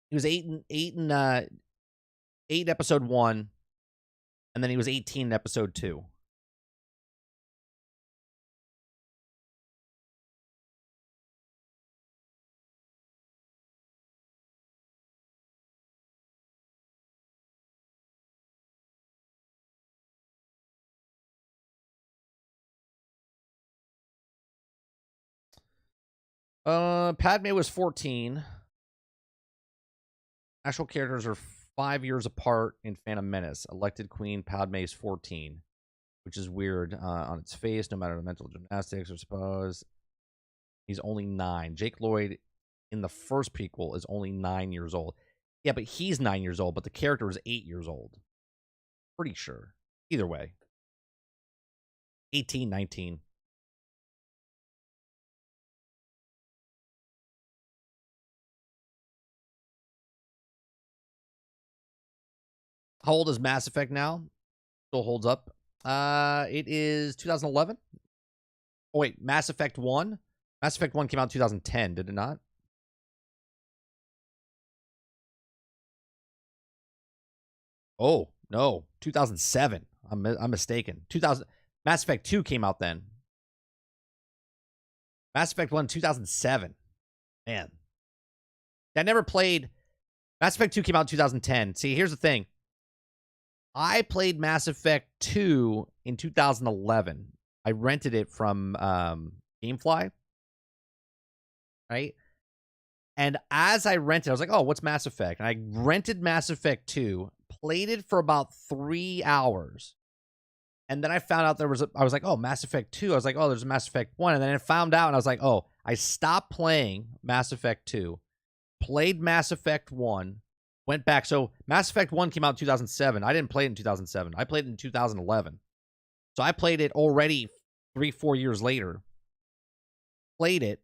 He was 8 in episode 1, and then he was 18 in episode 2. Padme was 14. Actual characters are 5 years apart in Phantom Menace. Elected Queen Padme is 14, which is weird on its face, no matter the mental gymnastics, I suppose. He's only 9. Jake Lloyd in the first prequel is only 9 years old. Yeah, but he's 9 years old, but the character is 8 years old. Pretty sure. Either way. 18, 19. How old is Mass Effect now? Still holds up. It is 2011. Oh, wait. Mass Effect 1? Mass Effect 1 came out in 2010, did it not? Oh, no. 2007. I'm mistaken. 2000. Mass Effect 2 came out then. Mass Effect 1, 2007. Man. I never played. Mass Effect 2 came out in 2010. See, here's the thing. I played Mass Effect 2 in 2011. I rented it from Gamefly. Right? And as I rented, I was like, oh, what's Mass Effect? And I rented Mass Effect 2, played it for about 3 hours. And then I found out I was like, oh, Mass Effect 2. I was like, oh, there's a Mass Effect 1. And then I found out, and I was like, oh, I stopped playing Mass Effect 2, played Mass Effect 1, went back. So Mass Effect 1 came out in 2007. I didn't play it in 2007. I played it in 2011. So I played it already 3-4 years later. Played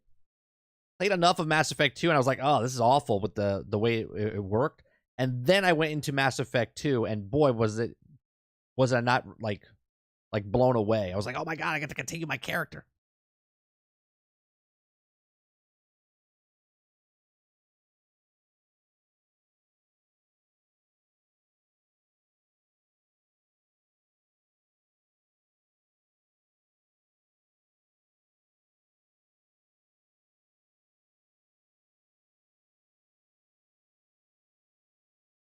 enough of Mass Effect 2, and I was like, oh, this is awful with the way it worked. And then I went into Mass Effect 2, and boy, was I not like blown away. I was like, oh my God, I get to continue my character.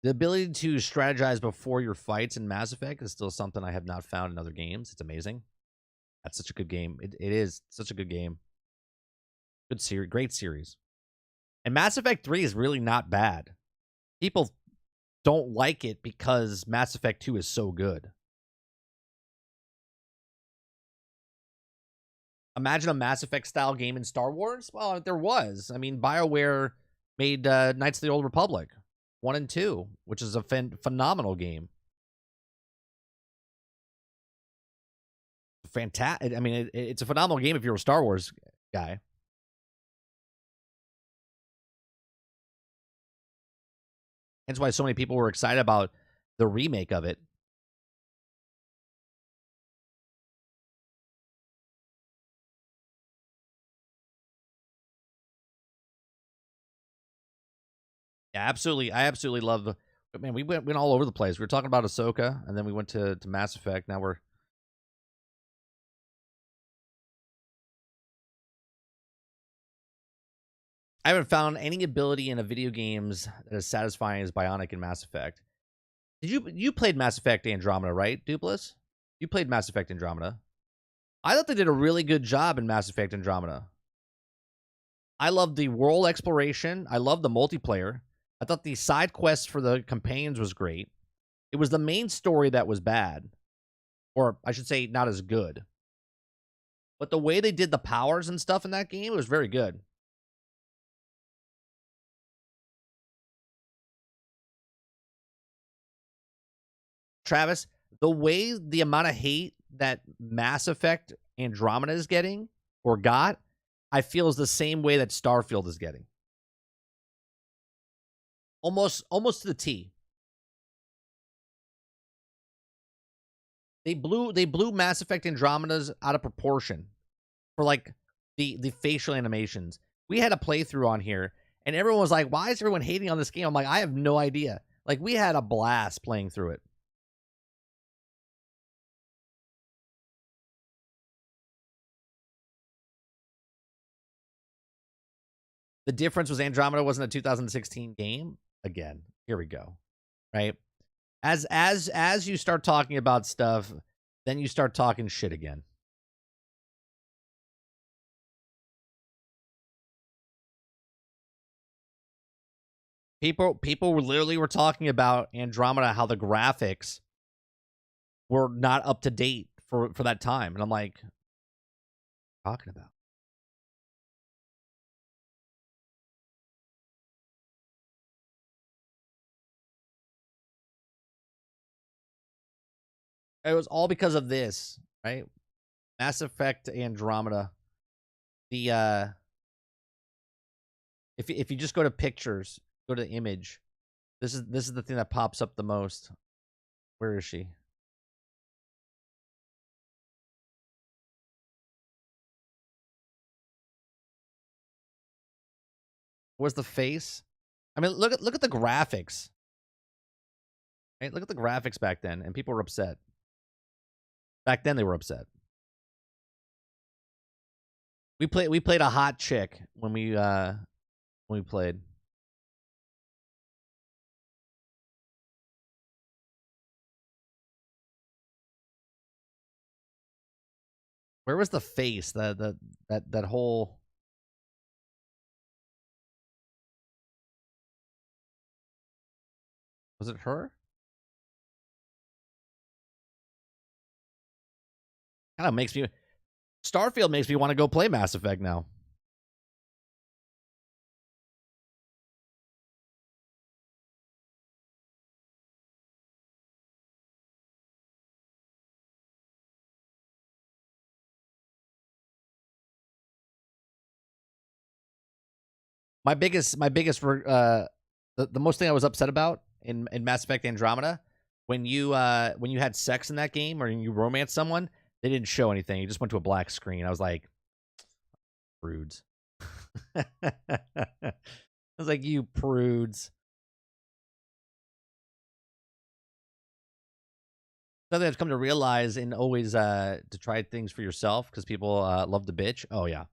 The ability to strategize before your fights in Mass Effect is still something I have not found in other games. It's amazing. That's such a good game. It is such a good game. Good series, great series. And Mass Effect 3 is really not bad. People don't like it because Mass Effect 2 is so good. Imagine a Mass Effect style game in Star Wars? Well, there was. I mean, BioWare made Knights of the Old Republic 1 and 2, which is a phenomenal game. Fantastic. I mean, it's a phenomenal game if you're a Star Wars guy. That's why so many people were excited about the remake of it. Yeah, absolutely. I absolutely love the. Man, we went all over the place. We were talking about Ahsoka, and then we went to Mass Effect. Now we're. I haven't found any ability in a video games that is satisfying as Bionic in Mass Effect. You played Mass Effect Andromeda, right, Dupless? You played Mass Effect Andromeda. I thought they did a really good job in Mass Effect Andromeda. I loved the world exploration. I loved the multiplayer. I thought the side quests for the companions was great. It was the main story that was bad. Or I should say not as good. But the way they did the powers and stuff in that game was very good. Travis, the way the amount of hate that Mass Effect Andromeda is getting or got, I feel is the same way that Starfield is getting. Almost to the T. They blew Mass Effect Andromeda's out of proportion for like the facial animations. We had a playthrough on here and everyone was like, "Why is everyone hating on this game?" I'm like, "I have no idea." Like we had a blast playing through it. The difference was Andromeda wasn't a 2016 game. Again, here we go. Right? As you start talking about stuff, then you start talking shit again. People were literally talking about Andromeda, how the graphics were not up to date for that time. And I'm like, what are you talking about? It was all because of this, right? Mass Effect Andromeda. The if you just go to pictures, go to the image. This is the thing that pops up the most. Where is she? Where's the face? I mean, look at the graphics. Right? Look at the graphics back then, and people were upset. Back then, they were upset. We played a hot chick when we played. Where was the face? That whole. Was it her? Kind of makes me. Starfield makes me want to go play Mass Effect now. My biggest the most thing I was upset about in Mass Effect Andromeda, when you had sex in that game or you romance someone, they didn't show anything. You just went to a black screen. I was like, prudes. I was like, you prudes. Something I've come to realize and always to try things for yourself because people love to bitch. Oh yeah.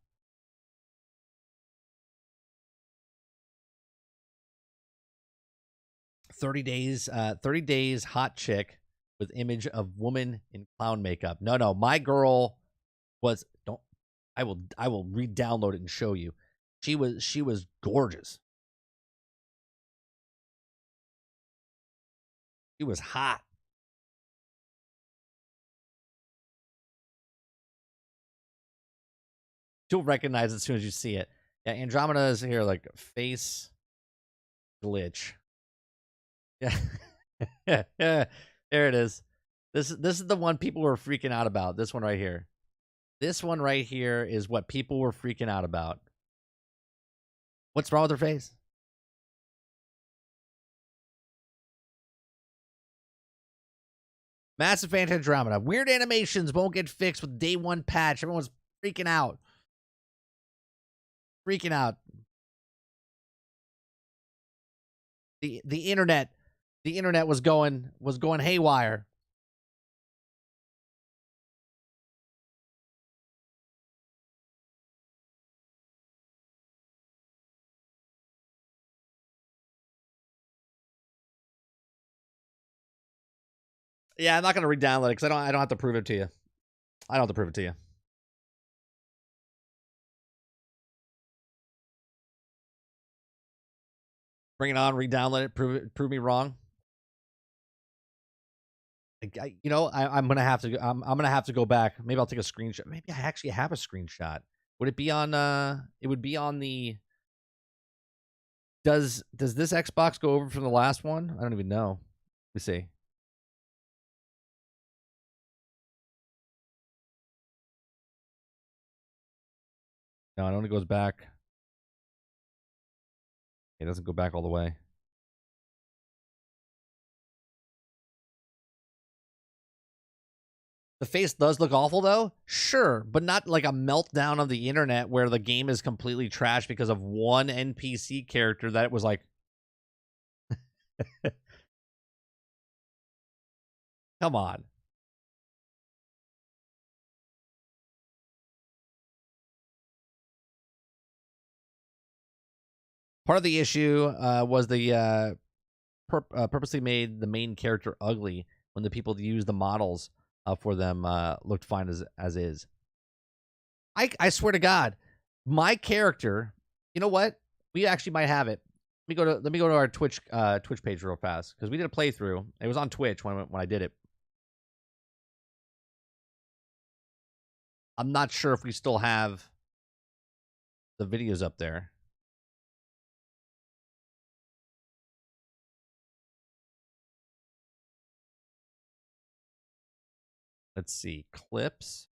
30 days, 30 days hot chick with image of woman in clown makeup. No, my girl was I will re-download it and show you. She was gorgeous. She was hot. You'll recognize it as soon as you see it. Yeah, Andromeda is here, like face glitch. Yeah. Yeah, there it is. This is the one people were freaking out about. This one right here. This one right here is what people were freaking out about. What's wrong with her face? Mass Effect Andromeda. Weird animations won't get fixed with day one patch. Everyone's freaking out. Freaking out. The internet was going haywire. Yeah, I'm not gonna re-download it because I don't have to prove it to you. I don't have to prove it to you. Bring it on, re-download it, prove me wrong. I'm gonna have to. I'm gonna have to go back. Maybe I'll take a screenshot. Maybe I actually have a screenshot. Would it be on? It would be on the. Does this Xbox go over from the last one? I don't even know. Let me see. No, it only goes back. It doesn't go back all the way. The face does look awful, though? Sure, but not like a meltdown of the internet where the game is completely trashed because of one NPC character that was like... Come on. Part of the issue was the purposely made the main character ugly when the people that use the models for them looked fine as is. I swear to God, my character. You know what? We actually might have it. Let me go to our Twitch page real fast because we did a playthrough. It was on Twitch when I did it. I'm not sure if we still have the videos up there. Let's see. Clips.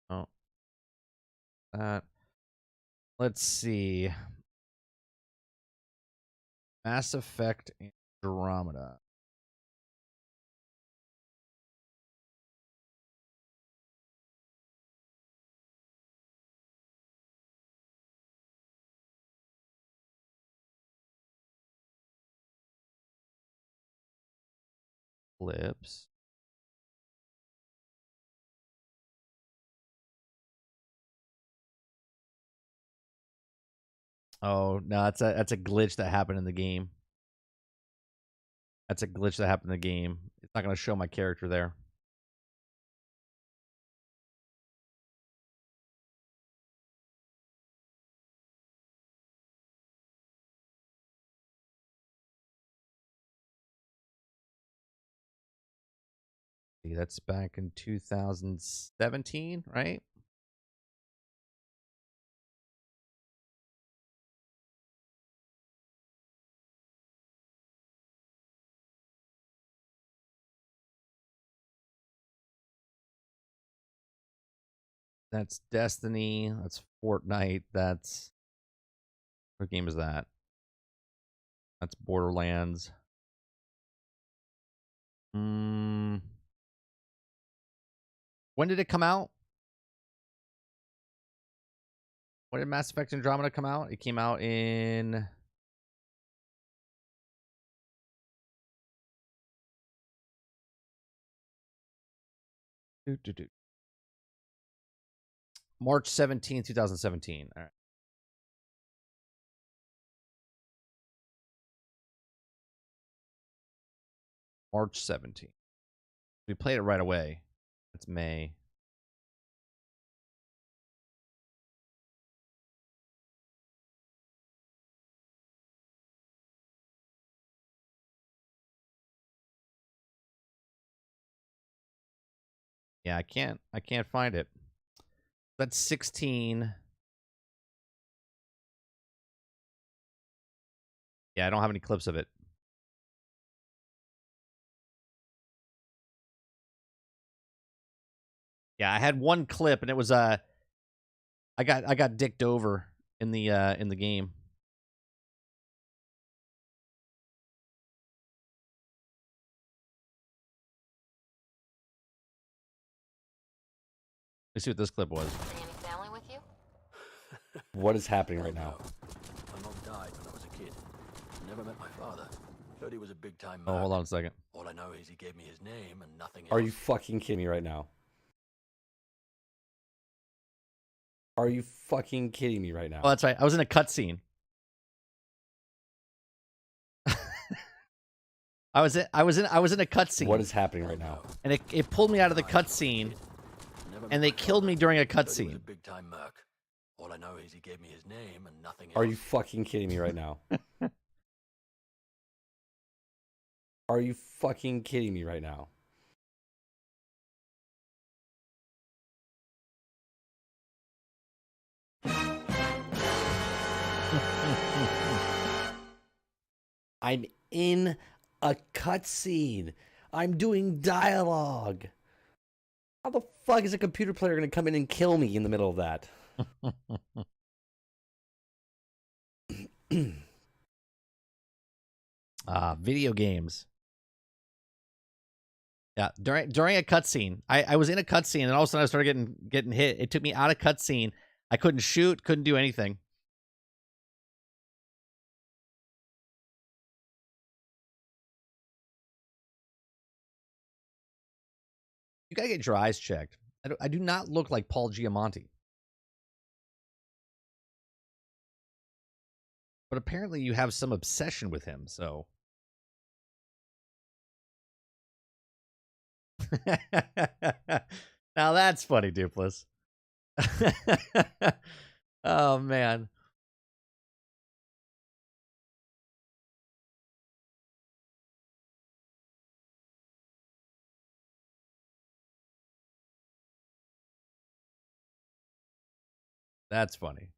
Oh. Let's see. Mass Effect Andromeda. Clips. Oh no, that's a glitch that happened in the game. That's a glitch that happened in the game. It's not going to show my character there. That's back in 2017, right? That's Destiny. That's Fortnite. That's... What game is that? That's Borderlands. When did it come out? When did Mass Effect Andromeda come out? It came out in... March 17, 2017. All right. March 17th. We played it right away. It's May. Yeah, I can't find it. That's 16. Yeah, I don't have any clips of it. Yeah, I had one clip and it was I got dicked over in the game. Let's see what this clip was. Any family with you? What is happening right now? My mom died when I was a kid. Never met my father. Heard he was a big time Oh, man. hold on a second. All I know is he gave me his name and nothing else. Are you fucking kidding me right now? Are you fucking kidding me right now? Oh, that's right. I was in a cutscene. I was in a cutscene. What is happening right now? And it pulled me out of the cutscene, and they killed me during a cutscene. Big time merc. All I know is he gave me his name and nothing else. Are you fucking kidding me right now? Are you fucking kidding me right now? I'm in a cutscene. I'm doing dialogue. How the fuck is a computer player going to come in and kill me in the middle of that? Video games. Yeah, during a cutscene, I was in a cutscene, and all of a sudden I started getting hit. It took me out of cutscene. I couldn't shoot, couldn't do anything. You gotta get your eyes checked. I do not look like Paul Giamatti. But apparently you have some obsession with him, so. Now that's funny, Dupless. Oh, man. That's funny.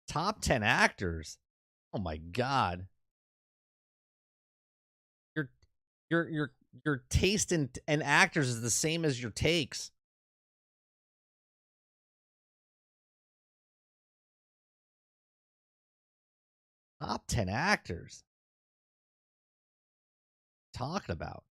Top 10 actors. Oh my god. Your taste in actors is the same as your takes. Top 10 actors. Talking about.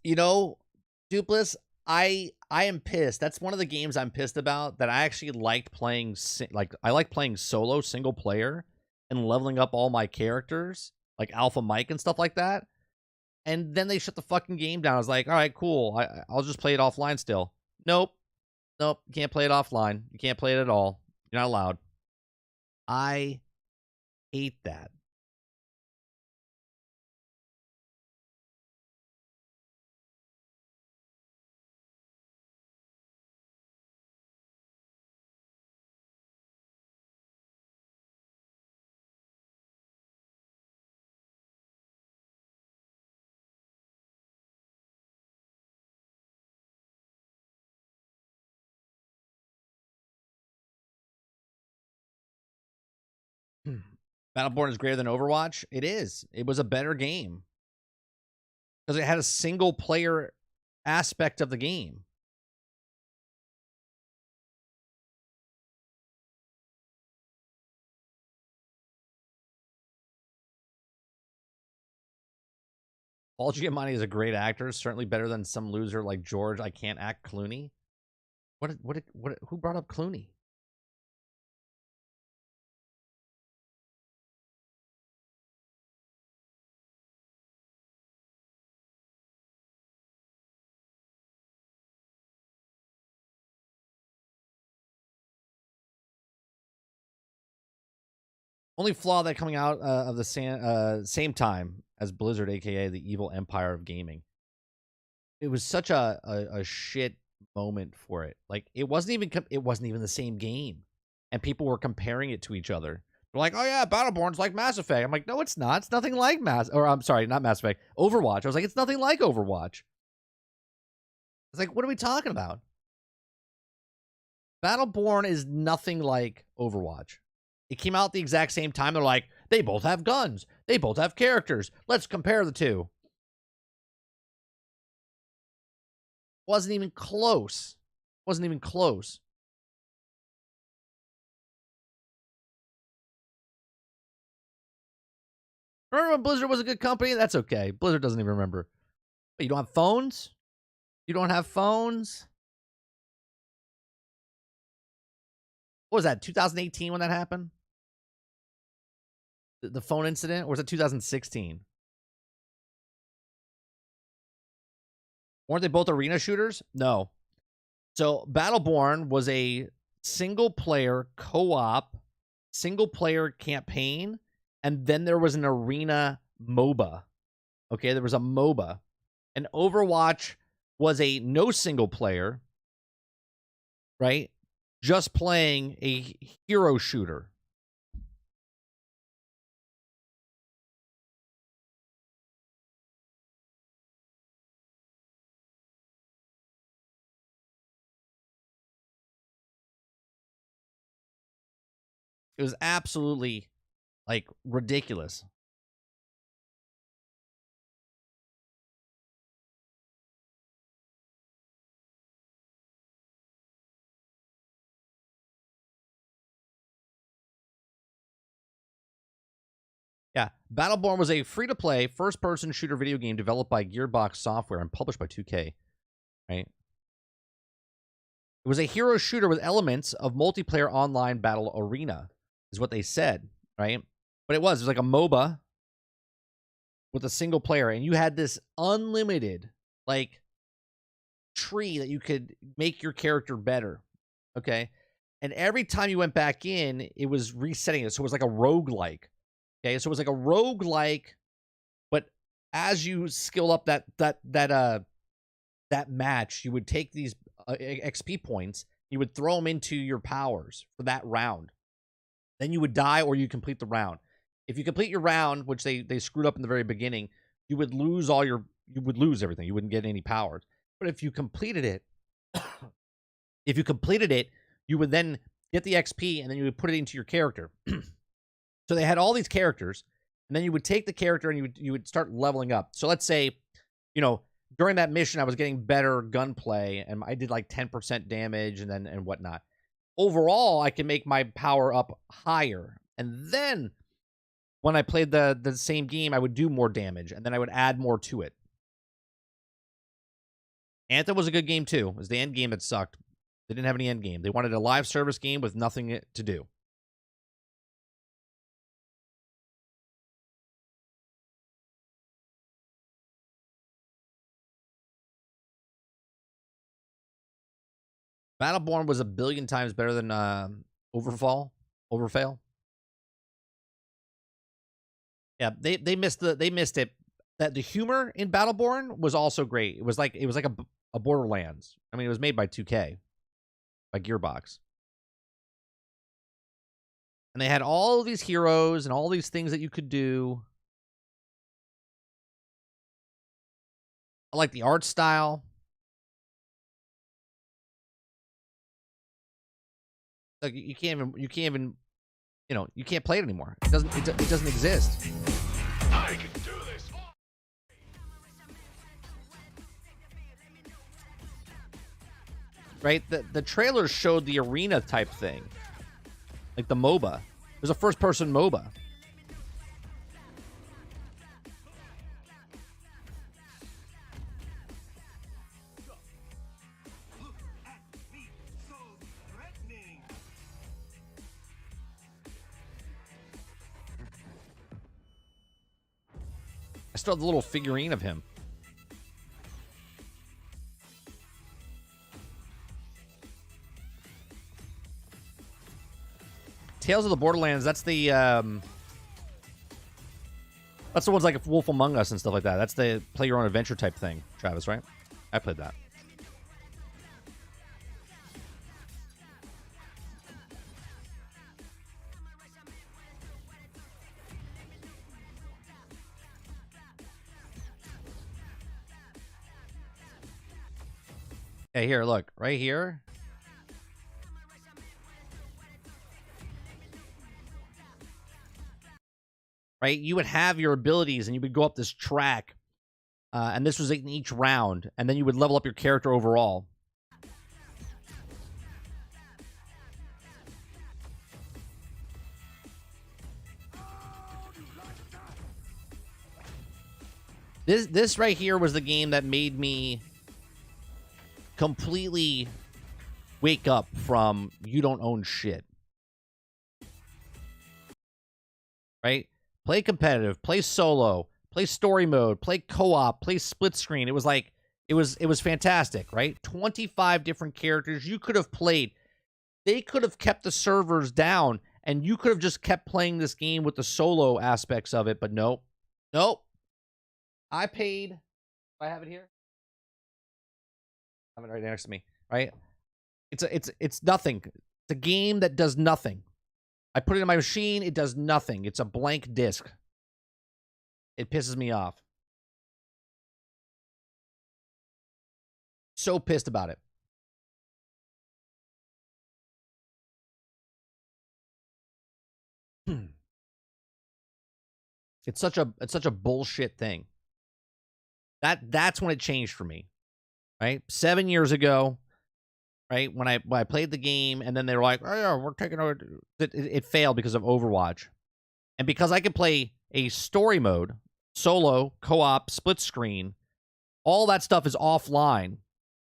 You know, Dupless, I am pissed. That's one of the games I'm pissed about, that I actually liked playing. I like playing solo, single player, and leveling up all my characters, like Alpha Mike and stuff like that. And then they shut the fucking game down. I was like, all right, cool. I'll just play it offline still. Nope. You can't play it offline. You can't play it at all. You're not allowed. I hate that. Battleborn is greater than Overwatch? It is. It was a better game. Because it had a single player aspect of the game. Paul Giamatti is a great actor, certainly better than some loser like George. I can't act Clooney. Who brought up Clooney? Only flaw that coming out of the same time as Blizzard, aka the evil empire of gaming. It was such a shit moment for it. Like it wasn't even the same game, and people were comparing it to each other. They're like, "Oh yeah, Battleborn's like Mass Effect." I'm like, "No, it's not. It's nothing like I'm sorry, not Mass Effect. Overwatch." I was like, "It's nothing like Overwatch." It's like, what are we talking about? Battleborn is nothing like Overwatch. It came out at the exact same time. They're like, they both have guns. They both have characters. Let's compare the two. Wasn't even close. Wasn't even close. Remember when Blizzard was a good company? That's okay. Blizzard doesn't even remember. But you don't have phones? You don't have phones? What was that, 2018 when that happened? The phone incident? Or was it 2016? Weren't they both arena shooters? No. So Battleborn was a single-player co-op, single-player campaign, and then there was an arena MOBA. Okay, there was a MOBA. And Overwatch was a no single-player, right? Just playing a hero shooter. It was absolutely, like, ridiculous. Yeah, Battleborn was a free-to-play, first-person shooter video game developed by Gearbox Software and published by 2K, right? It was a hero shooter with elements of multiplayer online battle arena, is what they said, right? But it was like a MOBA with a single player, and you had this unlimited, like, tree that you could make your character better, okay? And every time you went back in, it was resetting it, so it was like a roguelike. Okay, so it was like a roguelike, but as you skill up that match, you would take these XP points, you would throw them into your powers for that round. Then you would die or you complete the round. If you complete your round, which they screwed up in the very beginning, you would lose everything. You wouldn't get any powers. But if you completed it, you would then get the XP and then you would put it into your character. So they had all these characters, and then you would take the character and you would start leveling up. So let's say, during that mission, I was getting better gunplay, and I did like 10% damage and whatnot. Overall, I can make my power up higher. And then when I played the same game, I would do more damage, and then I would add more to it. Anthem was a good game, too. It was the end game that sucked. They didn't have any end game. They wanted a live service game with nothing to do. Battleborn was 1 billion times better than Overfall. Yeah, they missed it. That the humor in Battleborn was also great. It was like a Borderlands. I mean, it was made by 2K, by Gearbox, and they had all these heroes and all these things that you could do. I like the art style. Like you can't even, you can't play it anymore. It doesn't exist. I can do this. Right? The trailers showed the arena type thing, like the MOBA. There's a first-person MOBA. I still have the little figurine of him. Tales of the Borderlands, that's the ones like Wolf Among Us and stuff like that. That's the play your own adventure type thing, Travis, right? I played that. Hey, here, look. Right here. Right? You would have your abilities, and you would go up this track. And this was in each round. And then you would level up your character overall. This right here was the game that made me completely wake up from you don't own shit. Right? Play competitive, play solo, play story mode, play co-op, play split screen. It was like it was fantastic, right? 25 different characters you could have played. They could have kept the servers down and you could have just kept playing this game with the solo aspects of it, but nope. Nope. I paid. I have it here. I have it right next to me, right? It's nothing. It's a game that does nothing. I put it in my machine, it does nothing. It's a blank disc. It pisses me off. So pissed about it. It's such a bullshit thing. That's when it changed for me. Right? 7 years ago, right? When I played the game, and then they were like, "Oh yeah, we're taking over." It failed because of Overwatch, and because I could play a story mode, solo, co-op, split screen, all that stuff is offline.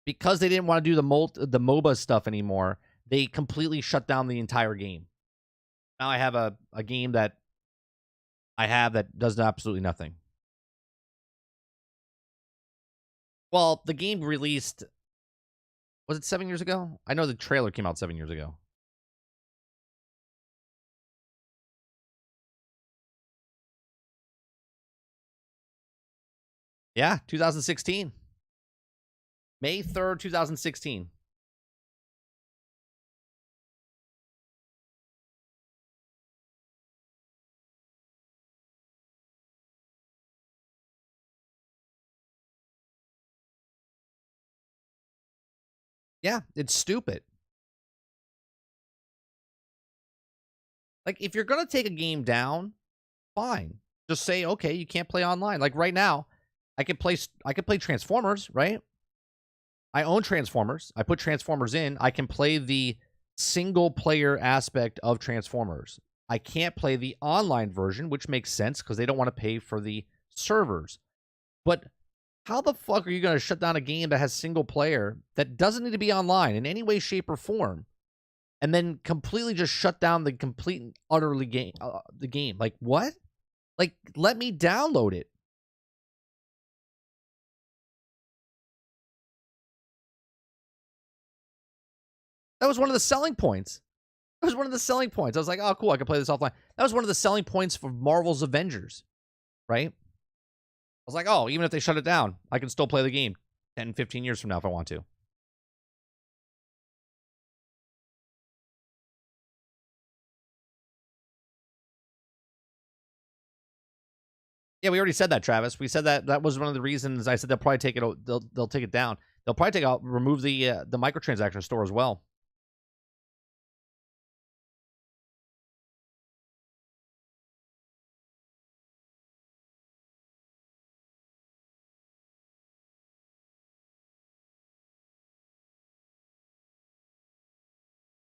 Because they didn't want to do the MOBA stuff anymore, they completely shut down the entire game. Now I have a game that I have that does absolutely nothing. Well, the game released. Was it 7 years ago? I know the trailer came out 7 years ago. Yeah, 2016. May 3rd, 2016. Yeah, it's stupid. Like, if you're going to take a game down, fine. Just say, okay, you can't play online. Like right now, I could play Transformers, right? I own Transformers. I put Transformers in. I can play the single player aspect of Transformers. I can't play the online version, which makes sense because they don't want to pay for the servers. But how the fuck are you going to shut down a game that has single player that doesn't need to be online in any way, shape, or form, and then completely just shut down the complete and utterly game, the game? Like, what? Like, let me download it. That was one of the selling points. That was one of the selling points. I was like, oh, cool, I can play this offline. That was one of the selling points for Marvel's Avengers, right? I was like, oh, even if they shut it down, I can still play the game 10, 15 years from now if I want to. Yeah, we already said that, Travis. We said that was one of the reasons I said they'll probably take it. They'll take it down. They'll probably remove the microtransaction store as well.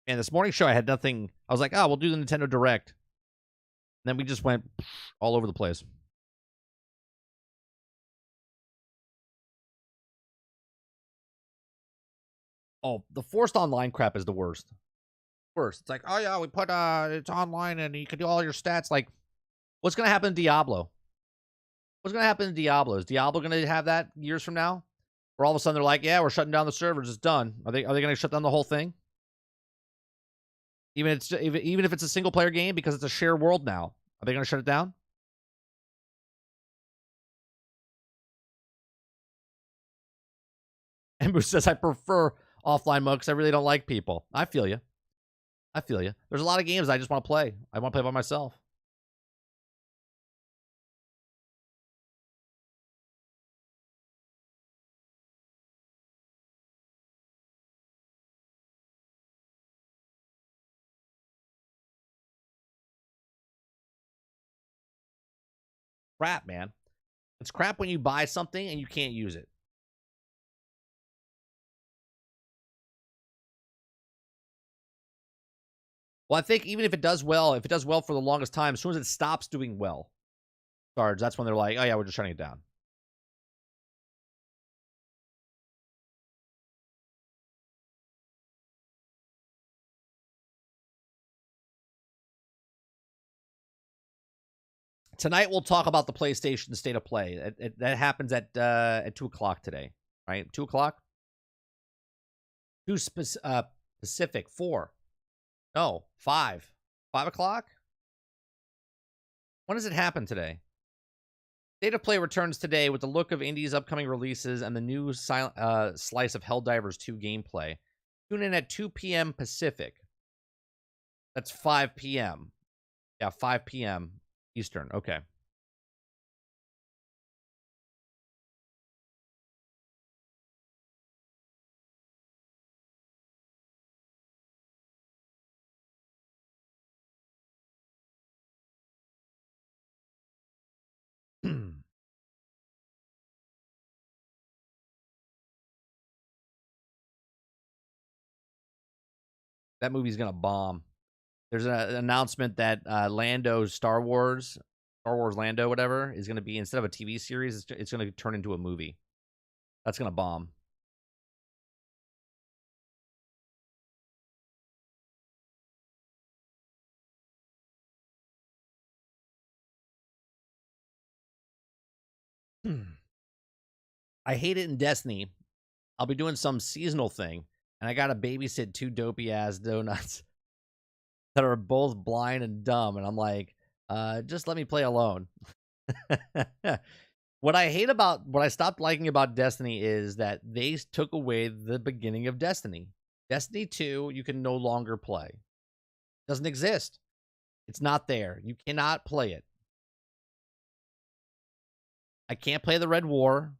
And this morning show, I had nothing. I was like, oh, we'll do the Nintendo Direct. And then we just went all over the place. Oh, the forced online crap is the worst. Worst. It's like, oh yeah, we put it's online and you can do all your stats. Like, what's gonna happen in Diablo? What's going to happen to Diablo? Is Diablo going to have that years from now? Where all of a sudden they're like, yeah, we're shutting down the servers. It's done. Are they going to shut down the whole thing? Even if it's a single player game because it's a shared world now. Are they going to shut it down? Embu says, I prefer offline mode because I really don't like people. I feel you. I feel you. There's a lot of games I just want to play. I want to play by myself. Crap, man. It's crap when you buy something and you can't use it. Well, I think even if it does well for the longest time, as soon as it stops doing well, Sarge, that's when they're like, oh yeah, we're just shutting it down. Tonight we'll talk about the PlayStation State of Play. That happens at 2 o'clock today, right? 2 o'clock. 2 Pacific. 4. No, 5. 5 o'clock. When does it happen today? State of Play returns today with the look of indie's upcoming releases and the new slice of Helldivers 2 gameplay. Tune in at 2 p.m. Pacific. That's 5 p.m. Yeah, 5 p.m. Eastern. Okay. That movie's gonna bomb. There's an announcement that Lando's Star Wars Lando, whatever, is gonna be, instead of a TV series, it's gonna turn into a movie. That's gonna bomb. I hate it in Destiny. I'll be doing some seasonal thing, and I gotta babysit 2 dopey ass donuts that are both blind and dumb, and I'm like, just let me play alone. What I stopped liking about Destiny is that they took away the beginning of Destiny. Destiny 2, you can no longer play. It doesn't exist. It's not there. You cannot play it. I can't play the Red War.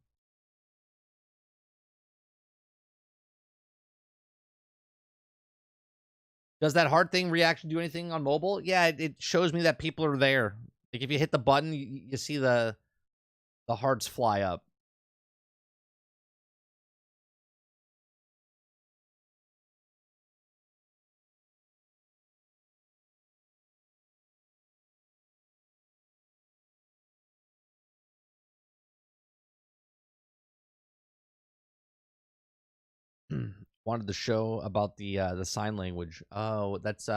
Does that heart thing reaction do anything on mobile? Yeah, it shows me that people are there. Like if you hit the button, you see the hearts fly up. Wanted to show about the sign language. Oh, that's you're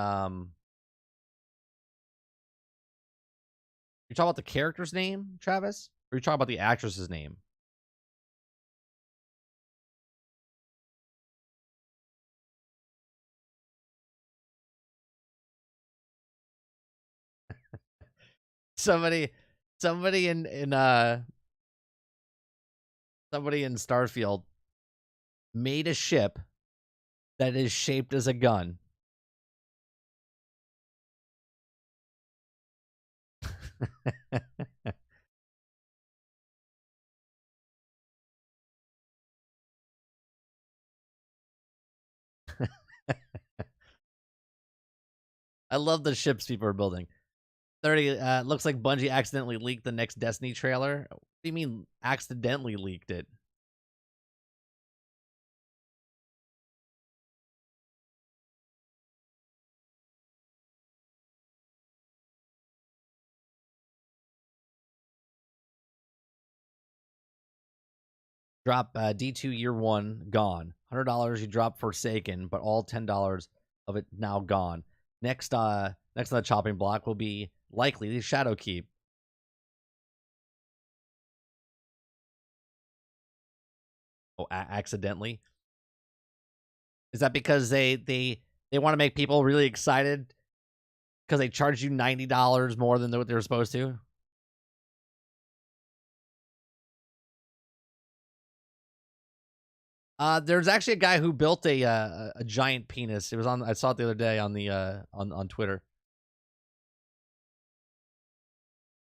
talking about the character's name, Travis? Or you're talking about the actress's name? somebody in Starfield made a ship that is shaped as a gun. I love the ships people are building. 30 looks like Bungie accidentally leaked the next Destiny trailer. What do you mean accidentally leaked it? Drop D2 year 1 gone. $100 you drop Forsaken, but all $10 of it now gone. Next on the chopping block will be likely the Shadowkeep. Oh, accidentally. Is that because they want to make people really excited because they charge you $90 more than what they're supposed to? There's actually a guy who built a giant penis. It was on. I saw it the other day on the on Twitter.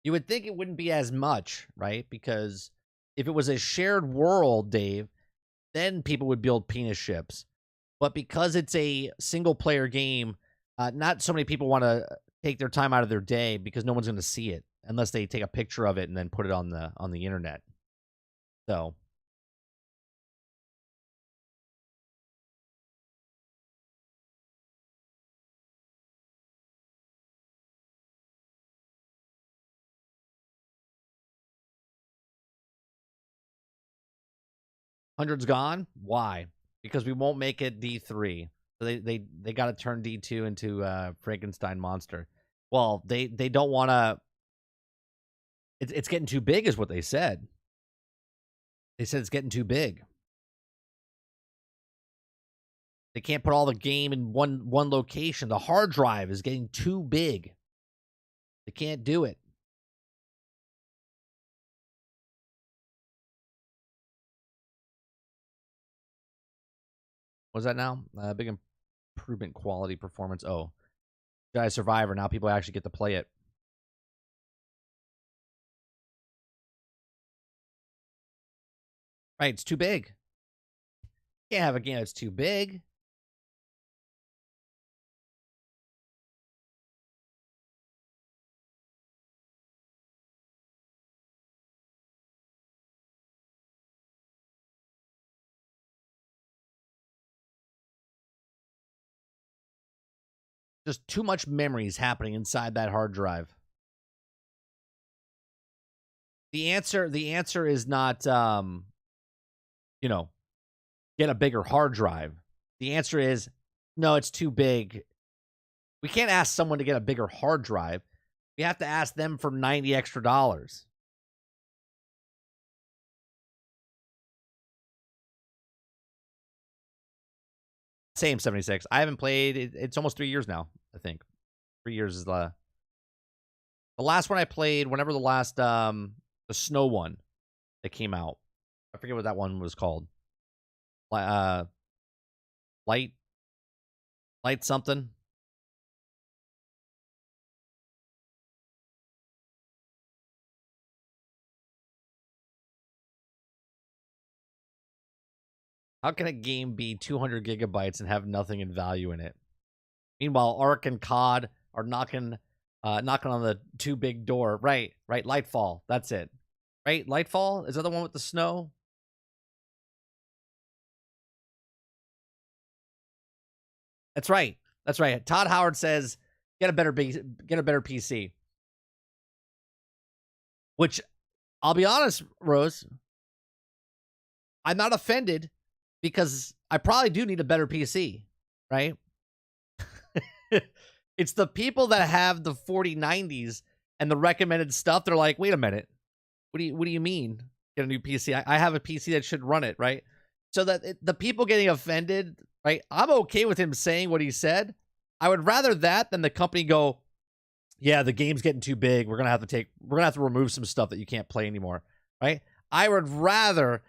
You would think it wouldn't be as much, right? Because if it was a shared world, Dave, then people would build penis ships. But because it's a single player game, not so many people want to take their time out of their day because no one's going to see it unless they take a picture of it and then put it on the internet. So. Hundred's gone. Why? Because we won't make it D3. So they got to turn D2 into Frankenstein monster. Well, they don't want to. It's getting too big, is what they said. They said it's getting too big. They can't put all the game in one location. The hard drive is getting too big. They can't do it. What's that now? Big improvement, quality, performance. Oh, Jedi Survivor. Now people actually get to play it. Right, it's too big. Can't have a game that's too big. Just too much memories happening inside that hard drive. The answer is not, you know, get a bigger hard drive. The answer is, no, it's too big. We can't ask someone to get a bigger hard drive. We have to ask them for $90 extra. Same 76. I haven't played. It's almost 3 years now, I think. 3 years is the last one I played. Whenever the last the snow one that came out, I forget what that one was called. Light something. How can a game be 200 gigabytes and have nothing in value in it? Meanwhile, Ark and COD are knocking on the too big door. Right. Lightfall. That's it. Right? Lightfall? Is that the one with the snow? That's right. Todd Howard says, get a better PC. Which, I'll be honest, Rose, I'm not offended because I probably do need a better PC, right? It's the people that have the 4090s and the recommended stuff. They're like, wait a minute. What do you mean? Get a new PC? I have a PC that should run it, right? So that the people getting offended, right? I'm okay with him saying what he said. I would rather that than the company go, yeah, the game's getting too big. We're gonna have to remove some stuff that you can't play anymore, right? I would rather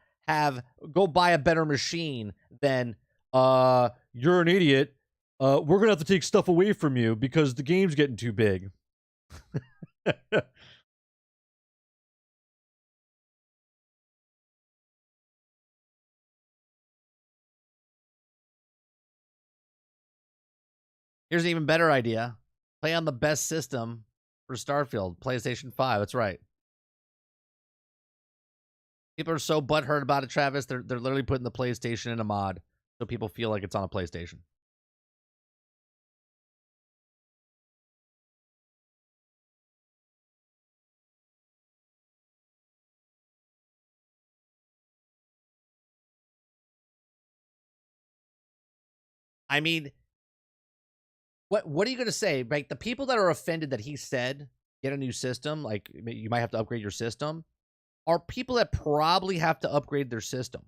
go buy a better machine than you're an idiot. We're gonna have to take stuff away from you because the game's getting too big. Here's an even better idea. Play on the best system for Starfield, PlayStation 5. That's right. People are so butthurt about it, Travis. They're literally putting the PlayStation in a mod so people feel like it's on a PlayStation. I mean, what are you going to say? Right? The people that are offended that he said get a new system, like you might have to upgrade your system, are people that probably have to upgrade their system.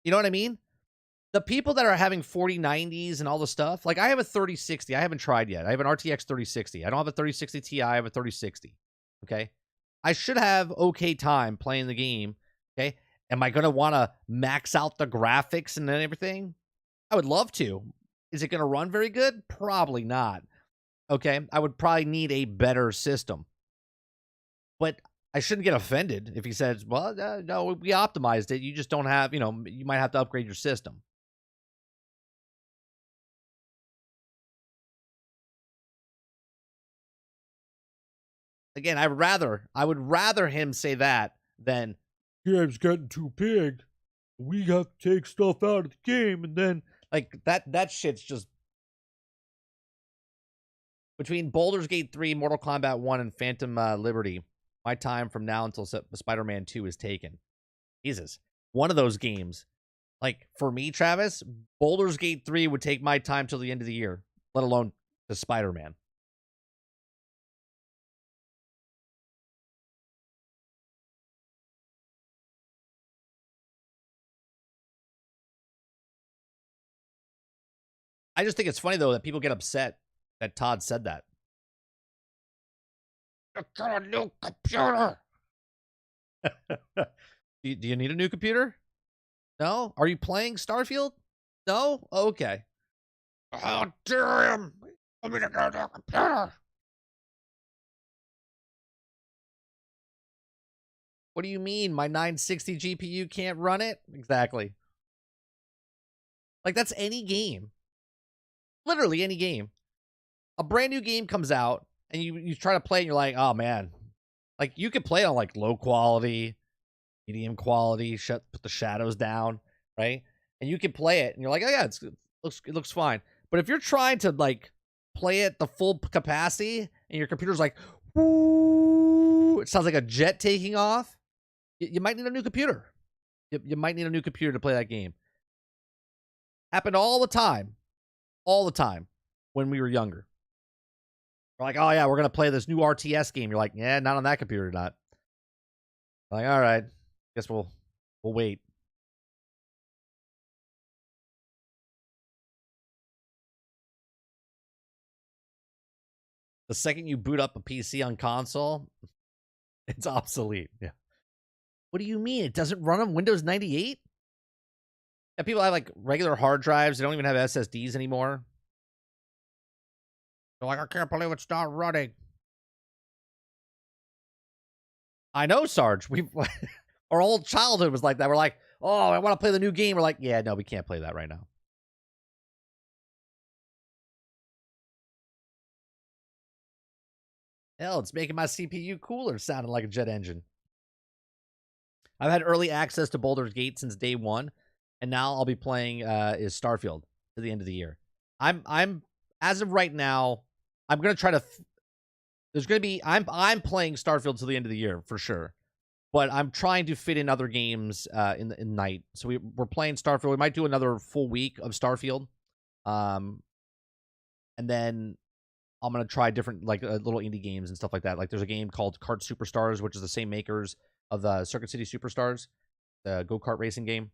You know what I mean? The people that are having 4090s and all the stuff, like I have a 3060. I haven't tried yet. I have an RTX 3060. I don't have a 3060 Ti. I have a 3060. Okay. I should have okay time playing the game. Okay. Am I going to want to max out the graphics and then everything? I would love to. Is it going to run very good? Probably not. Okay. I would probably need a better system. But I shouldn't get offended if he says, well, no, we optimized it. You just don't have, you might have to upgrade your system. Again, I would rather him say that than game's getting too big. We have to take stuff out of the game, and then like that shit's just between Baldur's Gate 3, Mortal Kombat 1, and Phantom Liberty. My time from now until Spider-Man 2 is taken. Jesus, one of those games, like for me, Travis, Baldur's Gate 3 would take my time till the end of the year, let alone the Spider-Man. I just think it's funny, though, that people get upset that Todd said that. I got a new computer. Do you need a new computer? No? Are you playing Starfield? No? Okay. How dare him? I'm going to get a new computer. What do you mean? My 960 GPU can't run it? Exactly. Like, that's any game. Literally any game. A brand new game comes out, and you try to play it, and you're like, oh, man. Like, you could play it on, like, low quality, medium quality, put the shadows down, right? And you can play it, and you're like, oh, yeah, it looks fine. But if you're trying to, like, play it the full capacity, and your computer's like, whoo, it sounds like a jet taking off, you might need a new computer. You might need a new computer to play that game. Happened all the time. All the time when we were younger. We're like, oh, yeah, we're going to play this new RTS game. You're like, yeah, not on that computer, not. Like, all right, guess we'll wait. The second you boot up a PC on console, it's obsolete. Yeah. What do you mean? It doesn't run on Windows 98? Yeah, people have like regular hard drives. They don't even have SSDs anymore. They're like, I can't believe it's not running. I know, Sarge. Our whole childhood was like that. We're like, oh, I want to play the new game. We're like, yeah, no, we can't play that right now. Hell, it's making my CPU cooler, sounding like a jet engine. I've had early access to Baldur's Gate since day one, and now I'll be playing is Starfield to the end of the year. I'm as of right now, I'm gonna try to. There's gonna be I'm playing Starfield to the end of the year for sure, but I'm trying to fit in other games in night. So we're playing Starfield. We might do another full week of Starfield, and then I'm gonna try different like little indie games and stuff like that. Like there's a game called Kart Superstars, which is the same makers of the Circuit City Superstars, the go-kart racing game.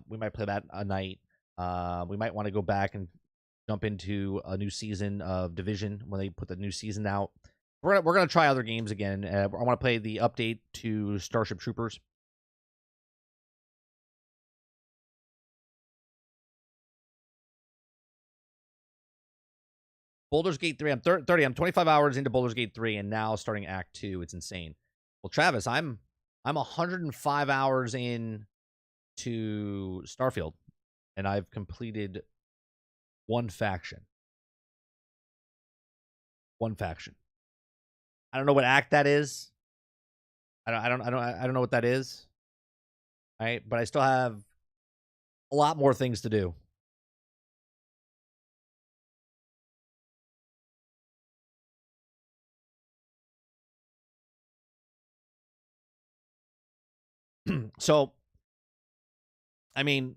We might play that a night. We might want to go back and jump into a new season of Division when they put the new season out. We're gonna try other games again. I want to play the update to Starship Troopers. Baldur's Gate 3. I'm 30. I'm 25 hours into Baldur's Gate 3, and now starting Act 2. It's insane. Well, Travis, I'm 105 hours in to Starfield, and I've completed one faction. One faction. I don't know what act that is. I don't know what that is. All right, but I still have a lot more things to do. So, I mean,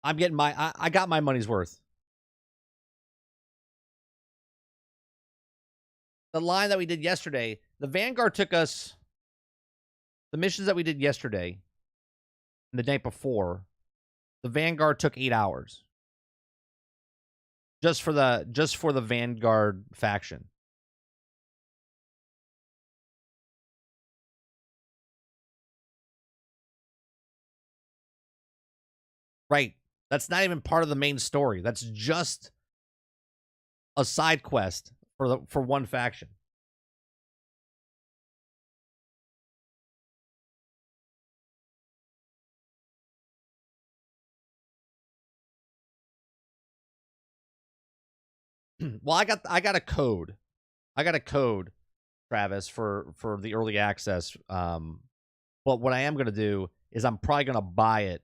I'm getting I got my money's worth. The line that we did yesterday, the Vanguard took us, the missions that we did yesterday and the night before, the Vanguard took 8 hours. Just for the Vanguard faction. Right. That's not even part of the main story. That's just a side quest for one faction. Well, I got a code. I got a code, Travis, for the early access. But what I am gonna do is I'm probably gonna buy it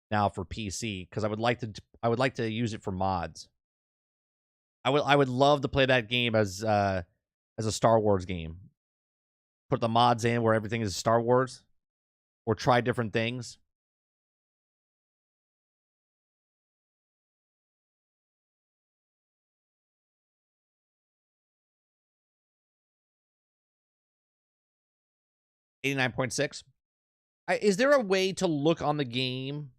now for PC because I would like to use it for mods. I would love to play that game as a Star Wars game. Put the mods in where everything is Star Wars, or try different things. $89.6. Is there a way to look on the game,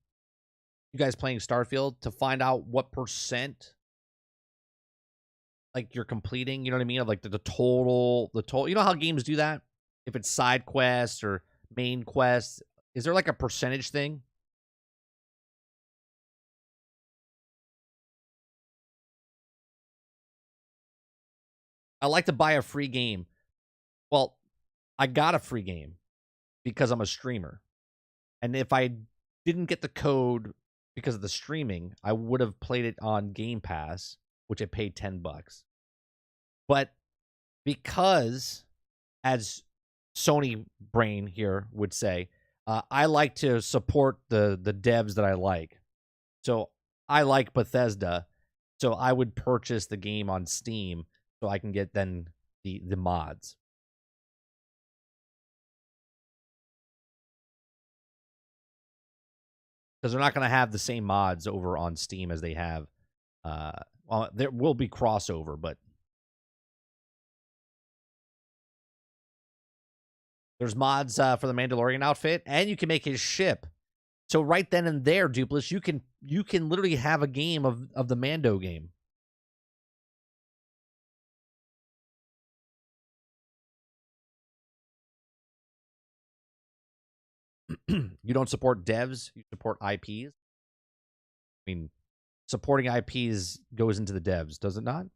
you guys playing Starfield, to find out what percent like you're completing? You know what I mean? Of like the total. You know how games do that? If it's side quests or main quests, is there like a percentage thing? I like to buy a free game. Well, I got a free game because I'm a streamer. And if I didn't get the code because of the streaming, I would have played it on Game Pass, which I paid $10. But because, as Sony Brain here would say, I like to support the devs that I like. So I like Bethesda. So I would purchase the game on Steam so I can get then the mods. Because they're not going to have the same mods over on Steam as they have. Well, there will be crossover, but there's mods for the Mandalorian outfit, and you can make his ship. So right then and there, Dupless, you can literally have a game of the Mando game. You don't support devs, you support IPs. I mean, supporting IPs goes into the devs, does it not?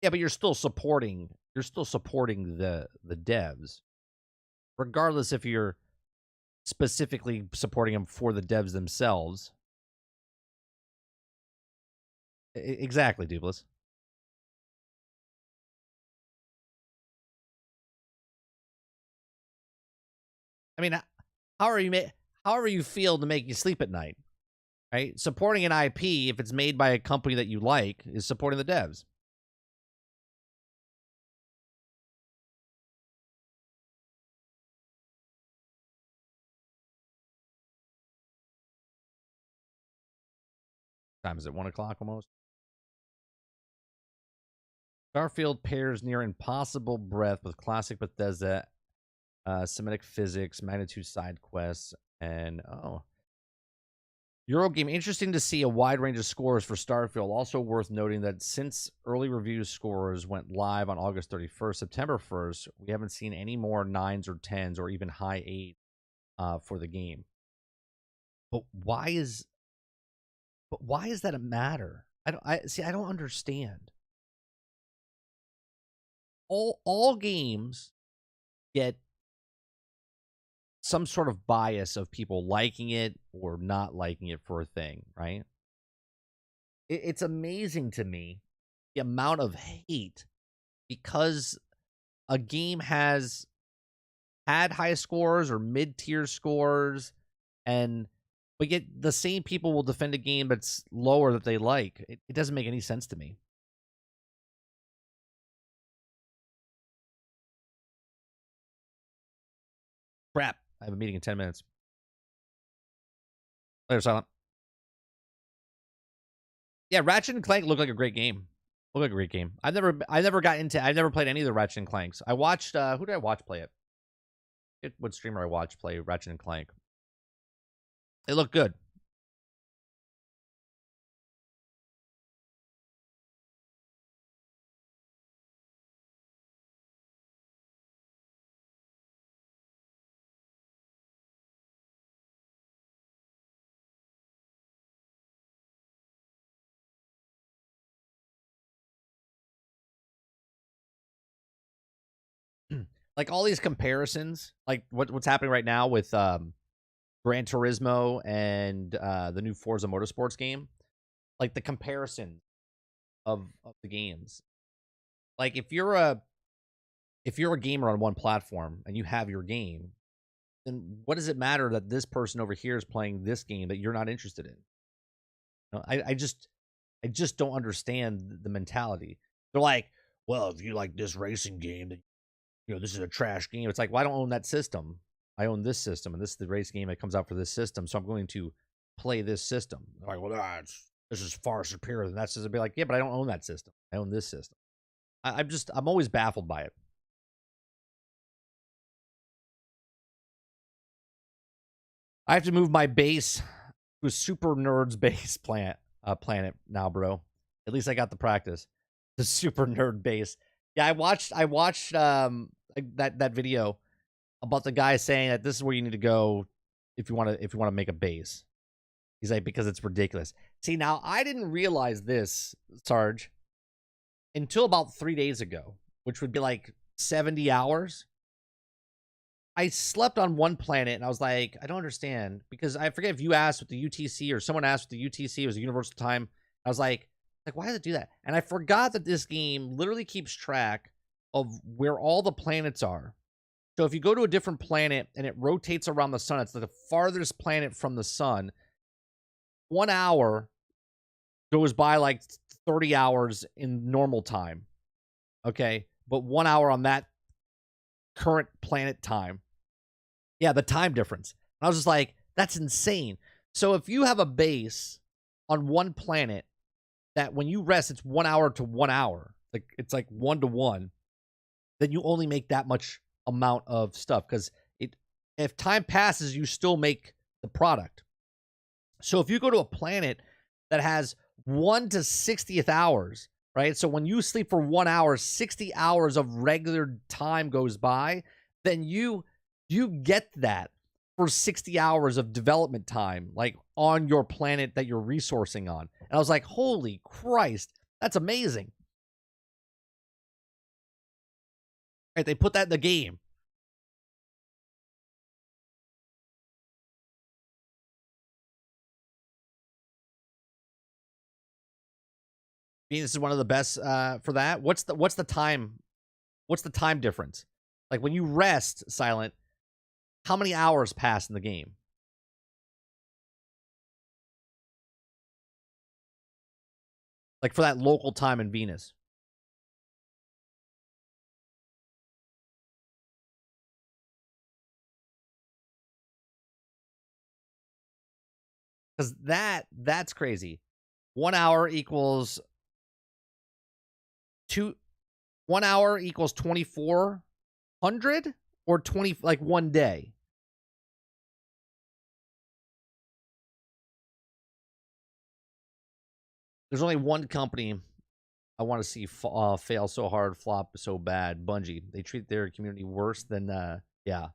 Yeah, but you're still supporting the devs. Regardless if you're specifically supporting them for the devs themselves. Exactly, Dupless. I mean, however you feel to make you sleep at night, right? Supporting an IP, if it's made by a company that you like, is supporting the devs. Time is it 1 o'clock almost? Starfield pairs near impossible breadth with classic Bethesda, Semitic physics, magnitude side quests, and Eurogame. Interesting to see a wide range of scores for Starfield. Also worth noting that since early review scores went live on August 31st, September 1st, we haven't seen any more 9s or 10s or even high 8s for the game. But why is that a matter? I don't understand. All games get some sort of bias of people liking it or not liking it for a thing, right? It's amazing to me the amount of hate because a game has had high scores or mid-tier scores, but yet the same people will defend a game that's lower that they like. It doesn't make any sense to me. Crap. I have a meeting in 10 minutes. Later, Silent. Yeah, Ratchet and Clank looked like a great game. Looked like a great game. I've never played any of the Ratchet and Clanks. I watched who did I watch play it? What streamer I watched play Ratchet and Clank. It looked good. Like all these comparisons, like what's happening right now with Gran Turismo and the new Forza Motorsports game, like the comparison of the games. Like if you're a gamer on one platform and you have your game, then what does it matter that this person over here is playing this game that you're not interested in? You know, I just don't understand the mentality. They're like, well, if you like this racing game, then this is a trash game. It's like, well, I don't own that system. I own this system, and this is the race game that comes out for this system, so I'm going to play this system. They're like, well, this is far superior than that system. I'd be like, yeah, but I don't own that system. I own this system. I'm always baffled by it. I have to move my base to a super nerd's base planet now, bro. At least I got the practice. The super nerd base. Yeah, I watched that video about the guy saying that this is where you need to go if you want to make a base. He's like, because it's ridiculous. See, now I didn't realize this, Sarge, until about 3 days ago, which would be like 70 hours. I slept on one planet and I was like, I don't understand, because I forget if you asked with the UTC or someone asked with the UTC, it was a universal time. I was like, why does it do that? And I forgot that this game literally keeps track of where all the planets are. So if you go to a different planet and it rotates around the sun, it's the farthest planet from the sun. 1 hour goes by like 30 hours in normal time. Okay. But 1 hour on that current planet time. Yeah, the time difference. I was just like, that's insane. So if you have a base on one planet that when you rest, it's 1 hour to 1 hour, like it's like 1 to 1, then you only make that much amount of stuff, because if time passes, you still make the product. So if you go to a planet that has 1 to 60th hours, right? So when you sleep for 1 hour, 60 hours of regular time goes by, then you get that for 60 hours of development time, like on your planet that you're resourcing on. And I was like, holy Christ, that's amazing. Right, they put that in the game. Venus is one of the best for that. What's the time? What's the time difference? Like when you rest, Silent, how many hours pass in the game? Like for that local time in Venus. Because that's crazy. 1 hour equals 1 hour equals 2400 or 20, like 1 day. There's only one company I want to see fail so hard, flop so bad. Bungie. They treat their community worse than yeah.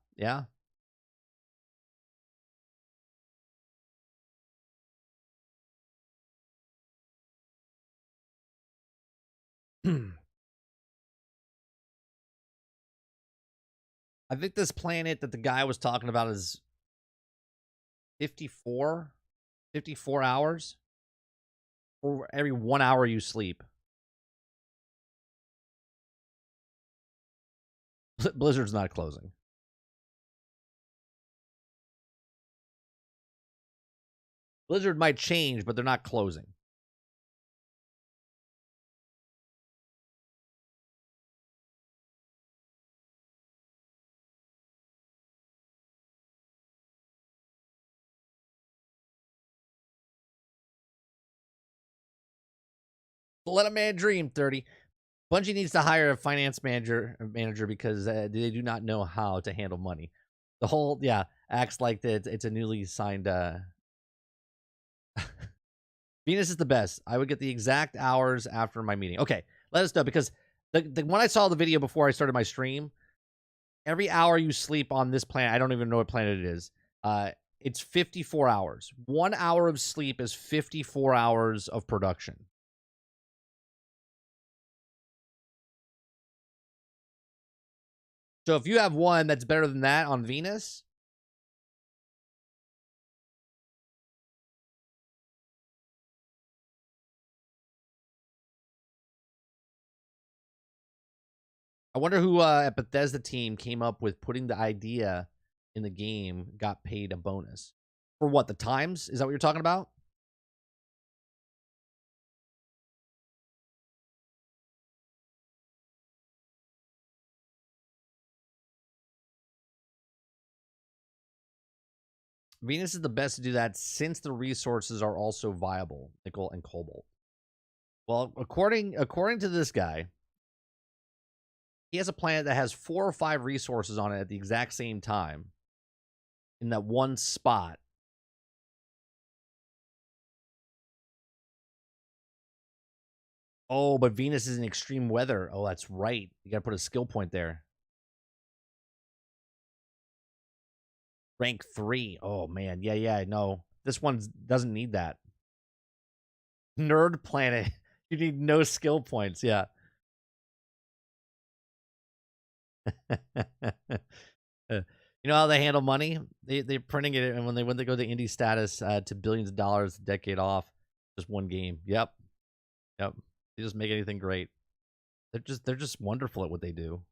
I think this planet that the guy was talking about is 54 hours for every 1 hour you sleep. Blizzard's not closing. Blizzard might change, but they're not closing. Let a man dream, 30. Bungie needs to hire a finance manager because they do not know how to handle money. The whole, acts like that it's a newly signed... Venus is the best. I would get the exact hours after my meeting. Okay, let us know, because when I saw the video before I started my stream, every hour you sleep on this planet, I don't even know what planet it is, it's 54 hours. 1 hour of sleep is 54 hours of production. So if you have one that's better than that on Venus... I wonder who at Bethesda team came up with putting the idea in the game got paid a bonus. For what, the times? Is that what you're talking about? Venus is the best to do that since the resources are also viable, nickel and cobalt. Well, according to this guy, he has a planet that has 4 or 5 resources on it at the exact same time in that one spot. Oh, but Venus is in extreme weather. Oh, that's right. You got to put a skill point there. Rank 3. Oh, man. Yeah, no. This one doesn't need that. Nerd planet. You need no skill points. Yeah. You know how they handle money? They're printing it, and when they go to indie status to billions of dollars a decade off, just one game. Yep. They just make anything great. They're just wonderful at what they do.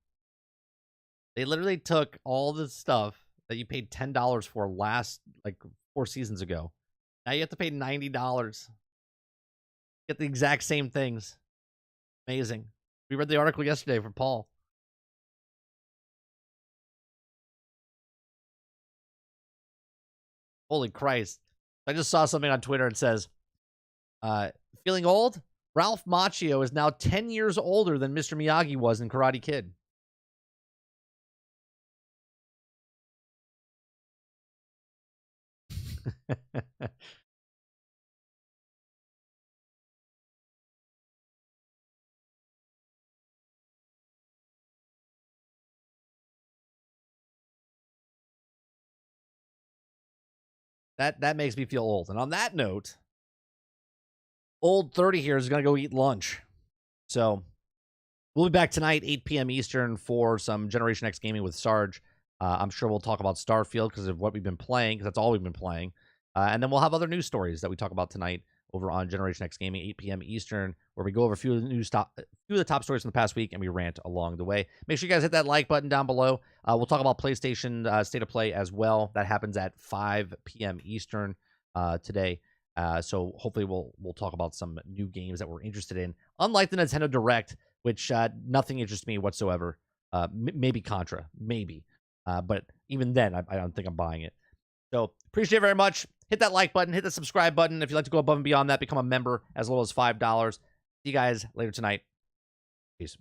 They literally took all the stuff that you paid $10 for last, like, 4 seasons ago. Now you have to pay $90. Get the exact same things. Amazing. We read the article yesterday from Paul. Holy Christ. I just saw something on Twitter. It says, feeling old? Ralph Macchio is now 10 years older than Mr. Miyagi was in Karate Kid. That makes me feel old. And on that note, old 30 here is going to go eat lunch. So we'll be back tonight, 8 p.m. Eastern, for some Generation X gaming with Sarge. I'm sure we'll talk about Starfield because of what we've been playing, because that's all we've been playing. And then we'll have other news stories that we talk about tonight over on Generation X Gaming, 8 p.m. Eastern, where we go over a few of the top stories from the past week, and we rant along the way. Make sure you guys hit that like button down below. We'll talk about PlayStation State of Play as well. That happens at 5 p.m. Eastern today. So hopefully we'll talk about some new games that we're interested in. Unlike the Nintendo Direct, which nothing interests me whatsoever. Maybe Contra, maybe. But even then, I don't think I'm buying it. So appreciate it very much. Hit that like button. Hit the subscribe button. If you'd like to go above and beyond that, become a member as low as $5. See you guys later tonight. Peace.